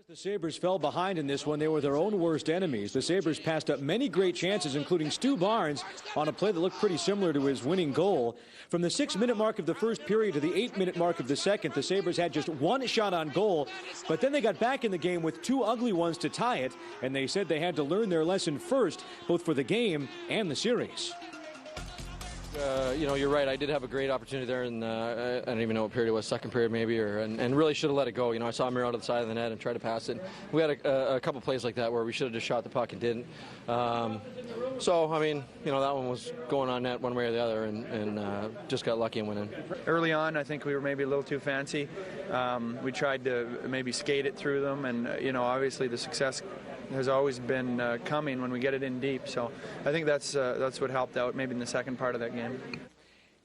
[SPEAKER 13] The Sabres fell behind in this one. They were their own worst enemies. The Sabres passed up many great chances, including Stu Barnes on a play that looked pretty similar to his winning goal. From the 6-minute mark of the first period to the 8-minute mark of the second, the Sabres had just 1 shot on goal, but then they got back in the game with 2 ugly ones to tie it, and they said they had to learn their lesson first, both for the game and the series.
[SPEAKER 10] You're right. I did have a great opportunity there, and I don't even know what period it was, second period maybe, and really should have let it go. I saw Amir out of the side of the net and tried to pass it. We had a couple plays like that where we should have just shot the puck and didn't. So, that one was going on net one way or the other, and just got lucky and went in.
[SPEAKER 12] Early on, I think we were maybe a little too fancy. We tried to maybe skate it through them, and, obviously the success has always been coming when we get it in deep. So I think that's what helped out maybe in the second part of that game.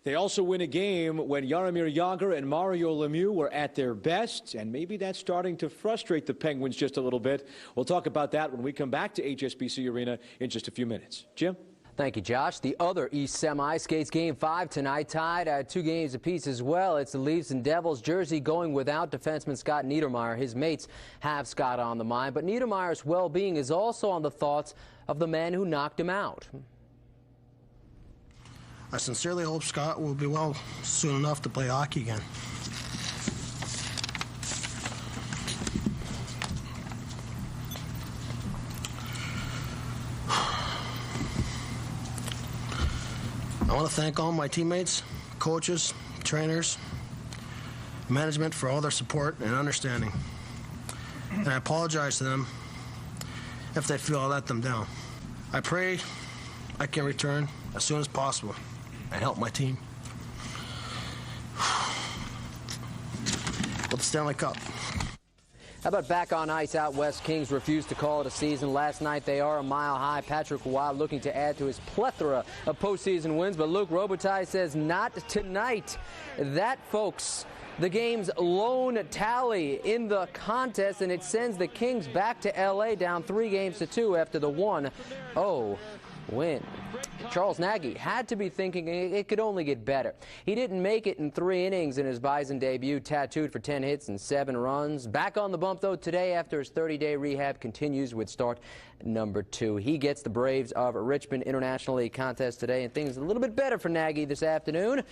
[SPEAKER 13] They also win a game when Jaromir Jagr and Mario Lemieux were at their best, and maybe that's starting to frustrate the Penguins just a little bit. We'll talk about that when we come back to HSBC Arena in just a few minutes. Jim?
[SPEAKER 8] Thank you, Josh. The other East Semi skates Game 5 tonight, tied at 2 games apiece as well. It's the Leafs and Devils. Jersey going without defenseman Scott Niedermayer. His mates have Scott on the mind, but Niedermayer's well-being is also on the thoughts of the man who knocked him out.
[SPEAKER 25] I sincerely hope Scott will be well soon enough to play hockey again. I want to thank all my teammates, coaches, trainers, management for all their support and understanding. And I apologize to them if they feel I let them down. I pray I can return as soon as possible and help my team with the Stanley Cup.
[SPEAKER 8] How about back on ice out west? Kings refused to call it a season last night. They are a mile high. Patrick Roy looking to add to his plethora of postseason wins, but Luc Robitaille says not tonight. That, folks, the game's lone tally in the contest, and it sends the Kings back to L.A. down 3-2 after the 1-0 win. Charles Nagy had to be thinking it could only get better. He didn't make it in 3 innings in his Bison debut, tattooed for 10 hits and 7 runs. Back on the bump, though, today after his 30-day rehab, continues with start number 2. He gets the Braves of Richmond International League contest today, and things a little bit better for Nagy this afternoon.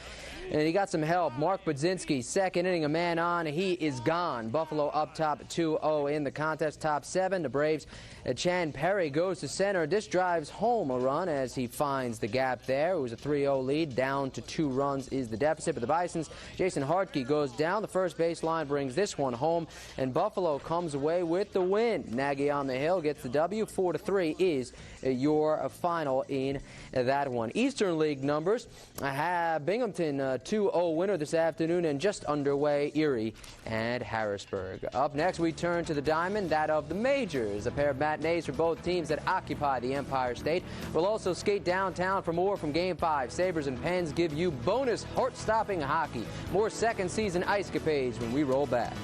[SPEAKER 8] And he got some help. Mark Budzinski, second inning, a man on. He is gone. Buffalo up top 2-0 in the contest, top 7. The Braves, Chan Perry goes to center. This drives home a run as he finds the gap there. It was a 3-0 lead. Down to 2 runs is the deficit. But the Bisons, Jason Hartke goes down the first baseline, brings this one home, and Buffalo comes away with the win. Nagy on the hill gets the W. 4-3 is your final in that one. Eastern League numbers have Binghamton 2-0 winner this afternoon, and just underway Erie and Harrisburg. Up next, we turn to the diamond, that of the majors. A pair of matinees for both teams that occupy the Empire State. We'll also skate downtown for more from Game 5. Sabres and Pens give you bonus heart-stopping hockey. More second season ice capades when we roll back.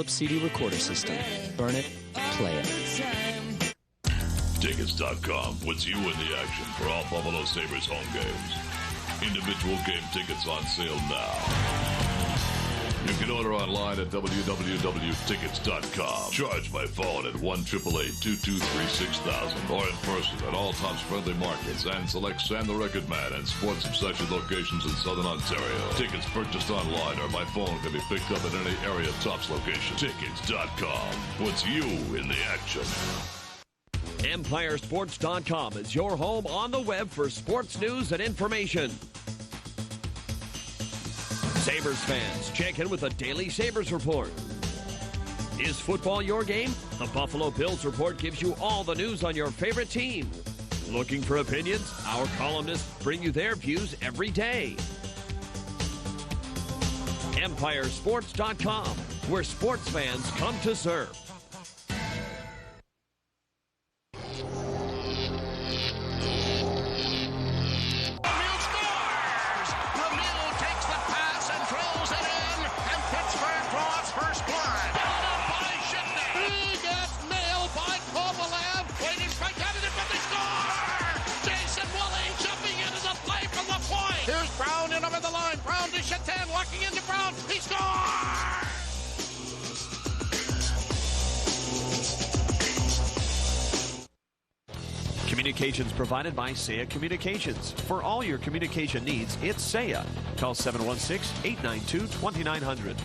[SPEAKER 1] CD recorder system. Burn it, play it.
[SPEAKER 5] Tickets.com puts you in the action for all Buffalo Sabres home games. Individual game tickets on sale now. You can order online at www.tickets.com. Charge by phone at 1-888-223-6000 or in person at all Tops Friendly Markets and select Sam the Record Man and Sports Obsession locations in Southern Ontario. Tickets purchased online or by phone can be picked up at any area Tops location. Tickets.com puts you in the action.
[SPEAKER 18] EmpireSports.com is your home on the web for sports news and information. Sabres fans, check in with the Daily Sabres Report. Is football your game? The Buffalo Bills Report gives you all the news on your favorite team. Looking for opinions? Our columnists bring you their views every day. EmpireSports.com, where sports fans come to serve.
[SPEAKER 4] Walking into Brown, he scores!
[SPEAKER 6] Communications provided by Saya Communications. For all your communication needs, it's Saya. Call 716-892-2900.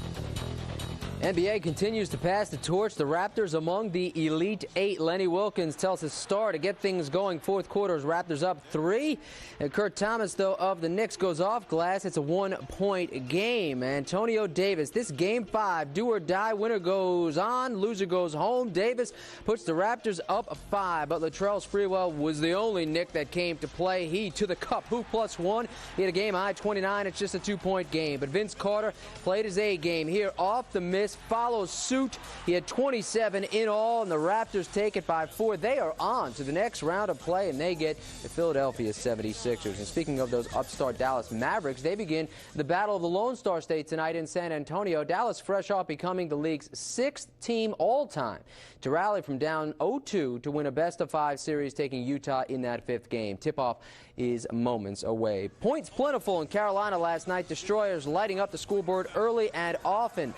[SPEAKER 8] NBA continues to pass the torch. The Raptors among the Elite 8. Lenny Wilkins tells his star to get things going. Fourth quarter, Raptors up 3. And Kurt Thomas, though, of the Knicks goes off glass. It's a 1-point game. Antonio Davis, this Game 5, do or die. Winner goes on, loser goes home. Davis puts the Raptors up 5. But Latrell Sprewell was the only Knick that came to play. He to the cup. Who +1? He had a game high 29. It's just a 2-point game. But Vince Carter played his A game here off the miss. Follows suit. He had 27 in all, and the Raptors take it by 4. They are on to the next round of play, and they get the Philadelphia 76ers. And speaking of those upstart Dallas Mavericks, they begin the battle of the Lone Star State tonight in San Antonio. Dallas fresh off becoming the league's 6th team all-time to rally from down 0-2 to win a best-of-5 series, taking Utah in that 5th game. Tip-off is moments away. Points plentiful in Carolina last night. Destroyers lighting up the scoreboard early and often.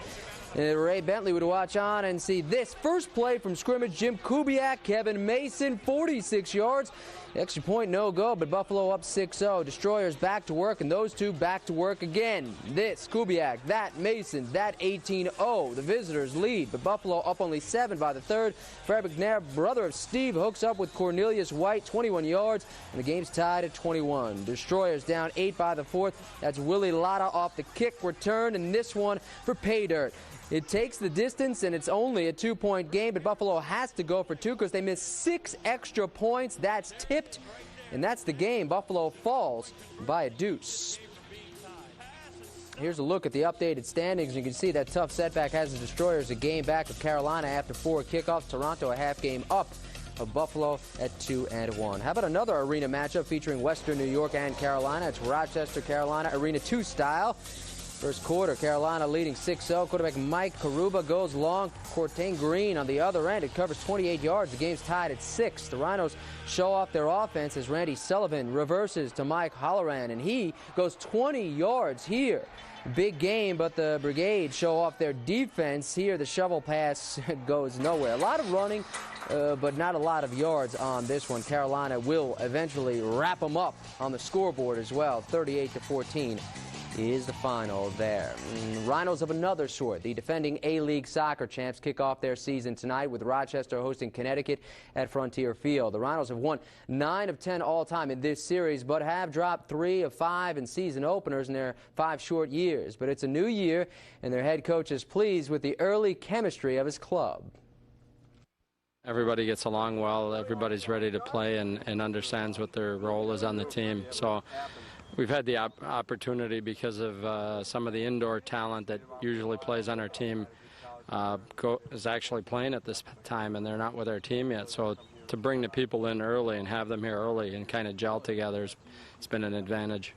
[SPEAKER 8] Ray Bentley would watch on and see this. First play from scrimmage, Jim Kubiak, Kevin Mason, 46 yards. Extra point, no go, but Buffalo up 6-0. Destroyers back to work, and those two back to work again. This, Kubiak, that, Mason, that 18-0. The visitors lead, but Buffalo up only 7 by the third. Fred McNair, brother of Steve, hooks up with Cornelius White, 21 yards, and the game's tied at 21. Destroyers down 8 by the fourth. That's Willie Lotta off the kick return, and this one for pay dirt. It takes the distance, and it's only a 2-point game, but Buffalo has to go for 2 because they missed 6 extra points. That's tipped, and that's the game. Buffalo falls by a deuce. Here's a look at the updated standings. You can see that tough setback has the Destroyers a game back of Carolina after 4 kickoffs. Toronto a half game up of Buffalo at 2-1. How about another arena matchup featuring Western New York and Carolina? It's Rochester, Carolina, Arena 2 style. First quarter, Carolina leading 6-0. Quarterback Mike Karuba goes long. Courtane Green on the other end. It covers 28 yards. The game's tied at 6. The Rhinos show off their offense as Randy Sullivan reverses to Mike Holloran, and he goes 20 yards here. Big game, but the Brigade show off their defense. Here, the shovel pass goes nowhere. A lot of running, but not a lot of yards on this one. Carolina will eventually wrap them up on the scoreboard as well. 38-14. Is the final there. Rhinos of another sort. The defending A-League soccer champs kick off their season tonight with Rochester hosting Connecticut at Frontier Field. The Rhinos have won 9 of 10 all-time in this series, but have dropped 3 of 5 in season openers in their 5 short years. But it's a new year, and their head coach is pleased with the early chemistry of his club.
[SPEAKER 10] Everybody gets along well. Everybody's ready to play and understands what their role is on the team. So we've had the opportunity because of some of the indoor talent that usually plays on our team is actually playing at this time, and they're not with our team yet. So to bring the people in early and have them here early and kind of gel together, it's been an advantage.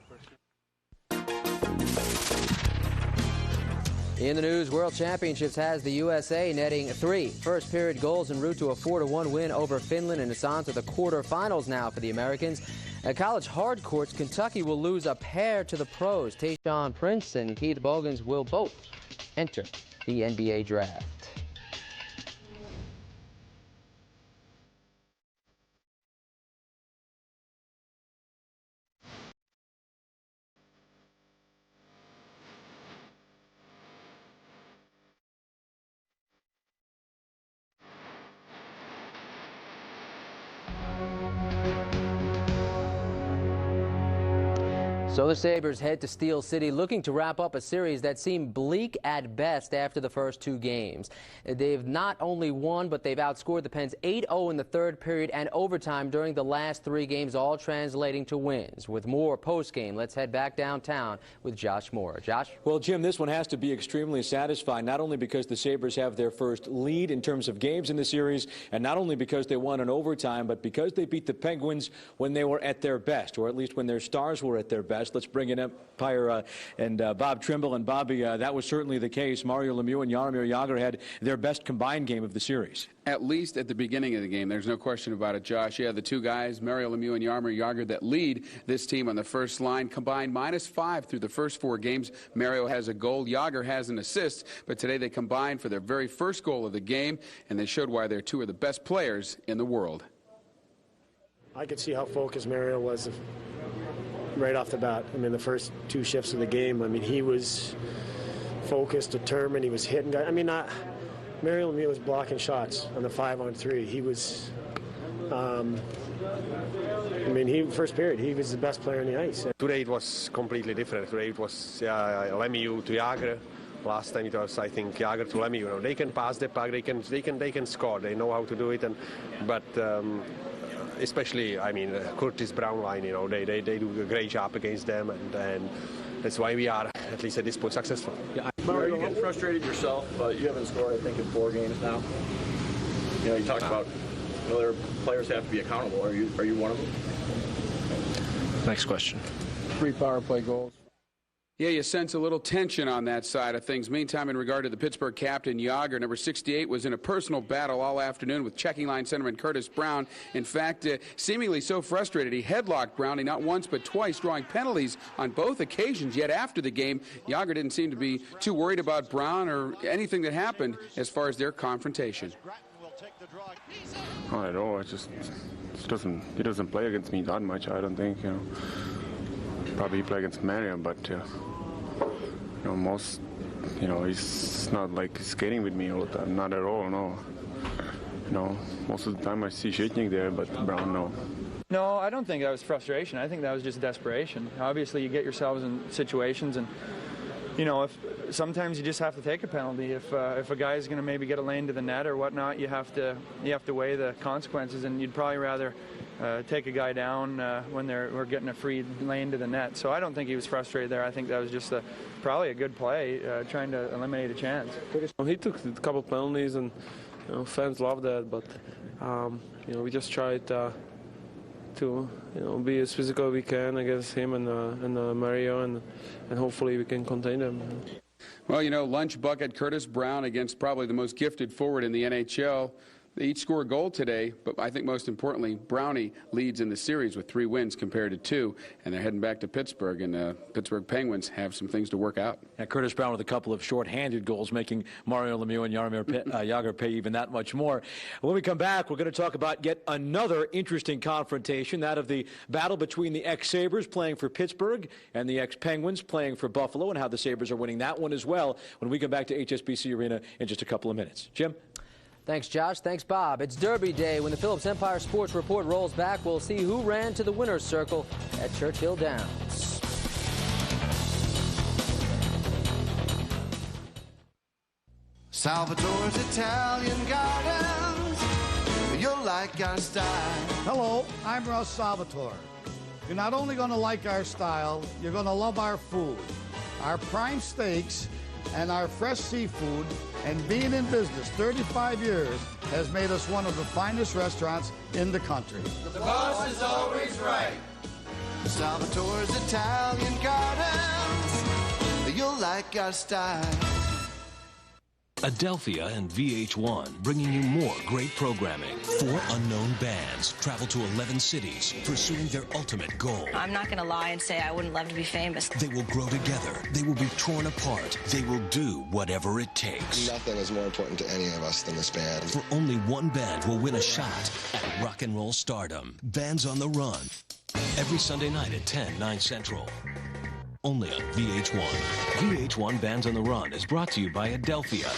[SPEAKER 8] In the news, World Championships has the USA netting 3 first-period goals en route to a 4-1 win over Finland, and it's on to the quarterfinals now for the Americans. At college hardcourts, Kentucky will lose a pair to the pros. Tayshaun Prince and Keith Bogans will both enter the NBA draft. So the Sabres head to Steel City looking to wrap up a series that seemed bleak at best after the first 2 games. They've not only won, but they've outscored the Pens 8-0 in the third period and overtime during the last 3 games, all translating to wins. With more post-game, let's head back downtown with Josh Moore. Josh?
[SPEAKER 13] Well, Jim, this one has to be extremely satisfying, not only because the Sabres have their first lead in terms of games in the series, and not only because they won in overtime, but because they beat the Penguins when they were at their best, or at least when their stars were at their best. Let's bring in Empire and Bob Trimble. And Bobby, that was certainly the case. Mario Lemieux and Jaromir Jagr had their best combined game of the series.
[SPEAKER 7] At least at the beginning of the game, there's no question about it, Josh. Yeah, the 2 guys, Mario Lemieux and Jaromir Jagr, that lead this team on the first line, combined -5 through the first 4 games. Mario has a goal, Jagr has an assist, but today they combined for their very first goal of the game, and they showed why they're 2 of the best players in the world.
[SPEAKER 14] I could see how focused Mario was right off the bat. I mean, the first 2 shifts of the game, I mean, he was focused, determined, he was hitting guys. I mean, Mario Lemieux was blocking shots on the 5-on-3. He was, I mean, first period, he was the best player on the ice.
[SPEAKER 15] Today it was completely different. Today it was Lemieux to Jagr. Last time it was, I think, Jagr to Lemieux. You know, they can pass the puck, they can score. They know how to do it, but especially, I mean, Curtis Brown line, you know, they do a great job against them, and that's why we are, at least at this point, successful.
[SPEAKER 17] Yeah. Mario, you get frustrated yourself, but you haven't scored, I think, in 4 games now. You know, you talked about other players have to be accountable. Are you one of them?
[SPEAKER 27] Next question.
[SPEAKER 17] 3 power play goals.
[SPEAKER 7] Yeah, you sense a little tension on that side of things. Meantime, in regard to the Pittsburgh captain, Jágr, number 68, was in a personal battle all afternoon with checking line centerman Curtis Brown. In fact, seemingly so frustrated, he headlocked Brownie not once but twice, drawing penalties on both occasions. Yet after the game, Jágr didn't seem to be too worried about Brown or anything that happened as far as their confrontation.
[SPEAKER 22] Not at all. It just doesn't. He doesn't play against me that much. I don't think. Probably he play against Mario, but most. He's not like skating with me all the time. Not at all. No. Most of the time I see Shitnik there, but Brown no.
[SPEAKER 12] No, I don't think that was frustration. I think that was just desperation. Obviously, you get yourselves in situations and. If sometimes you just have to take a penalty. If a guy is going to maybe get a lane to the net or whatnot, you have to weigh the consequences, and you'd probably rather take a guy down when we're getting a free lane to the net. So I don't think he was frustrated there. I think that was just probably a good play, trying to eliminate a chance.
[SPEAKER 20] He took a couple penalties, and fans love that. But we just tried to be as physical as we can against him and Mario, and hopefully we can contain them.
[SPEAKER 7] Well, lunch bucket Curtis Brown against probably the most gifted forward in the NHL. They each score a goal today, but I think most importantly, Brownie leads in the series with 3 wins compared to 2, and they're heading back to Pittsburgh, and the Pittsburgh Penguins have some things to work out.
[SPEAKER 13] And Curtis Brown with a couple of short-handed goals, making Mario Lemieux and Jágr pay even that much more. When we come back, we're going to talk about yet another interesting confrontation, that of the battle between the ex-Sabres playing for Pittsburgh and the ex-Penguins playing for Buffalo, and how the Sabres are winning that one as well when we come back to HSBC Arena in just a couple of minutes. Jim?
[SPEAKER 8] Thanks, Josh. Thanks, Bob. It's Derby Day. When the Phillips Empire Sports Report rolls back, we'll see who ran to the winner's circle at Churchill Downs.
[SPEAKER 2] Salvatore's Italian Gardens, you'll like our style.
[SPEAKER 3] Hello, I'm Russ Salvatore. You're not only going to like our style, you're going to love our food. Our prime steaks and our fresh seafood, and being in business 35 years has made us one of the finest restaurants in the country.
[SPEAKER 2] The boss is always right. Salvatore's Italian Gardens, you'll like our style.
[SPEAKER 9] Adelphia and VH1 bringing you more great programming. 4 unknown bands travel to 11 cities pursuing their ultimate goal.
[SPEAKER 16] I'm not going to lie and say I wouldn't love to be famous.
[SPEAKER 9] They will grow together. They will be torn apart. They will do whatever it takes.
[SPEAKER 19] Nothing is more important to any of us than this band.
[SPEAKER 9] For only one band will win a shot at rock and roll stardom. Bands on the Run. Every Sunday night at 10, 9 Central. Only on VH1. VH1 Bands on the Run is brought to you by Adelphia.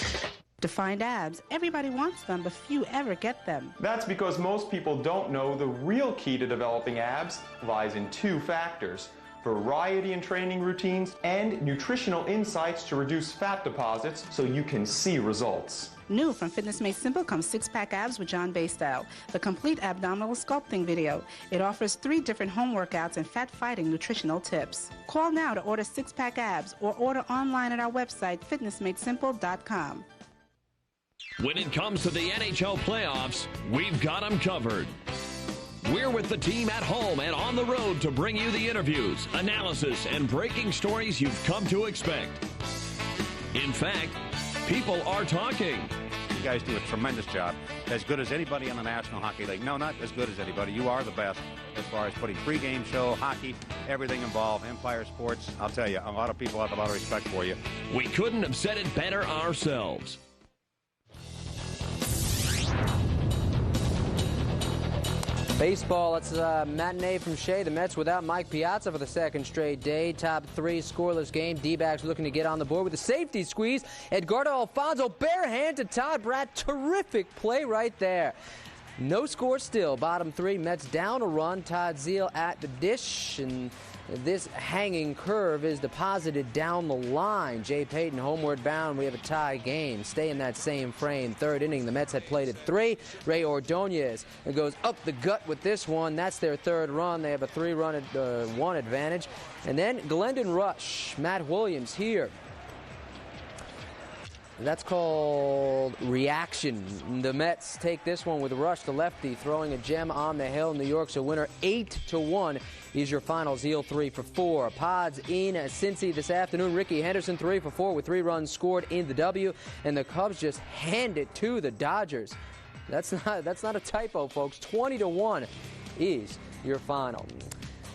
[SPEAKER 23] Defined abs. Everybody wants them, but few ever get them.
[SPEAKER 26] That's because most people don't know the real key to developing abs lies in 2 factors: variety in training routines and nutritional insights to reduce fat deposits so you can see results.
[SPEAKER 23] New from Fitness Made Simple comes 6-pack abs with John Bastow, the complete abdominal sculpting video. It offers 3 different home workouts and fat-fighting nutritional tips. Call now to order 6-pack abs or order online at our website, fitnessmadesimple.com.
[SPEAKER 18] When it comes to the NHL playoffs, we've got them covered. We're with the team at home and on the road to bring you the interviews, analysis, and breaking stories you've come to expect. In fact, people are talking.
[SPEAKER 28] You guys do a tremendous job. As good as anybody in the National Hockey League. No, not as good as anybody. You are the best as far as putting pregame show, hockey, everything involved, Empire Sports. I'll tell you, a lot of people have a lot of respect for you.
[SPEAKER 18] We couldn't have said it better ourselves.
[SPEAKER 8] Baseball, it's a matinee from Shea. The Mets without Mike Piazza for the 2nd straight day. Top 3 scoreless game. D-backs looking to get on the board with a safety squeeze. Edgardo Alfonso bare hand to Todd Bratt. Terrific play right there. No score still. Bottom 3, Mets down a run. Todd Zeile at the dish, and this hanging curve is deposited down the line. Jay Payton homeward bound. We have a tie game. Stay in that same frame. 3rd inning, the Mets had played at 3. Ray Ordonez goes up the gut with this one. That's their 3rd run. They have a 3-run 1 advantage. And then Glendon Rush, Matt Williams here. That's called reaction. The Mets take this one with Rush, the lefty, throwing a gem on the hill. New York's a winner 8-1 is your final. Zeal 3 for 4. Pods in Cincy this afternoon. Ricky Henderson 3 for 4 with 3 runs scored in the W. And the Cubs just hand it to the Dodgers. That's not a typo, folks. 20-1 is your final.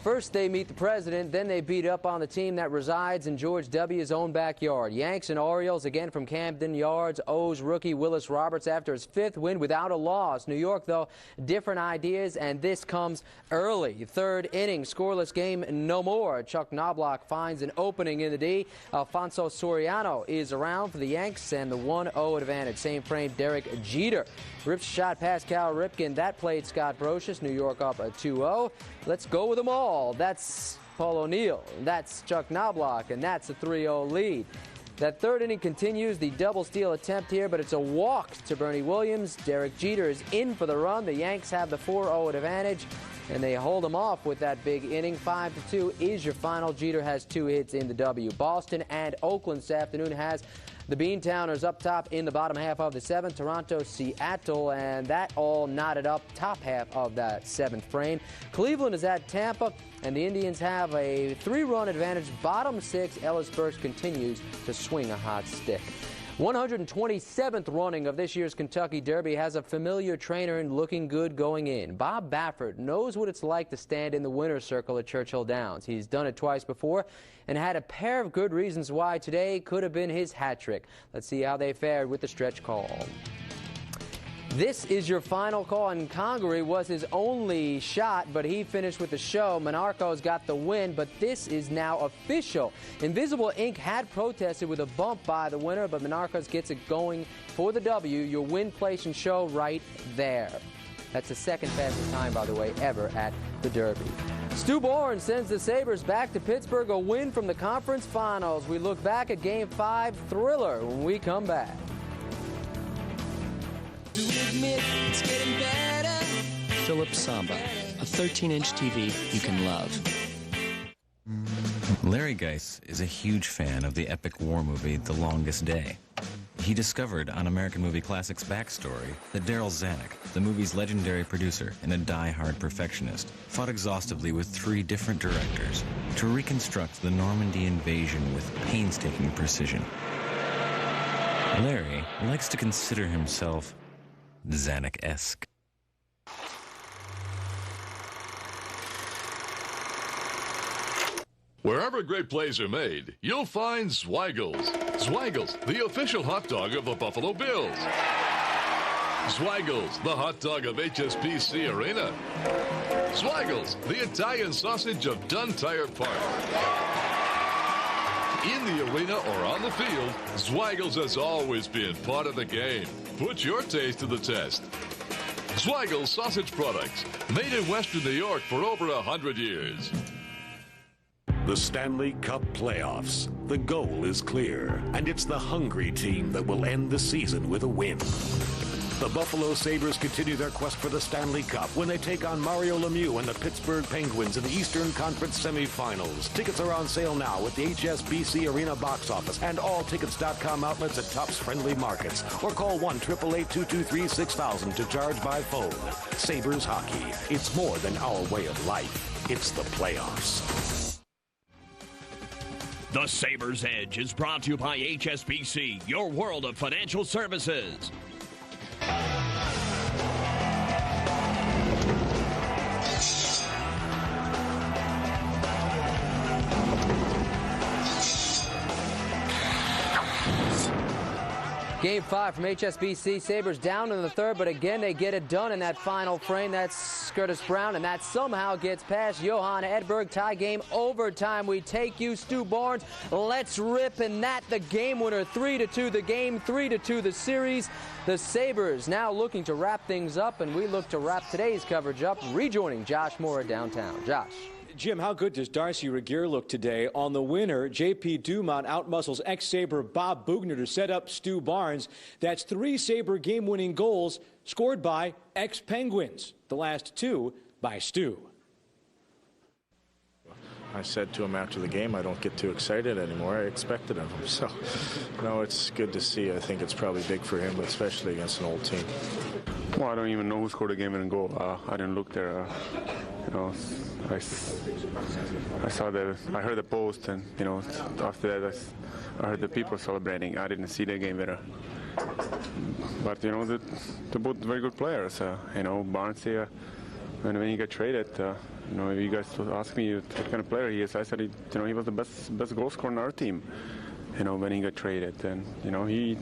[SPEAKER 8] First, they meet the president, then they beat up on the team that resides in George W.'s own backyard. Yanks and Orioles again from Camden Yards. O's rookie Willis Roberts after his 5th win without a loss. New York, though, different ideas, and this comes early. 3rd inning, scoreless game, no more. Chuck Knobloch finds an opening in the D. Alfonso Soriano is around for the Yanks, and the 1-0 advantage. Same frame, Derek Jeter rips shot past Cal Ripken. That played Scott Brocious. New York up 2-0. Let's go with them all. That's Paul O'Neill. That's Chuck Knobloch, and that's a 3-0 lead. That 3rd inning continues. The double steal attempt here, but it's a walk to Bernie Williams. Derek Jeter is in for the run. The Yanks have the 4-0 advantage, and they hold them off with that big inning. 5-2 is your final. Jeter has 2 hits in the W. Boston and Oakland this afternoon has the Beantowners up top in the bottom half of the 7th. Toronto, Seattle, and that all knotted up top half of that 7th frame. Cleveland is at Tampa, and the Indians have a 3-run advantage. Bottom 6, Ellis Burks continues to swing a hot stick. 127th running of this year's Kentucky Derby has a familiar trainer and looking good going in. Bob Baffert knows what it's like to stand in the winner's circle at Churchill Downs. He's done it twice before and had a pair of good reasons why today could have been his hat trick. Let's see how they fared with the stretch call. This is your final call, and Congaree was his only shot, but he finished with the show. Monarcos got the win, but this is now official. Invisible Ink had protested with a bump by the winner, but Monarcos gets it going for the W. Your win, place, and show right there. That's the 2nd fastest time, by the way, ever at the Derby. Stu Bourne sends the Sabres back to Pittsburgh, a win from the conference finals. We look back at Game 5 thriller when we come back.
[SPEAKER 1] It's getting better. Philips Samba, a 13-inch TV you can love.
[SPEAKER 4] Larry Geis is a huge fan of the epic war movie The Longest Day. He discovered on American Movie Classics Backstory that Daryl Zanuck, the movie's legendary producer and a die-hard perfectionist, fought exhaustively with 3 different directors to reconstruct the Normandy invasion with painstaking precision. Larry likes to consider himself Zanuck-esque.
[SPEAKER 5] Wherever great plays are made, you'll find Zweigels. Zweigels, the official hot dog of the Buffalo Bills. Zweigels, the hot dog of HSBC Arena. Zweigels, the Italian sausage of Dunn Tire Park. In the arena or on the field, Zweigels has always been part of the game. Put your taste to the test. Zweigels sausage products, made in Western New York for over 100 years.
[SPEAKER 6] The Stanley Cup playoffs. The goal is clear, and it's the hungry team that will end the season with a win. The Buffalo Sabres continue their quest for the Stanley Cup when they take on Mario Lemieux and the Pittsburgh Penguins in the Eastern Conference Semifinals. Tickets are on sale now at the HSBC Arena box office and all Tickets.com outlets at Topps friendly markets. Or call 1-888-223-6000 to charge by phone. Sabres hockey. It's more than our way of life. It's the playoffs.
[SPEAKER 18] The Sabres Edge is brought to you by HSBC, your world of financial services.
[SPEAKER 8] Game 5 from HSBC. Sabres down in the 3rd, but again they get it done in that final frame. That's Curtis Brown, and that somehow gets past Johan Edberg. Tie game overtime. We take you, Stu Barnes. Let's rip, and that the game winner. 3-2 the game, 3-2 the series. The Sabres now looking to wrap things up, and we look to wrap today's coverage up, rejoining Josh Moore downtown. Josh.
[SPEAKER 13] Jim, how good does Darcy Regier look today? On the winner, J.P. Dumont outmuscles ex-Sabre Bob Bugner to set up Stu Barnes. That's 3 Sabre game-winning goals scored by ex-Penguins, the last 2 by Stu.
[SPEAKER 10] I said to him after the game, I don't get too excited anymore. I expected of him. So, no, it's good to see. I think it's probably big for him, but especially against an old team.
[SPEAKER 22] Well, I don't even know who scored the game-winning goal. I didn't look there. I saw I heard the post, and after that I heard the people celebrating. I didn't see the game winner. But they're both very good players. Barnes here, when he got traded, if you guys ask me what kind of player he is, I said he was the best goal scorer on our team. When he got traded, and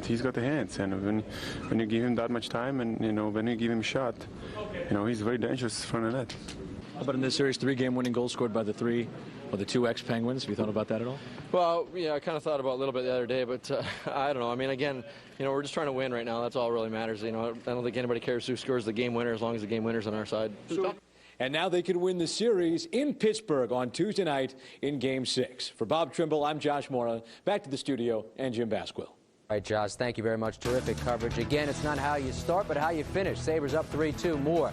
[SPEAKER 22] he's got the hands, and when you give him that much time, and when you give him a shot, he's very dangerous in front of net.
[SPEAKER 13] How about in this series, 3-game winning goals scored by the two ex-Penguins? Have you thought about that at all?
[SPEAKER 11] Well, yeah, I kind of thought about it a little bit the other day, but I don't know. I mean, again, we're just trying to win right now. That's all that really matters. I don't think anybody cares who scores the game winner as long as the game winner's on our side.
[SPEAKER 13] And now they can win the series in Pittsburgh on Tuesday night in Game 6. For Bob Trimble, I'm Josh Mora. Back to the studio and Jim Basquill.
[SPEAKER 8] All right, Josh, thank you very much. Terrific coverage. Again, it's not how you start, but how you finish. Sabres up 3-2. More.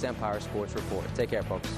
[SPEAKER 8] Empire Sports Report. Take care, folks.